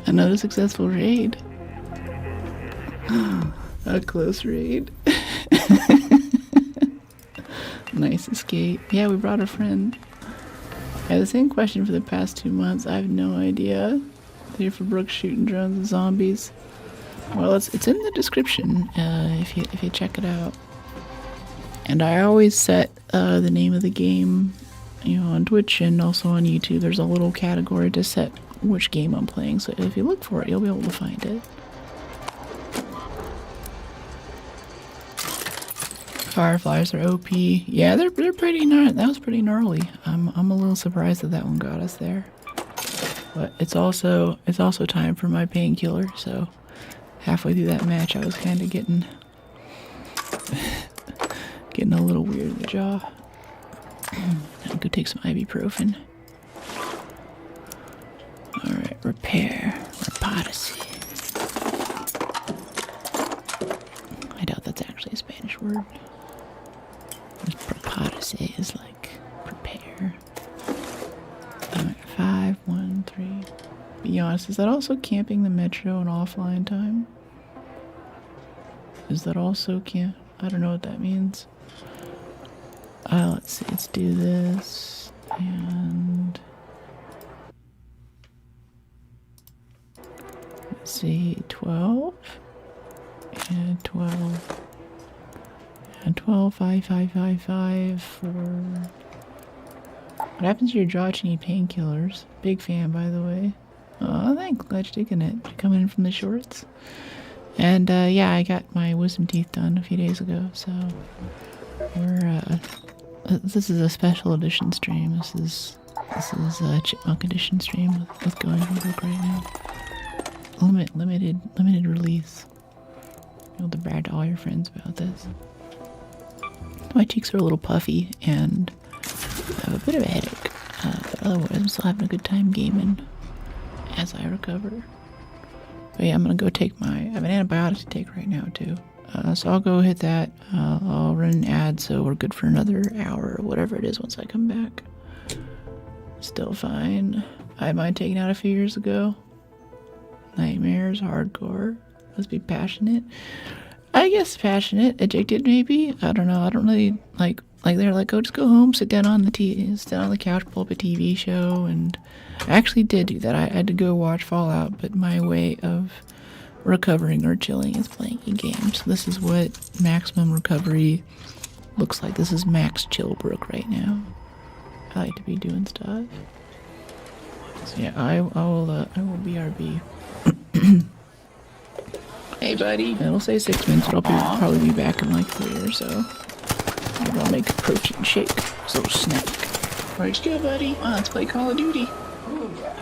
Another successful raid. A close raid. Nice escape. Yeah, we brought a friend. I had the same question for the past 2 months. I have no idea. Here for Brooks shooting drones and zombies. Well, it's in the description if you check it out. And I always set the name of the game, on Twitch and also on YouTube. There's a little category to set which game I'm playing. So if you look for it, you'll be able to find it. Fireflies are OP. Yeah, they're pretty gnarly. That was pretty gnarly. I'm a little surprised that one got us there. But it's also time for my painkiller. So halfway through that match, I was kind of getting a little weird in the jaw. I'll go take some ibuprofen. All right, repair, repodacy. I doubt that's actually a Spanish word. Prepodacy is like prepare. Alright, 5, 1, 3. Be honest, is that also camping the metro and offline time? Is that also I don't know what that means. Let's see, let's do this. And let's see, 12 and 12. And 12, 5, 5, 5, 5 for... What happens to your jaw? You need painkillers. Big fan, by the way. Oh, thanks. Glad you're digging it. You're coming in from the shorts. And, yeah, I got my wisdom teeth done a few days ago, so... We're, this is a special edition stream. This is a chipmunk edition stream with going to work right now. Limited release. You'll be able to brag to all your friends about this. My cheeks are a little puffy and I have a bit of a headache, but otherwise I'm still having a good time gaming as I recover. But yeah, I'm gonna go take I have an antibiotic to take right now too. So I'll go hit that. I'll run an ad so we're good for another hour or whatever it is once I come back. Still fine. I had mine taken out a few years ago. Nightmares, hardcore. Must be passionate. I guess passionate, addicted maybe. I don't know. I don't really like they're like, oh, just go home, sit down on the couch, pull up a TV show, and I actually did do that. I had to go watch Fallout, but my way of recovering or chilling is playing a game. So this is what maximum recovery looks like. This is max Chillbrook right now. I like to be doing stuff. So yeah, I will BRB. Hey, buddy. It'll say 6 minutes, but I'll probably be back in like 3 or so. Maybe I'll make a protein shake. So snack. Where'd you go, buddy? Let's play Call of Duty. Ooh, yeah.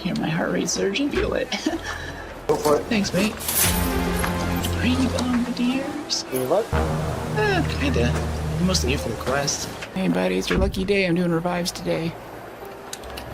Hear my heart rate surge and feel it. Go for it. Thanks, mate. Are you bombardiers? You what? Kinda. I'm mostly here for the quest. Hey, buddy, it's your lucky day. I'm doing revives today.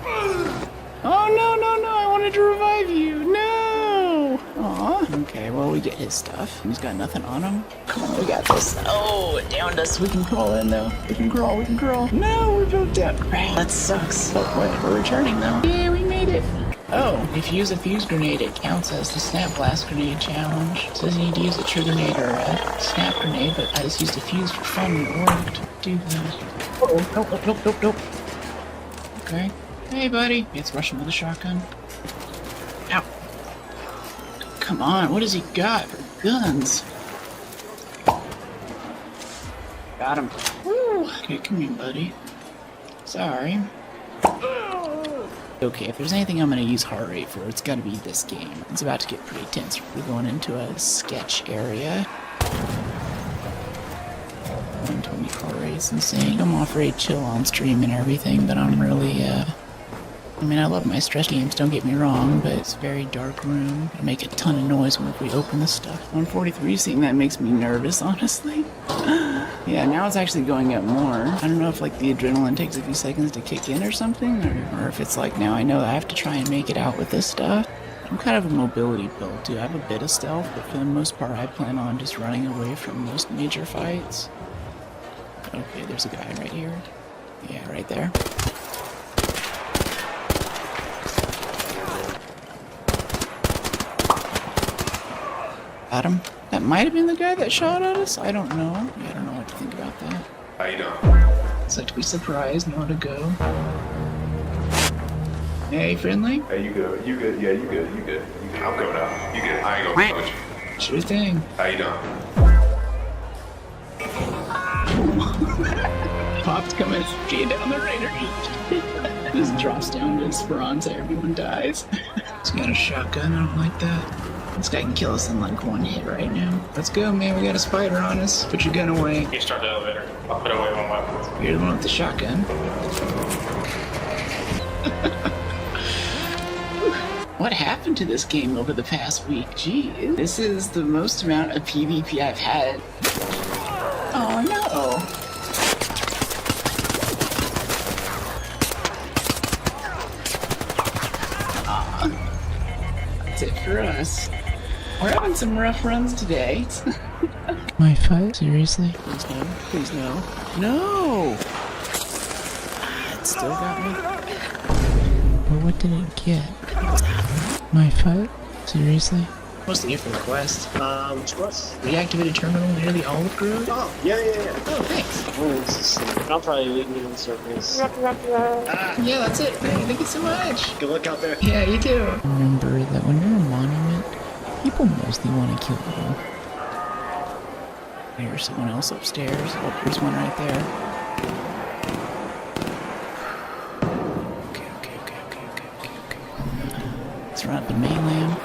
Oh, no, I wanted to revive you. No! Aw. Okay, well, we get his stuff. He's got nothing on him. Come on, we got this. Oh, it downed us. We can crawl in, though. We can crawl. No, we're both down. That sucks. Oh, wait, we're returning, though. Yeah, we made it. Oh, if you use a fuse grenade, it counts as the snap blast grenade challenge. It says you need to use a trigger grenade or a snap grenade, but I just used a fuse for fun and it worked. Do that. Oh, nope. Okay. Hey, buddy. It's rushing with a shotgun. Ow. Come on, what has he got for guns? Got him. Woo. Okay, come here, buddy. Sorry. Okay, if there's anything I'm gonna use heart rate for, it's gotta be this game. It's about to get pretty tense. We're going into a sketch area. 120 heart rate is insane. I'm off rate chill on stream and everything, but I'm really, I mean, I love my stress games, don't get me wrong, but it's a very dark room. It'll make a ton of noise when we open this stuff. 143, seeing that makes me nervous, honestly. Yeah, now it's actually going up more. I don't know if like the adrenaline takes a few seconds to kick in or something, or if it's like now I know that I have to try and make it out with this stuff. I'm kind of a mobility build too. I have a bit of stealth, but for the most part I plan on just running away from most major fights. Okay, there's a guy right here. Yeah, right there. Got him. That might have been the guy that shot at us. I don't know. Yeah, I don't know what to think about that. How you doing? It's like to be surprised, know to go. Hey, friendly? Hey, you good? You good? Yeah, you good? You good? You good? I'll go now. You good? I ain't gonna coach you. Sure thing. How you doing? Pop's coming skiing down the radar. Just drops down to Esperanza, everyone dies. He's got a shotgun, I don't like that. This guy can kill us in like one hit right now. Let's go, man, we got a spider on us. Put your gun away. You start the elevator. I'll put away my weapons. You're the one with the shotgun. What happened to this game over the past week? Gee, this is the most amount of PvP I've had. Oh no! That's it for us. We're having some rough runs today. My fight? Seriously? Please no. Please no. No! It still got me. But what did it get? My fight? Seriously? Mostly here for the quest. Which was? Reactivated terminal near the olive grove? Oh, yeah. Oh, thanks. Oh, this is sick. I'll probably leave you in circles. Yeah, that's it. Thank you so much. Good luck out there. Yeah, you too. Remember that when you're a monument, people mostly want to kill you. There's someone else upstairs. Oh, there's one right there. Okay. Let's run up the main lamp.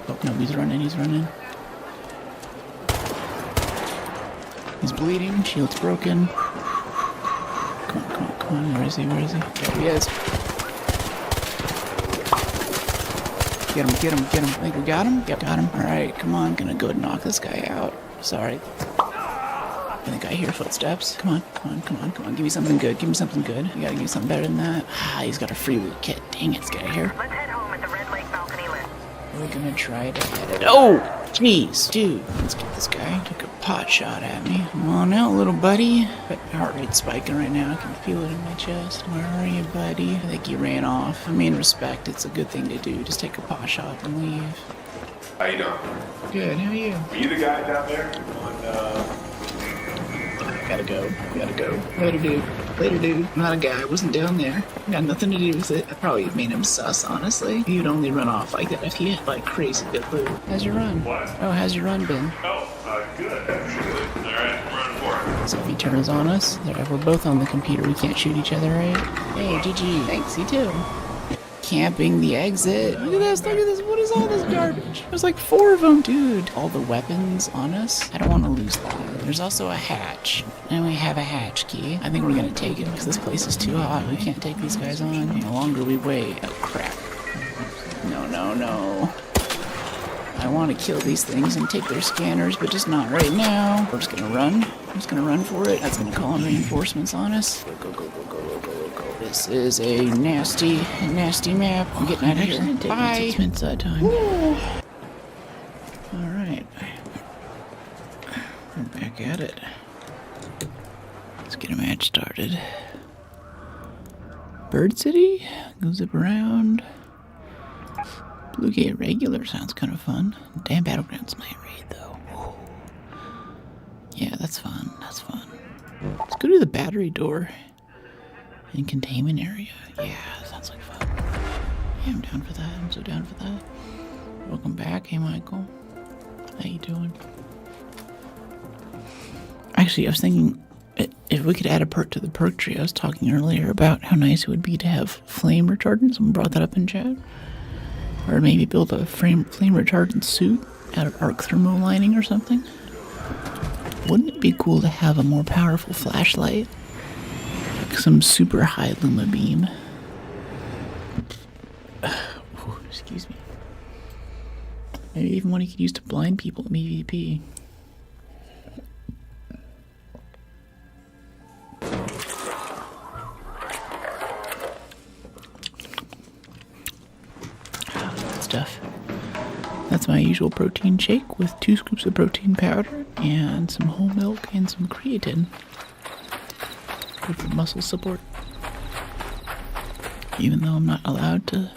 Oh, no, he's running. He's bleeding. Shield's broken. Come on. Where is he? There he is. Get him. I think we got him? Yep, got him. Alright, come on. Gonna go knock this guy out. Sorry. I think I hear footsteps. Come on. Give me something good. You gotta give me something better than that. Ah, he's got a free loot kit. Dang it, let's get out of here. Let's head home at the Red Lake balcony list. We're gonna try to get it. Oh! Jeez, dude. Let's get this guy. Took a pot shot at me. Come on out, little buddy. But my heart rate's spiking right now. I can feel it in my chest. Where are you, buddy? I think he ran off. I mean, respect. It's a good thing to do. Just take a pot shot and leave. How you doing? Good, how are you? Were you the guy down there on, Gotta go. Later, dude. I'm not a guy. I wasn't down there. Got nothing to do with it. I probably made him sus, honestly. He'd only run off like that if he had like crazy good loot. How's your run? What? Oh, how's your run been? Good, actually. Alright, run for it. So if he turns on us, we're both on the computer. We can't shoot each other, right? Hey, GG. Thanks, you too. Camping the exit. Look at this. What is all this garbage? There's like 4 of them. Dude, all the weapons on us. I don't want to lose that. There's also a hatch. And we have a hatch key. I think we're going to take it because this place is too hot. We can't take these guys on. The longer we wait. Oh, crap. No. I want to kill these things and take their scanners, but just not right now. We're just going to run. I'm just going to run for it. That's going to call in reinforcements on us. Go. This is a nasty map. I'm getting out of here. Bye. 6 minutes time. Alright. We're back at it. Let's get a match started. Bird City? Go zip around. Blue Gate regular sounds kind of fun. Damn Battlegrounds night raid though. Whoa. Yeah, that's fun. That's fun. Let's go to the battery door in containment area. Yeah, that sounds like fun. Yeah, I'm down for that. I'm so down for that. Welcome back. Hey, Michael. How you doing? Actually, I was thinking if we could add a perk to the perk tree. I was talking earlier about how nice it would be to have flame retardant. Someone brought that up in chat. Or maybe build a flame retardant suit out of arc thermo lining or something. Wouldn't it be cool to have a more powerful flashlight? Like some super high luma beam. Ooh, excuse me. Maybe even one you could use to blind people in PvP. Good stuff. That's my usual protein shake with 2 scoops of protein powder and some whole milk and some creatine. Good for muscle support. Even though I'm not allowed to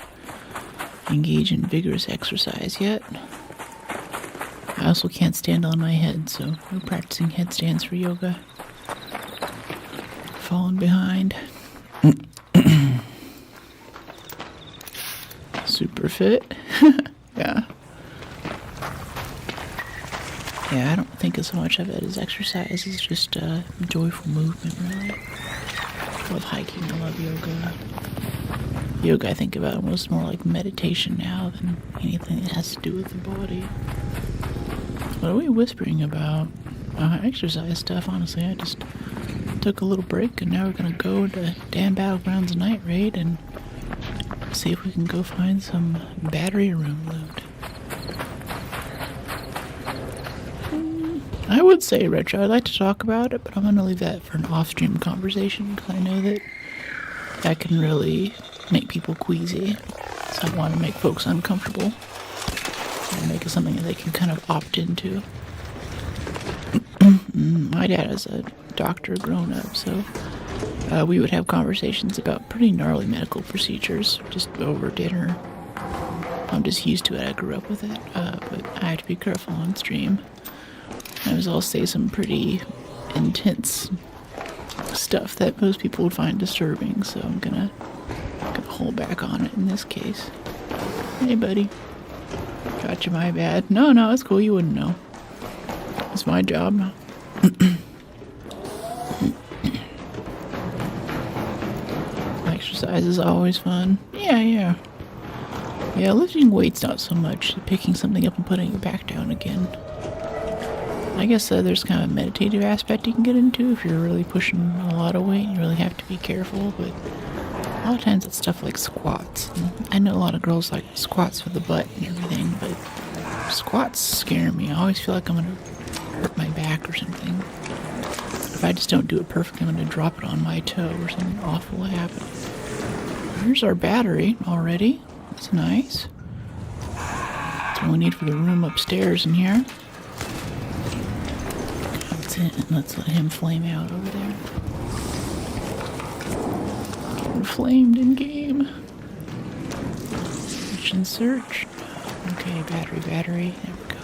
engage in vigorous exercise yet. I also can't stand on my head, so no practicing headstands for yoga. Falling behind. Super fit. Yeah. Yeah, I don't think of so much of it as exercise. It's just joyful movement, really. I love hiking. I love yoga. Yoga, I think about almost more like meditation now than anything that has to do with the body. What are we whispering about? Exercise stuff, honestly. I just took a little break and now we're gonna go to Dan Battlegrounds Night Raid and see if we can go find some battery room loot. I would say retro. I'd like to talk about it, but I'm gonna leave that for an off-stream conversation because I know that can really make people queasy. So I want to make folks uncomfortable and make it something that they can kind of opt into. My dad is a doctor grown up, so we would have conversations about pretty gnarly medical procedures just over dinner. I'm just used to it. I grew up with it, but I have to be careful on stream. I'll say some pretty intense stuff that most people would find disturbing, so I'm gonna hold back on it in this case. Hey, buddy. Gotcha, my bad. No, it's cool. You wouldn't know. It's my job. Exercise is always fun. Yeah, lifting weights not so much. Picking something up and putting it back down again. I guess there's kind of a meditative aspect you can get into if you're really pushing a lot of weight. You really have to be careful, but a lot of times it's stuff like squats. And I know a lot of girls like squats for the butt and everything, but squats scare me. I always feel like I'm going to hurt my back or something. If I just don't do it perfectly, I'm going to drop it on my toe or something awful will happen. Here's our battery already. That's nice. That's what we need for the room upstairs in here. And let's let him flame out over there. Getting flamed in game. Mission search. Okay, battery. There we go.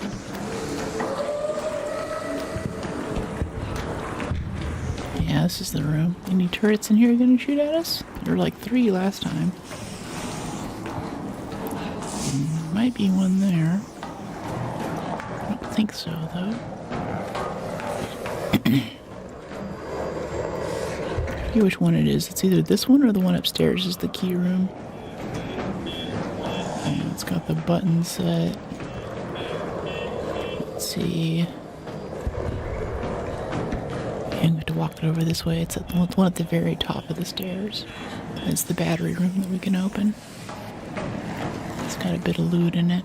Yeah, this is the room. Any turrets in here gonna shoot at us? There were like 3 last time. Might be one there. I don't think so, though. I forget which one it is. It's either this one or the one upstairs is the key room. And it's got the button set. Let's see. I'm going to walk it over this way. It's the one at the very top of the stairs. It's the battery room that we can open. It's got a bit of loot in it.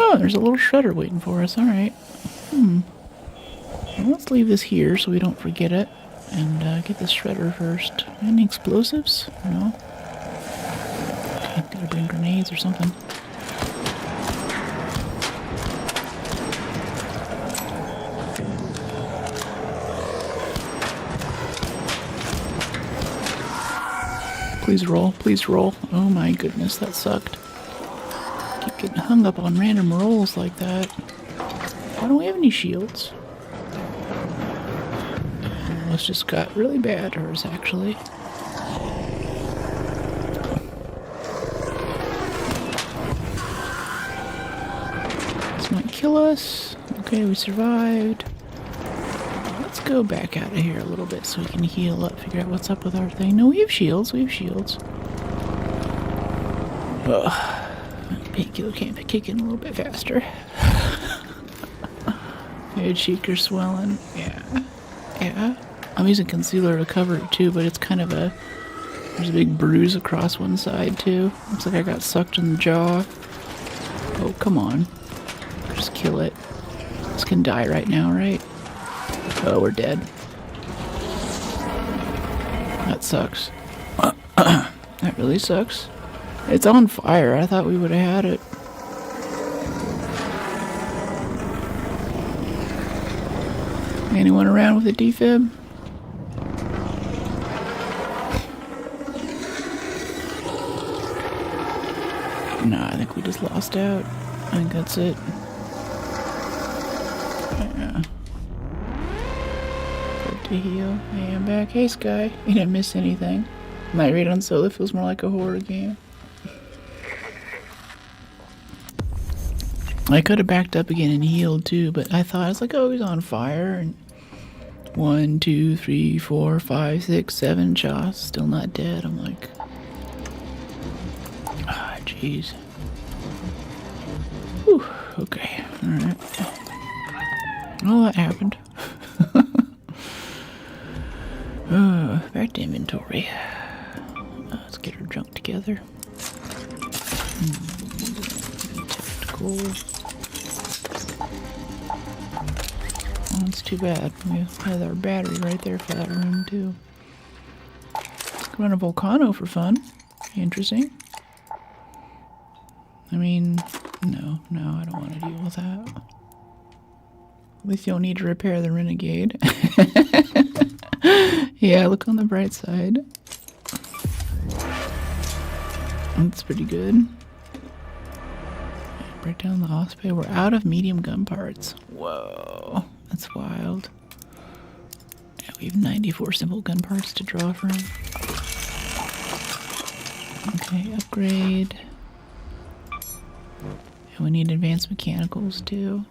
Oh, there's a little shredder waiting for us. Alright. Well, let's leave this here so we don't forget it. And get this shredder first. Any explosives? No? Okay, gotta bring grenades or something. Please roll. Oh my goodness, that sucked. Getting hung up on random rolls like that. Why don't we have any shields? This just got really bad, hers actually. This might kill us. Okay, we survived. Let's go back out of here a little bit so we can heal up, figure out what's up with our thing. No, we have shields, we have shields. Ugh. Painkiller can't kick in a little bit faster. Head cheek are swelling. Yeah. Yeah. I'm using concealer to cover it too, but it's kind of a... There's a big bruise across one side too. Looks like I got sucked in the jaw. Oh, come on. Just kill it. This can die right now, right? Oh, we're dead. That sucks. That really sucks. It's on fire. I thought we would have had it. Anyone around with a defib? No, I think we just lost out. I think that's it. Yeah. Good to heal. Hey, I'm back. Hey, Sky. You didn't miss anything. Night Raid on solo feels more like a horror game. I could have backed up again and healed too, but I thought, I was like, oh, he's on fire. And 1, 2, 3, 4, 5, 6, 7 shots, still not dead. I'm like, ah, jeez. Whew, okay, alright. Oh, that happened. Back to inventory. Let's get our junk together. Tactical. Oh, that's too bad. We have our battery right there for that room, too. Let's go run a volcano for fun. Interesting. I mean, no, I don't want to deal with that. At least you don't need to repair the Renegade. Yeah, look on the bright side. That's pretty good. Break down the Osprey. We're out of medium gun parts. Whoa, that's wild. Yeah, we have 94 simple gun parts to draw from. Okay, upgrade. And we need advanced mechanicals too.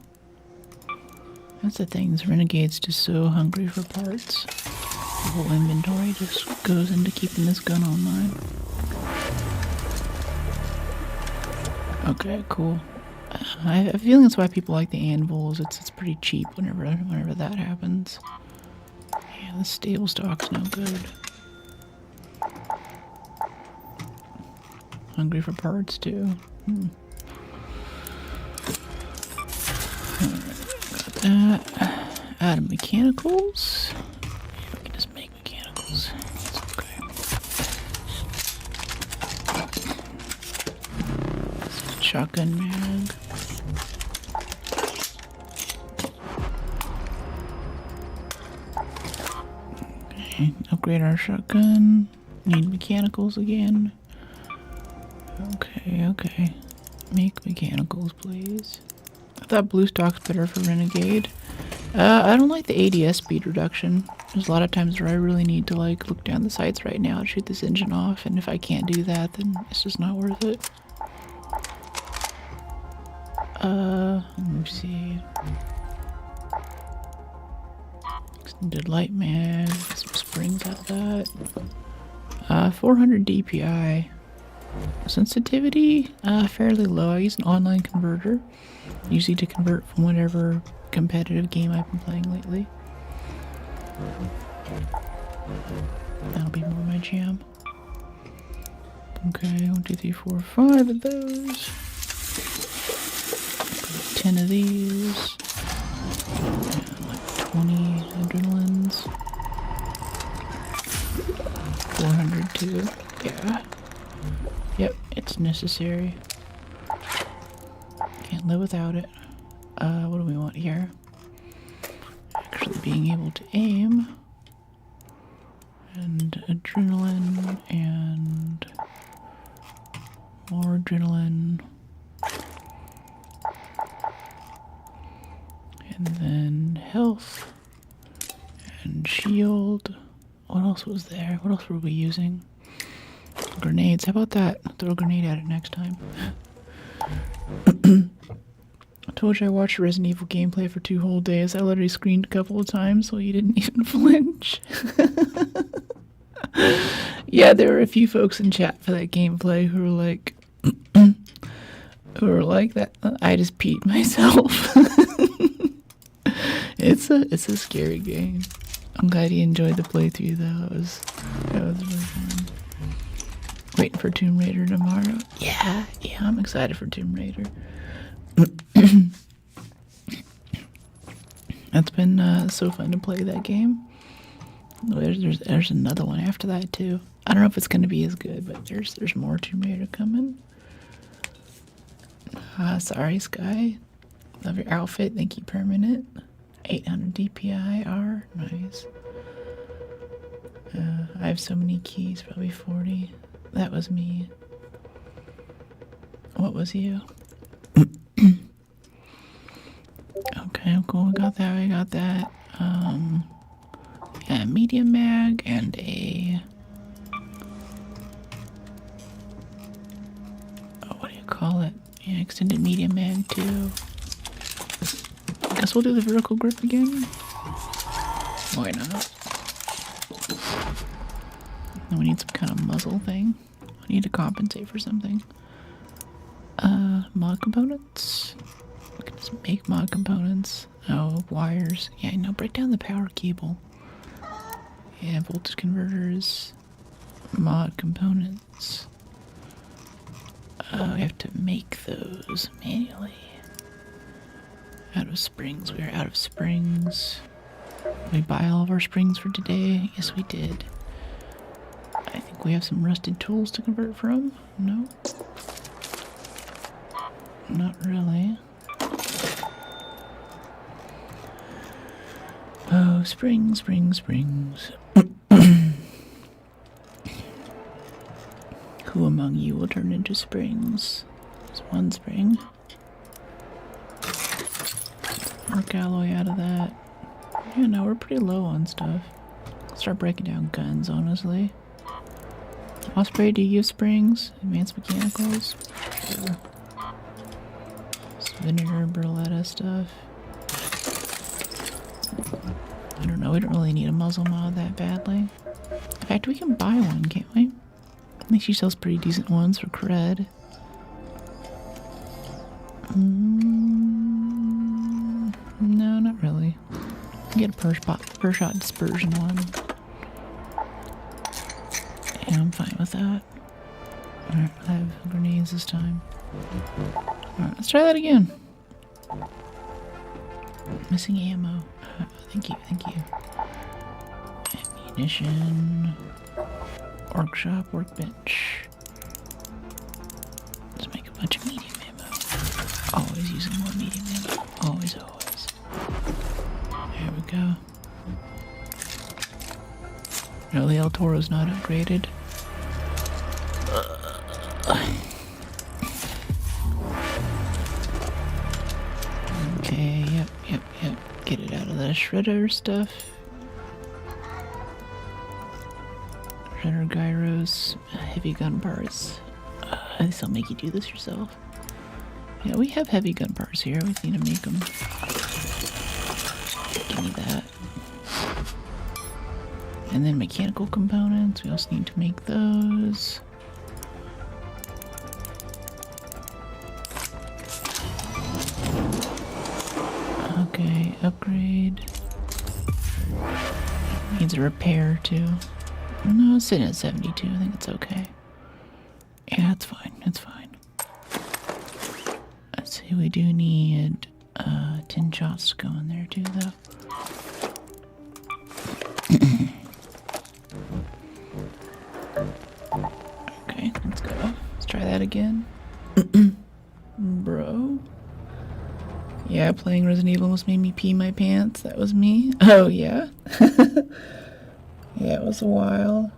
That's the thing, this Renegade's just so hungry for parts. The whole inventory just goes into keeping this gun online. Okay, cool. I have a feeling that's why people like the anvils. It's pretty cheap whenever that happens. Yeah, the stable stock's no good. Hungry for parts too. Alright, got that. Add mechanicals. Yeah, we can just make mechanicals. It's okay. Shotgun mag. Okay, upgrade our shotgun. Need mechanicals again. Okay. Make mechanicals, please. I thought blue stock's better for Renegade. I don't like the ADS speed reduction. There's a lot of times where I really need to like look down the sights right now and shoot this engine off, and if I can't do that, then it's just not worth it. Let me see. Extended light mag, some springs out of that. 400 DPI. Sensitivity, fairly low. I use an online converter, usually to convert from whatever competitive game I've been playing lately. That'll be more my jam. Okay, 1, 2, 3, 4, 5 of those. 10 of these. And like 20 adrenalines. 400 too. Yeah. Yep, it's necessary. Can't live without it. What do we want here? Actually being able to aim. And adrenaline and more adrenaline. shield. What else was there? What else were we using? Grenades. How about that? Throw a grenade at it next time. I told you I watched Resident Evil gameplay for 2 whole days. I literally screamed a couple of times so you didn't even flinch. Yeah, there were a few folks in chat for that gameplay who were like that. I just peed myself. It's a scary game. I'm glad you enjoyed the playthrough though. That was really fun. Waiting for Tomb Raider tomorrow. Yeah, I'm excited for Tomb Raider. It's been so fun to play that game. There's another one after that too. I don't know if it's gonna be as good, but there's more Tomb Raider coming. Sorry, Sky. Love your outfit. Thank you, Permanent. 800 DPI R. Nice. I have so many keys, probably 40. That was me. What was you? Okay, cool. We got that. Yeah, medium mag and a... Oh, what do you call it? Yeah, extended medium mag too. I guess we'll do the vertical grip again. Why not? Then we need some kind of muzzle thing. I need to compensate for something. Mod components. We can just make mod components. Oh, wires. Yeah, no, break down the power cable. Yeah, voltage converters. Mod components. We have to make those manually. Out of springs. We are out of springs. Did we buy all of our springs for today? Yes, we did. I think we have some rusted tools to convert from. No? Not really. Oh, springs. Who among you will turn into springs? There's one spring. Arc alloy out of that. Yeah, no, we're pretty low on stuff. Start breaking down guns, honestly. Osprey, do you have springs? Advanced mechanicals? Sure. Vinegar, Berletta stuff. I don't know, we don't really need a muzzle mod that badly. In fact, we can buy one, can't we? I think she sells pretty decent ones for cred. No, not really. Get a per shot dispersion one. Yeah, I'm fine with that. Alright, I have grenades this time. Alright, let's try that again. Missing ammo. Thank you. Ammunition. Workshop, workbench. Let's make a bunch of medium ammo. Always using more medium ammo. Always. There we go. No, the El Toro's not upgraded. Okay, yep. Get it out of the shredder stuff. Shredder gyros, heavy gun parts. I guess I'll make you do this yourself. Yeah, we have heavy gun parts here. We need to make them. Give me that. And then mechanical components. We also need to make those. Okay, upgrade. Needs a repair too. No, it's sitting at 72. I think it's okay. Yeah, it's fine. Let's see, we do need 10 shots to go in there too, though. Okay, let's go. Let's try that again. Bro. Yeah, playing Resident Evil almost made me pee my pants. That was me. Oh, yeah? Yeah, it was a while.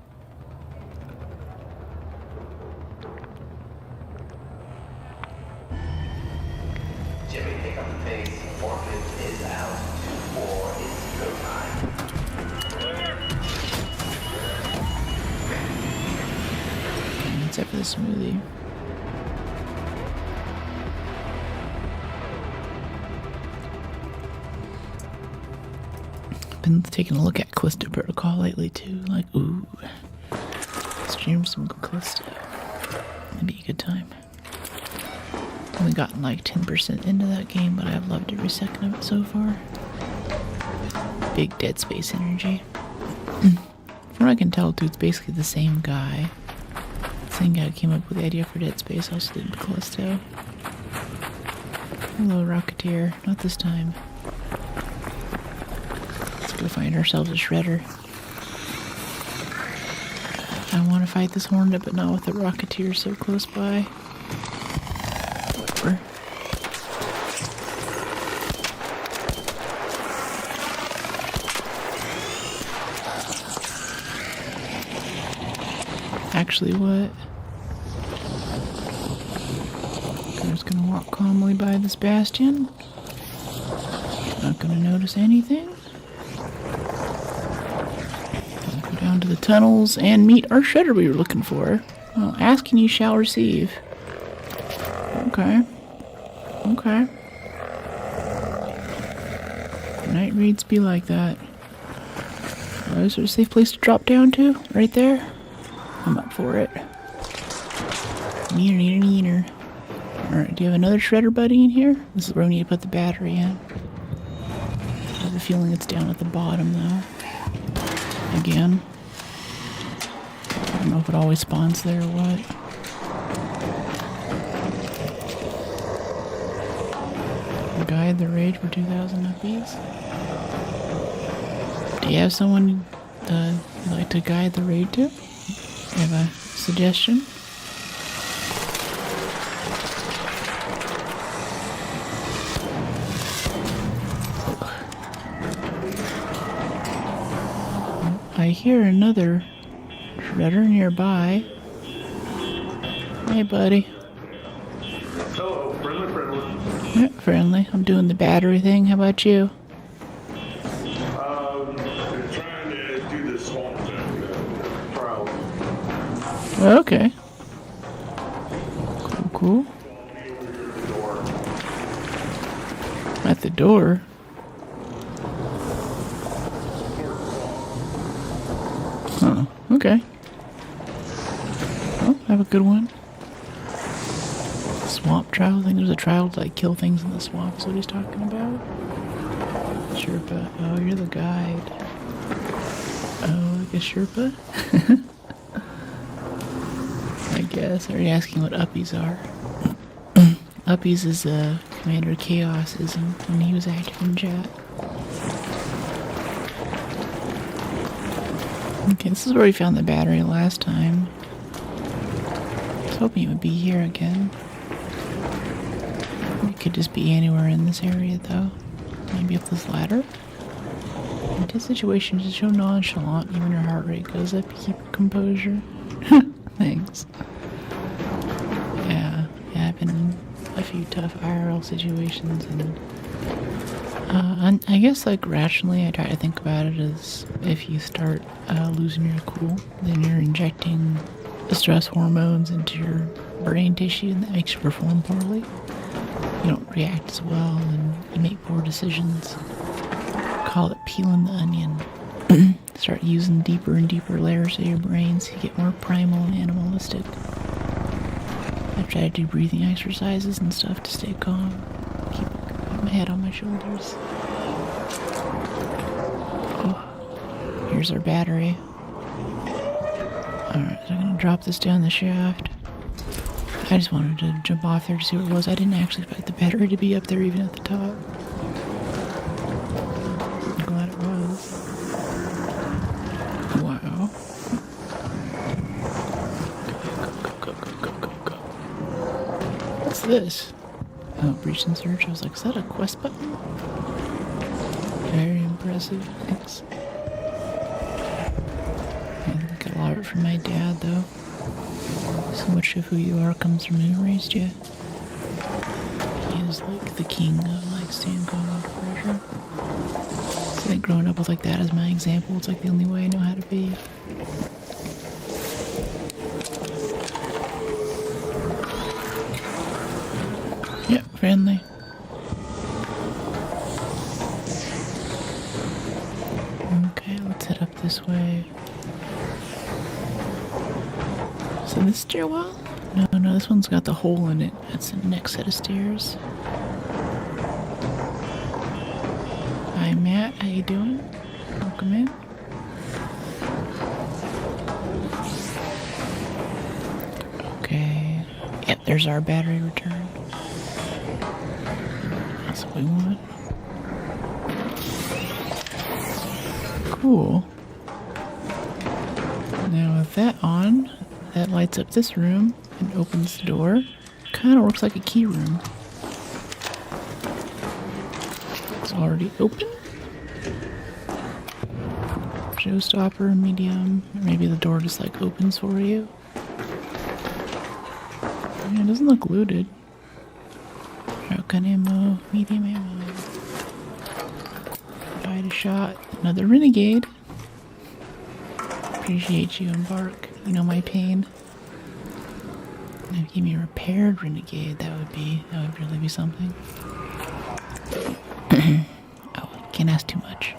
Jimmy, pick up the pace. Orchid is out. 2-4 is go time. except for the smoothie. Been taking a look at Callisto Protocol lately too. Like, ooh, stream some Callisto. That'd be a good time. Only gotten like 10% into that game, but I've loved every second of it so far. Big Dead Space energy. From what I can tell, too, it's basically the same guy. Same guy who came up with the idea for Dead Space also did Callisto. Hello, Rocketeer. Not this time. Let's go find ourselves a shredder. I want to fight this Hornet, but not with the Rocketeer so close by. Whatever. Actually, what? I'm just gonna walk calmly by this bastion. Not gonna notice anything. Go down to the tunnels and meet our shredder we were looking for. Well, ask and you shall receive. Okay. Okay. Night raids be like that. Oh, is there a safe place to drop down to? Right there? I'm up for it. Neener. Alright, do you have another shredder buddy in here? This is where we need to put the battery in. I have a feeling it's down at the bottom though. Again. I don't know if it always spawns there or what. Guide the raid for 2,000 uppies. Do you have someone you'd like to guide the raid to? You have a suggestion? I hear another shredder nearby. Hey, buddy. Hello, friendly. Yeah, friendly. I'm doing the battery thing. How about you? They're trying to do this swamp thing. Okay. Cool. At the door? Oh, okay. Well, have a good one. Swamp trial? I think there's a trial to like kill things in the swamp is what he's talking about. Sherpa. Oh, you're the guide. Oh, like a Sherpa? I guess. Are you asking what uppies are? Uppies is Commander Chaosism when he was active in chat. Okay, this is where we found the battery last time. I was hoping it would be here again. It could just be anywhere in this area though. Maybe up this ladder? In this situation, just so nonchalant, even your heart rate goes up, you keep your composure. Thanks. Yeah, I've been in a few tough IRL situations, and I guess like rationally, I try to think about it as if you start losing your cool, then you're injecting the stress hormones into your brain tissue, and that makes you perform poorly. You don't react as well, and you make poor decisions. Call it peeling the onion. Start using deeper and deeper layers of your brain so you get more primal and animalistic. I try to do breathing exercises and stuff to stay calm. Keep my head on my shoulders. Oh, here's our battery. Alright, so I'm gonna drop this down the shaft. I just wanted to jump off there to see what it was. I didn't actually expect the battery to be up there even at the top. I'm glad it was. Wow. Go. What's this? Oh, breach and search. I was like, is that a quest button? Very impressive. Thanks. I got a lot of it from my dad, though. So much of who you are comes from who raised you. He is like the king of like staying calm under pressure. So I think growing up with like that as my example, it's like the only way I know how to be. friendly. Okay, let's head up this way. So this stairwell? No, this one's got the hole in it. That's the next set of stairs. Hi, Matt. How you doing? Welcome in. Okay. Yep, there's our battery return. That's what we want. Cool. Now with that on, that lights up this room and opens the door. Kind of looks like a key room. It's already open. Showstopper, medium. Or maybe the door just like opens for you. Yeah, it doesn't look looted. Shotgun ammo, medium ammo. Fired a shot. Another renegade. Appreciate you, Embark. You know my pain. Now give me a repaired renegade. That would really be something. Oh, can't ask too much.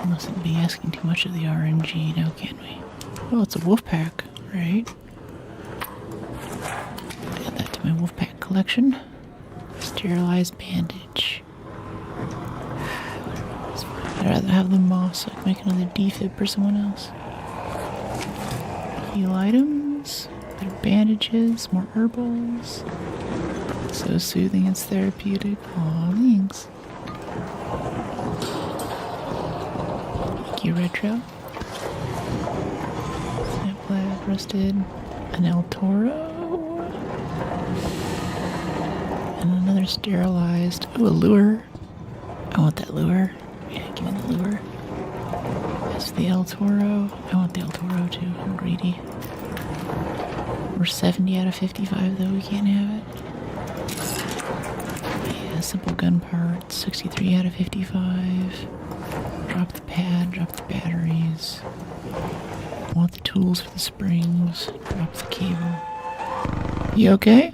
Mustn't be asking too much of the RNG now, can we? Oh, it's a wolf pack, right? Add that to my wolf pack collection. Sterilized bandage. I'd rather have the moss so I can make another defib for someone else. Heal items, better bandages, more herbals. So soothing, it's therapeutic. Aw, thanks. Thank you, Retro. Snapblad, rusted, an El Toro. And another sterilized. Ooh, a lure. I want that lure. Yeah, give me the lure. That's the El Toro. I want the El Toro too. I'm greedy. We're 70 out of 55 though. We can't have it. Yeah, simple gun parts. 63 out of 55. Drop the pad. Drop the batteries. I want the tools for the springs. Drop the cable. You okay?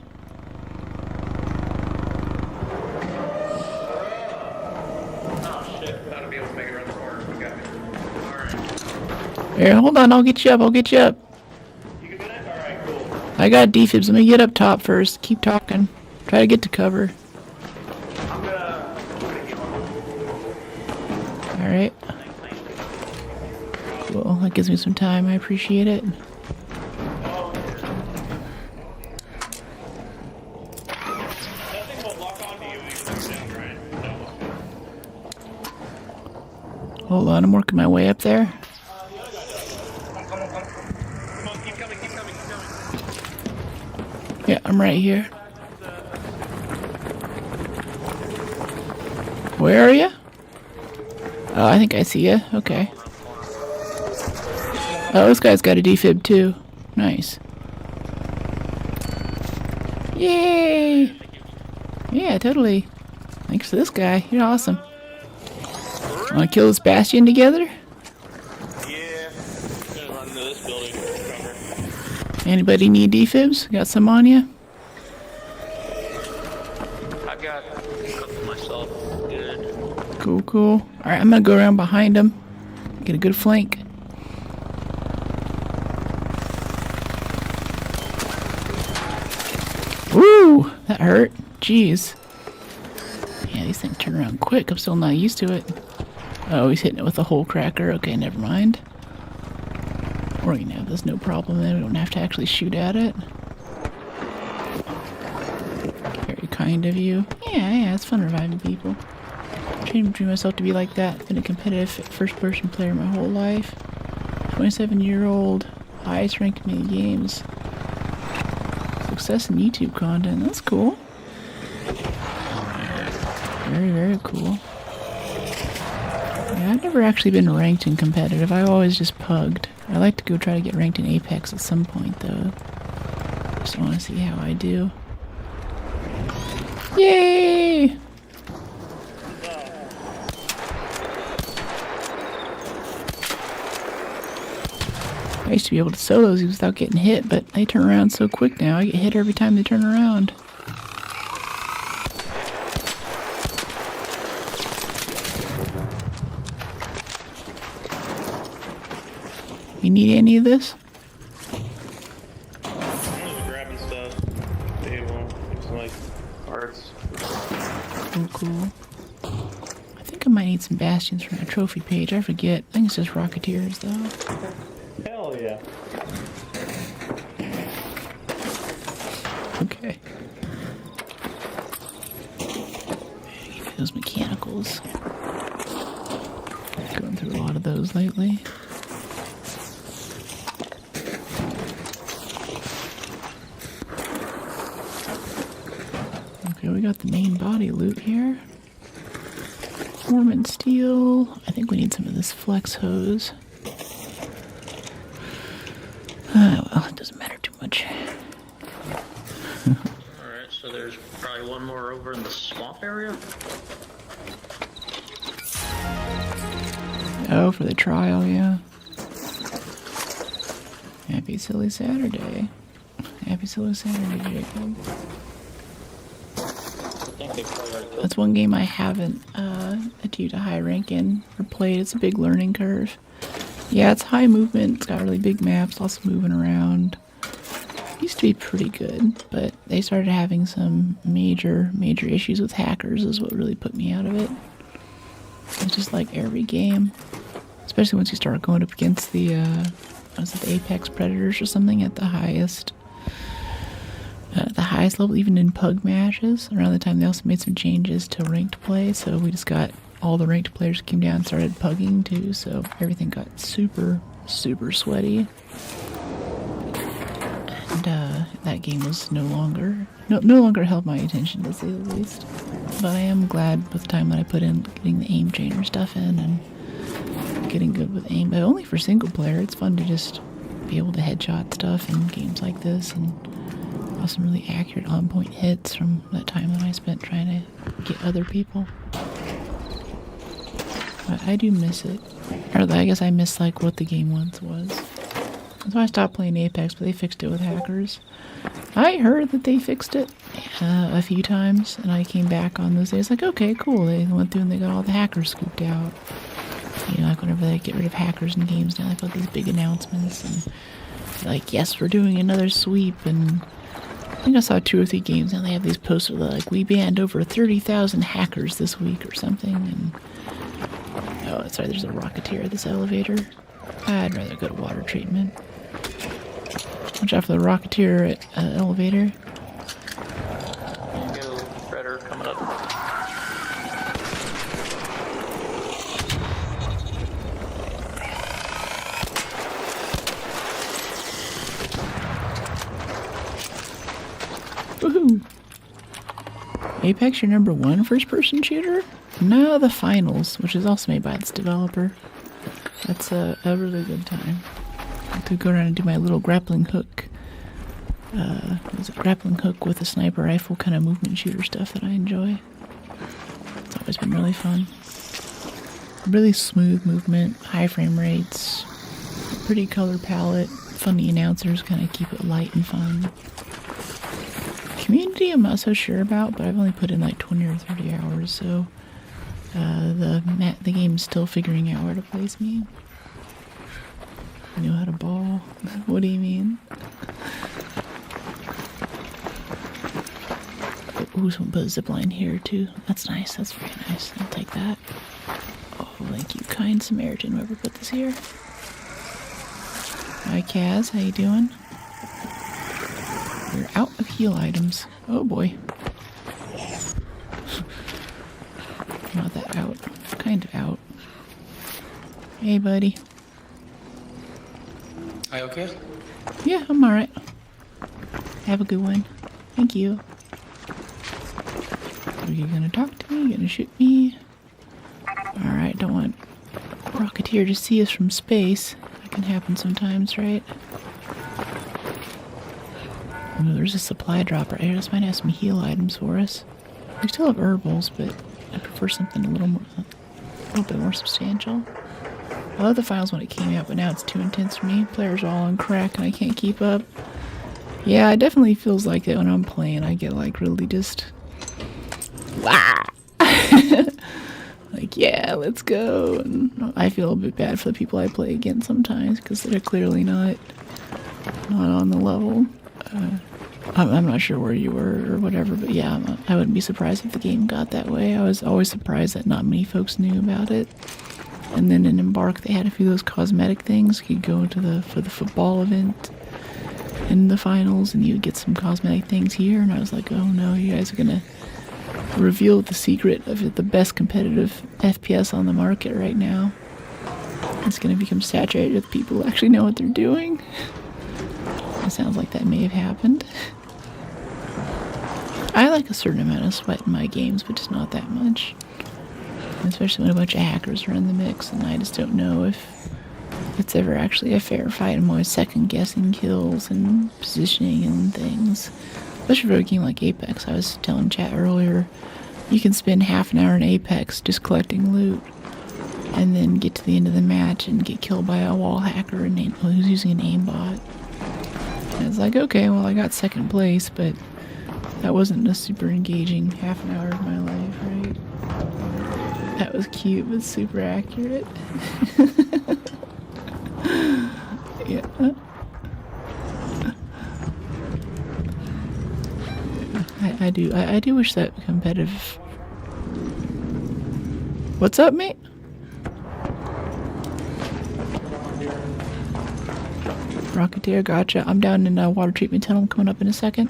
Here, hold on, I'll get you up, You can do that? Alright, cool. I got defibs, let me get up top first. Keep talking. Try to get to cover. Alright. Cool, that gives me some time, I appreciate it. Hold on, I'm working my way up there. Yeah, I'm right here. Where are you? Oh, I think I see you. Okay. Oh, this guy's got a defib too. Nice. Yay! Yeah, totally. Thanks to this guy. You're awesome. Want to kill this bastion together? Yeah. I'm gonna run into this building for cover. Anybody need defibs? Got some on you? I got a couple myself. Good. Cool, cool. Alright, I'm gonna go around behind him. Get a good flank. Woo! That hurt. Jeez. Yeah, these things turn around quick. I'm still not used to it. Oh, he's hitting it with a hole cracker. Okay, never mind. We're gonna have this no problem then. We don't have to actually shoot at it. Very kind of you. Yeah, it's fun reviving people. I trained myself to be like that. Been a competitive first-person player my whole life. 27-year-old, highest ranked in many games. Success in YouTube content. That's cool. Very, very cool. Yeah, I've never actually been ranked in competitive. I've always just pugged. I like to go try to get ranked in Apex at some point, though. Just want to see how I do. Yay! I used to be able to solo these without getting hit, but they turn around so quick now. I get hit every time they turn around. You need any of this? I'm just grabbing stuff. Table, some like parts. Oh, cool. I think I might need some bastions for my trophy page. I forget. I think it's just Rocketeers, though. Hell yeah. Okay. Those mechanicals. Going through a lot of those lately. Okay, we got the main body loot here. Foreman steel. I think we need some of this flex hose. Well, it doesn't matter too much. Alright, so there's probably one more over in the swamp area. Oh, for the trial, yeah. Happy Silly Saturday. Happy Silly Saturday, Jacob. I think they probably already killed. That's one game I haven't achieved a high rank in or played. It's a big learning curve. Yeah, it's high movement. It's got really big maps, lots of moving around. Used to be pretty good, but they started having some major issues with hackers is what really put me out of it. It's just like every game. Especially once you start going up against the, was it the Apex Predators or something at the highest level, even in pug matches. Around the time they also made some changes to ranked play, so we just got all the ranked players came down and started pugging too, so everything got super sweaty. And that game was no longer held my attention, to say the least. But I am glad with the time that I put in getting the aim changer stuff in and getting good with aim, but only for single player. It's fun to just be able to headshot stuff in games like this and some really accurate on-point hits from that time that I spent trying to get other people. But I do miss it. Or I guess I miss like what the game once was. That's why I stopped playing Apex, but they fixed it with hackers. I heard that they fixed it a few times, and I came back on those days like, okay, cool. They went through and they got all the hackers scooped out. You know, like whenever they get rid of hackers in games now, they've got these big announcements and like, yes, we're doing another sweep. And I think I saw 2 or 3 games now they have these posters that like, we banned over 30,000 hackers this week or something. And oh, sorry, there's a Rocketeer at this elevator. I'd rather go to water treatment. Watch out for the Rocketeer at elevator. There you go, Predator coming up. Woohoo! Apex, your number 1 first-person shooter? No, the finals, which is also made by this developer. That's a really good time. I have to go around and do my little grappling hook. Grappling hook with a sniper rifle kind of movement shooter stuff that I enjoy. It's always been really fun. Really smooth movement, high frame rates, pretty color palette, funny announcers kind of keep it light and fun. Community I'm not so sure about, but I've only put in like 20 or 30 hours, so the game's still figuring out where to place me. I know how to ball. What do you mean? Ooh, someone put a zipline here too. That's nice. That's very nice. I'll take that. Oh, thank you, kind Samaritan, whoever put this here. Hi, Kaz. How you doing? We're out of heal items. Oh boy. Not that out. Kind of out. Hey, buddy. Are you okay? Yeah, I'm alright. Have a good one. Thank you. Are you gonna talk to me? You gonna shoot me? Alright, don't want Rocketeer to see us from space. That can happen sometimes, right? Oh, there's a supply drop right here. This might have some heal items for us. We still have herbals, but I prefer something a little bit more substantial. I love the finals when it came out, but now it's too intense for me. Players are all on crack and I can't keep up. Yeah, it definitely feels like it when I'm playing. I get like really just... Wah! Like, yeah, let's go. And I feel a bit bad for the people I play against sometimes because they're clearly not on the level. I'm not sure where you were or whatever, but yeah, I wouldn't be surprised if the game got that way. I was always surprised that not many folks knew about it. And then in Embark, they had a few of those cosmetic things. You could go to for the football event in the finals, and you would get some cosmetic things here. And I was like, oh no, you guys are gonna reveal the secret of the best competitive FPS on the market right now. It's gonna become saturated with people who actually know what they're doing. It sounds like that may have happened. I like a certain amount of sweat in my games, but just not that much. Especially when a bunch of hackers are in the mix, and I just don't know if it's ever actually a fair fight. I'm always second-guessing kills and positioning and things. Especially for a game like Apex. I was telling chat earlier, you can spend half an hour in Apex just collecting loot, and then get to the end of the match and get killed by a wall hacker who's using an aimbot. And it's like, okay, well, I got second place, but that wasn't a super engaging half an hour of my life, right? That was cute, but super accurate. Yeah. I do wish that competitive... What's up, mate? Rocketeer, gotcha. I'm down in a water treatment tunnel coming up in a second.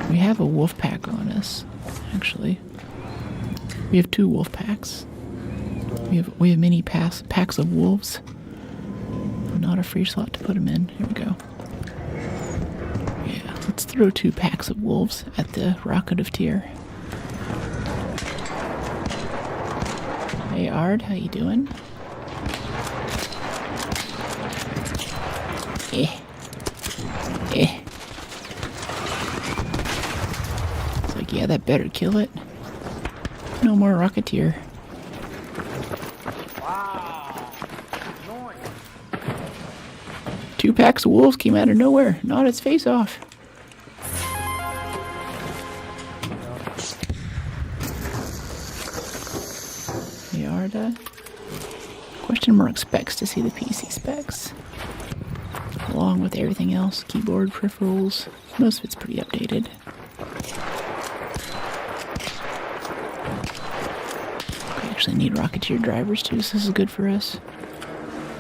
We have a wolf pack on us, actually. We have 2 wolf packs. We have many packs of wolves. Not a free slot to put them in. Here we go. Yeah, let's throw 2 packs of wolves at the rocketive tier. Hey Ard, how you doing? It's like, yeah, that better kill it. No more Rocketeer. Wow. 2 packs of wolves came out of nowhere. Gnawed its face off. Yarda. Question mark specs to see the PC specs. Along with everything else, keyboard, peripherals, most of it's pretty updated. We actually need Rocketeer drivers too, so this is good for us.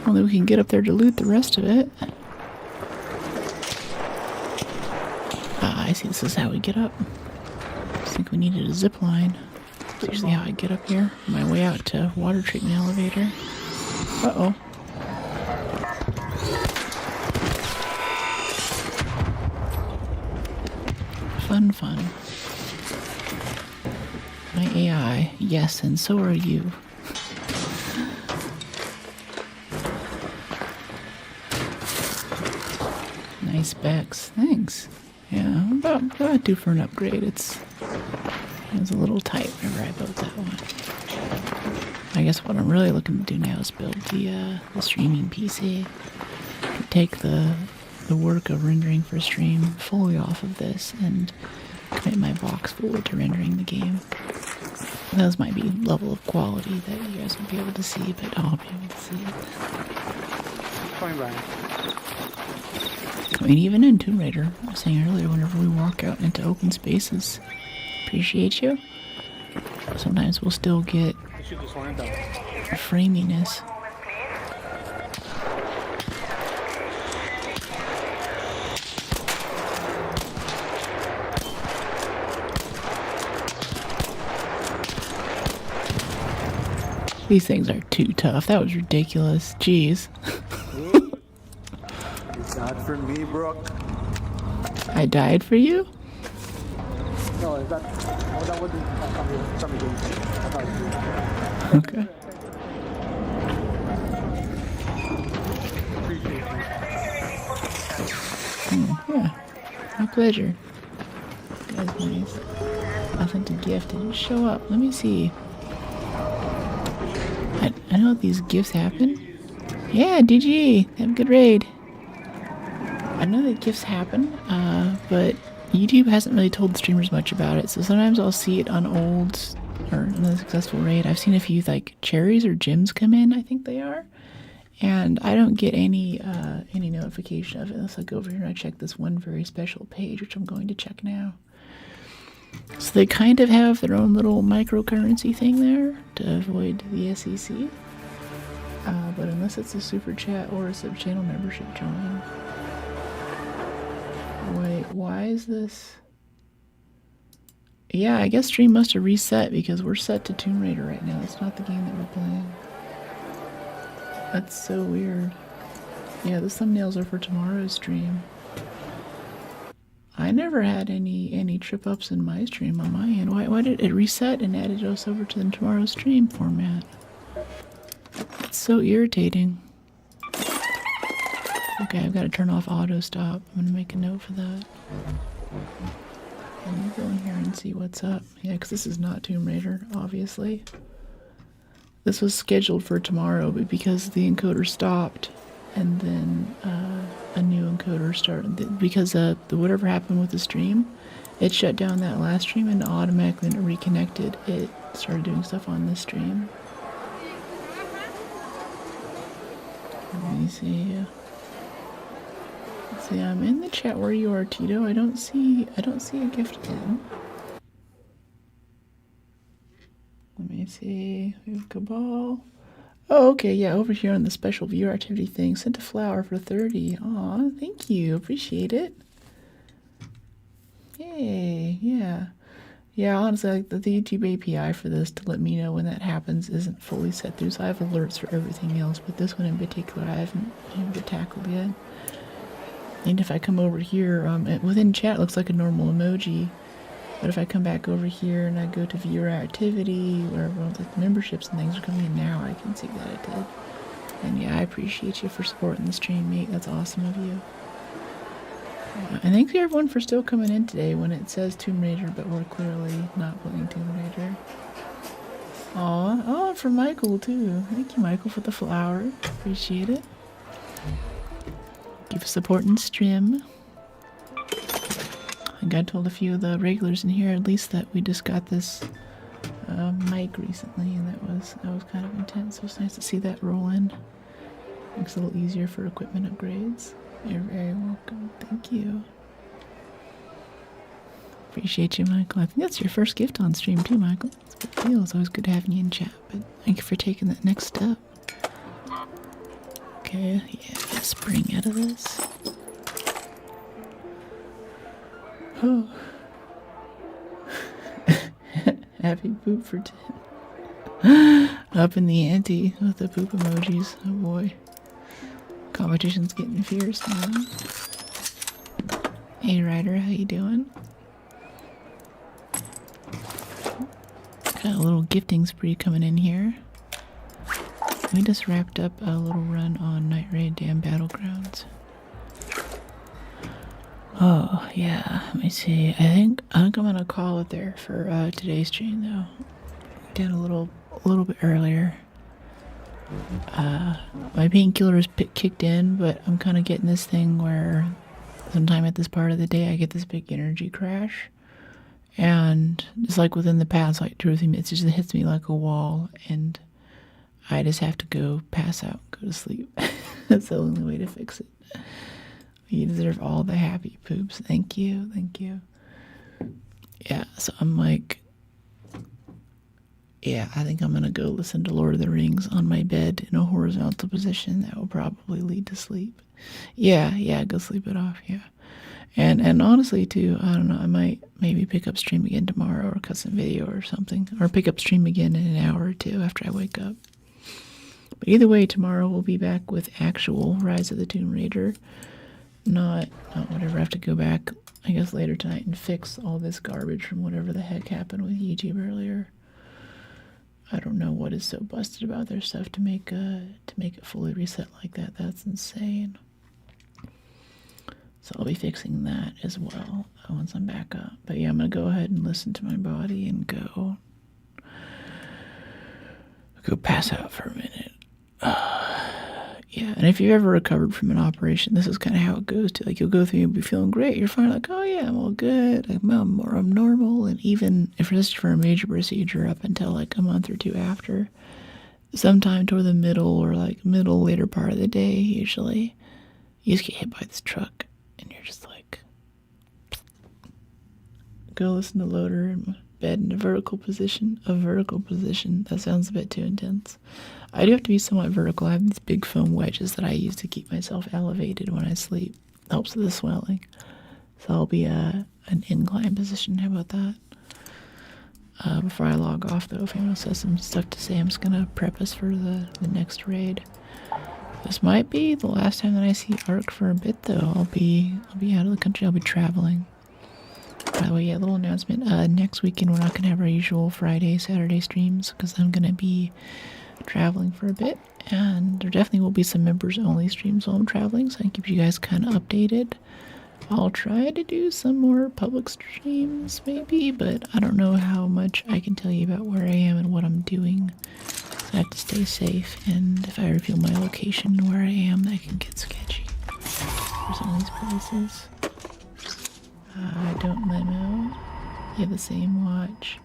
Only we can get up there to loot the rest of it. Ah, I see, this is how we get up. I think we needed a zip line. That's usually how I get up here. On my way out to water treatment elevator. Uh-oh. Fun. My AI, yes, and so are you. Nice specs, thanks. Yeah, I'm about due for an upgrade. It was a little tight whenever I built that one. I guess what I'm really looking to do now is build the streaming PC. Take the work of rendering for stream fully off of this and commit my box fully to rendering the game. Those might be level of quality that you guys won't be able to see, but I'll be able to see it. I mean, even in Tomb Raider, I was saying earlier, whenever we walk out into open spaces, appreciate you. Sometimes we'll still get framiness. These things are too tough. That was ridiculous. Jeez. It's not for me, Brooke. I died for you? No, that wasn't from the game. I thought it was Okay. Yeah. My pleasure. That's nice. Authentic gift didn't show up. Let me see. I know these gifts happen. Yeah, DG, have a good raid. I know that gifts happen, but YouTube hasn't really told the streamers much about it. So sometimes I'll see it on old or another successful raid. I've seen a few like cherries or gems come in, I think they are. And I don't get any notification of it unless I go over here and I check this one very special page, which I'm going to check now. So they kind of have their own little microcurrency thing there to avoid the SEC. But unless it's a super chat or a sub-channel membership join. Wait, why is this? Yeah, I guess stream must have reset because we're set to Tomb Raider right now. It's not the game that we're playing. That's so weird. Yeah, the thumbnails are for tomorrow's stream. I never had any trip ups in my stream on my end. Why did it reset and added us over to the tomorrow's stream format? It's so irritating. Okay, I've got to turn off auto stop. I'm gonna make a note for that. Let me go in here and see what's up. Yeah, because this is not Tomb Raider, obviously. This was scheduled for tomorrow, but because the encoder stopped, and then a new encoder started, because whatever happened with the stream, it shut down that last stream and automatically when it reconnected, it started doing stuff on this stream. Let me see. Let's see, I'm in the chat where you are, Tito. I don't see a gift in. Let me see. We have Cabal. Oh, okay, yeah, over here on the special viewer activity thing. Sent a flower for 30. Aw, thank you. Appreciate it. Yay, yeah. Yeah, honestly, like the YouTube API for this to let me know when that happens isn't fully set through, so I have alerts for everything else, but this one in particular I haven't even tackled yet. And if I come over here, within chat it looks like a normal emoji, but if I come back over here and I go to viewer activity, where like memberships and things are coming in now, I can see that it did. And yeah, I appreciate you for supporting the stream, mate. That's awesome of you. And thank you everyone for still coming in today when it says Tomb Raider, but we're clearly not playing Tomb Raider. Aw, oh, for Michael too. Thank you, Michael, for the flower. Appreciate it. Thank you for supporting stream. I think I told a few of the regulars in here, at least, that we just got this mic recently, and that was kind of intense. So it's nice to see that roll in. Makes it a little easier for equipment upgrades. You're very welcome. Thank you. Appreciate you, Michael. I think that's your first gift on stream too, Michael. It's a big deal. It's always good having you in chat, but thank you for taking that next step. Okay, yeah, get a spring out of this. Oh. Happy poop for 10. Up in the ante with the poop emojis. Oh boy. Competition's getting fierce now. Hey Ryder, how you doing? Got a little gifting spree coming in here. We just wrapped up a little run on Night Raid Dam Battlegrounds. Oh yeah, let me see. I think I'm gonna call it there for today's stream though. Did a little bit earlier. My painkiller is kicked in, but I'm kind of getting this thing where sometime at this part of the day I get this big energy crash, and it's like within the past like 2 or 3 minutes it just hits me like a wall, and I just have to go pass out, go to sleep. That's the only way to fix it. You deserve all the happy poops. Thank you, thank you. Yeah, so I'm like, yeah, I think I'm gonna go listen to Lord of the Rings on my bed in a horizontal position. That will probably lead to sleep. Yeah, go sleep it off, yeah. And honestly too, I don't know, I might maybe pick up stream again tomorrow or cut some video or something. Or pick up stream again in an hour or two after I wake up. But either way, tomorrow we'll be back with actual Rise of the Tomb Raider. Not whatever. I have to go back, I guess, later tonight and fix all this garbage from whatever the heck happened with YouTube earlier. I don't know what is so busted about their stuff to make it fully reset like that. That's insane. So I'll be fixing that as well once I'm back up. But yeah, I'm gonna go ahead and listen to my body and go Go pass out for a minute. Yeah, and if you've ever recovered from an operation, this is kind of how it goes too. Like, you'll go through and be feeling great. You're fine, like, oh yeah, I'm all good. I'm normal. And even if it's for a major procedure, up until like a month or two after, sometime toward the middle or like later part of the day, usually, you just get hit by this truck, and you're just like, go listen to Loader in bed in a vertical position. That sounds a bit too intense. I do have to be somewhat vertical. I have these big foam wedges that I use to keep myself elevated when I sleep. Helps with the swelling. So I'll be an incline position. How about that? Before I log off, though, if anyone else has some stuff to say, I'm just gonna prep us for the next raid. This might be the last time that I see Arc for a bit, though. I'll be out of the country. I'll be traveling. By the way, yeah, little announcement. Next weekend we're not gonna have our usual Friday, Saturday streams because I'm gonna be traveling for a bit, and there definitely will be some members only streams while I'm traveling, so I can keep you guys kind of updated. I'll try to do some more public streams maybe, but I don't know how much I can tell you about where I am and what I'm doing. So I have to stay safe, and if I reveal my location where I am, that can get sketchy for some of these places. Don't limo. You have the same watch.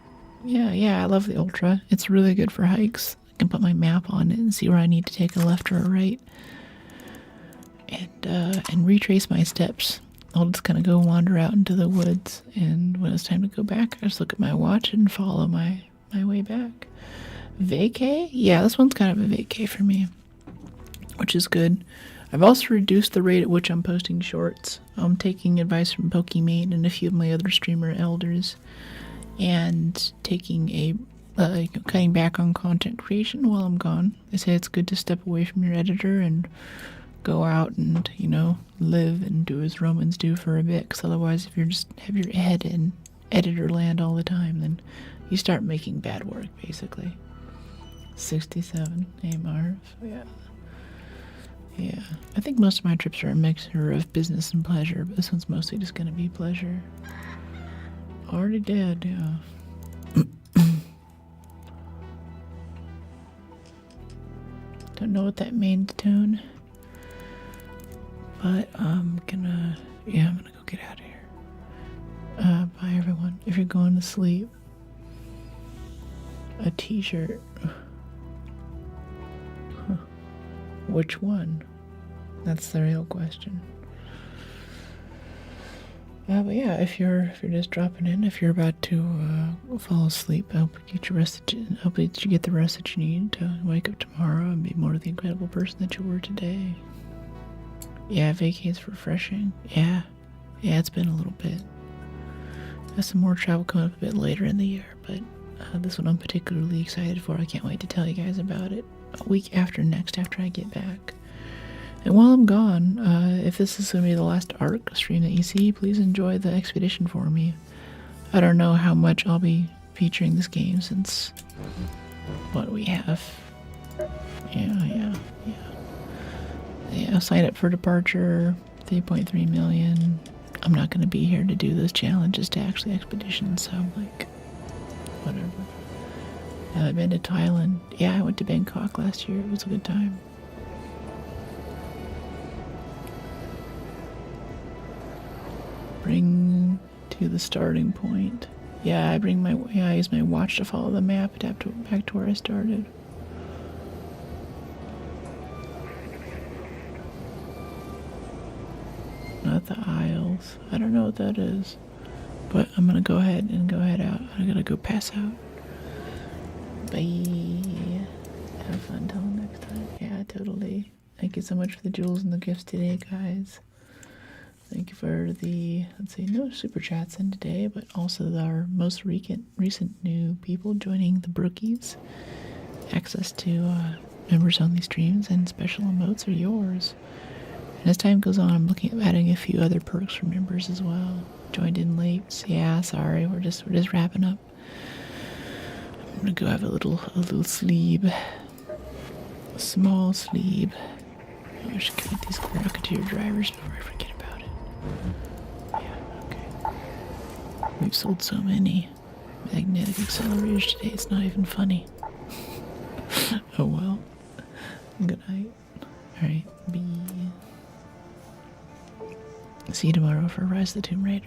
Yeah, I love the Ultra. It's really good for hikes. I can put my map on it and see where I need to take a left or a right. And retrace my steps. I'll just kind of go wander out into the woods, and when it's time to go back, I just look at my watch and follow my way back. Vacay? Yeah, this one's kind of a vacay for me, which is good. I've also reduced the rate at which I'm posting shorts. I'm taking advice from Pokimane and a few of my other streamer elders, and taking cutting back on content creation while I'm gone. They say it's good to step away from your editor and go out and, live and do as Romans do for a bit, because otherwise if you just have your head in editor land all the time, then you start making bad work, basically. 67, hey Marv, yeah. Yeah, I think most of my trips are a mixture of business and pleasure, but this one's mostly just gonna be pleasure. Already dead, yeah. Don't know what that means, Tone. But I'm gonna go get out of here. Bye everyone. If you're going to sleep, a t-shirt. Huh. Which one? That's the real question. But yeah, if you're just dropping in, if you're about to fall asleep, I hope you get you get the rest that you need to wake up tomorrow and be more the incredible person that you were today. Yeah, vacay's refreshing. Yeah, it's been a little bit. Got some more travel coming up a bit later in the year, but this one I'm particularly excited for. I can't wait to tell you guys about it a week after next, after I get back. And while I'm gone, if this is going to be the last Arc stream that you see, please enjoy the expedition for me. I don't know how much I'll be featuring this game since what we have. Yeah, sign up for departure, 3.3 million. I'm not going to be here to do those challenges to actually expedition, so I'm like, whatever. I've been to Thailand. Yeah, I went to Bangkok last year. It was a good time. Bring to the starting point. Yeah, I use my watch to follow the map back to where I started. Not the aisles. I don't know what that is. But I'm gonna go ahead out. I gotta go pass out. Bye. Have fun till next time. Yeah, totally. Thank you so much for the jewels and the gifts today, guys. Thank you for the, no super chats in today, but also our most recent new people joining the Brookies. Access to members-only streams and special emotes are yours. And as time goes on, I'm looking at adding a few other perks for members as well. Joined in late. Yeah, sorry, we're just wrapping up. I'm gonna go have a little sleep. A small sleep. I should get these Rocketeer drivers before I forget about it. Yeah, okay. We've sold so many magnetic accelerators today, it's not even funny. Oh well. Good night. Alright, B. See you tomorrow for Rise of the Tomb Raider.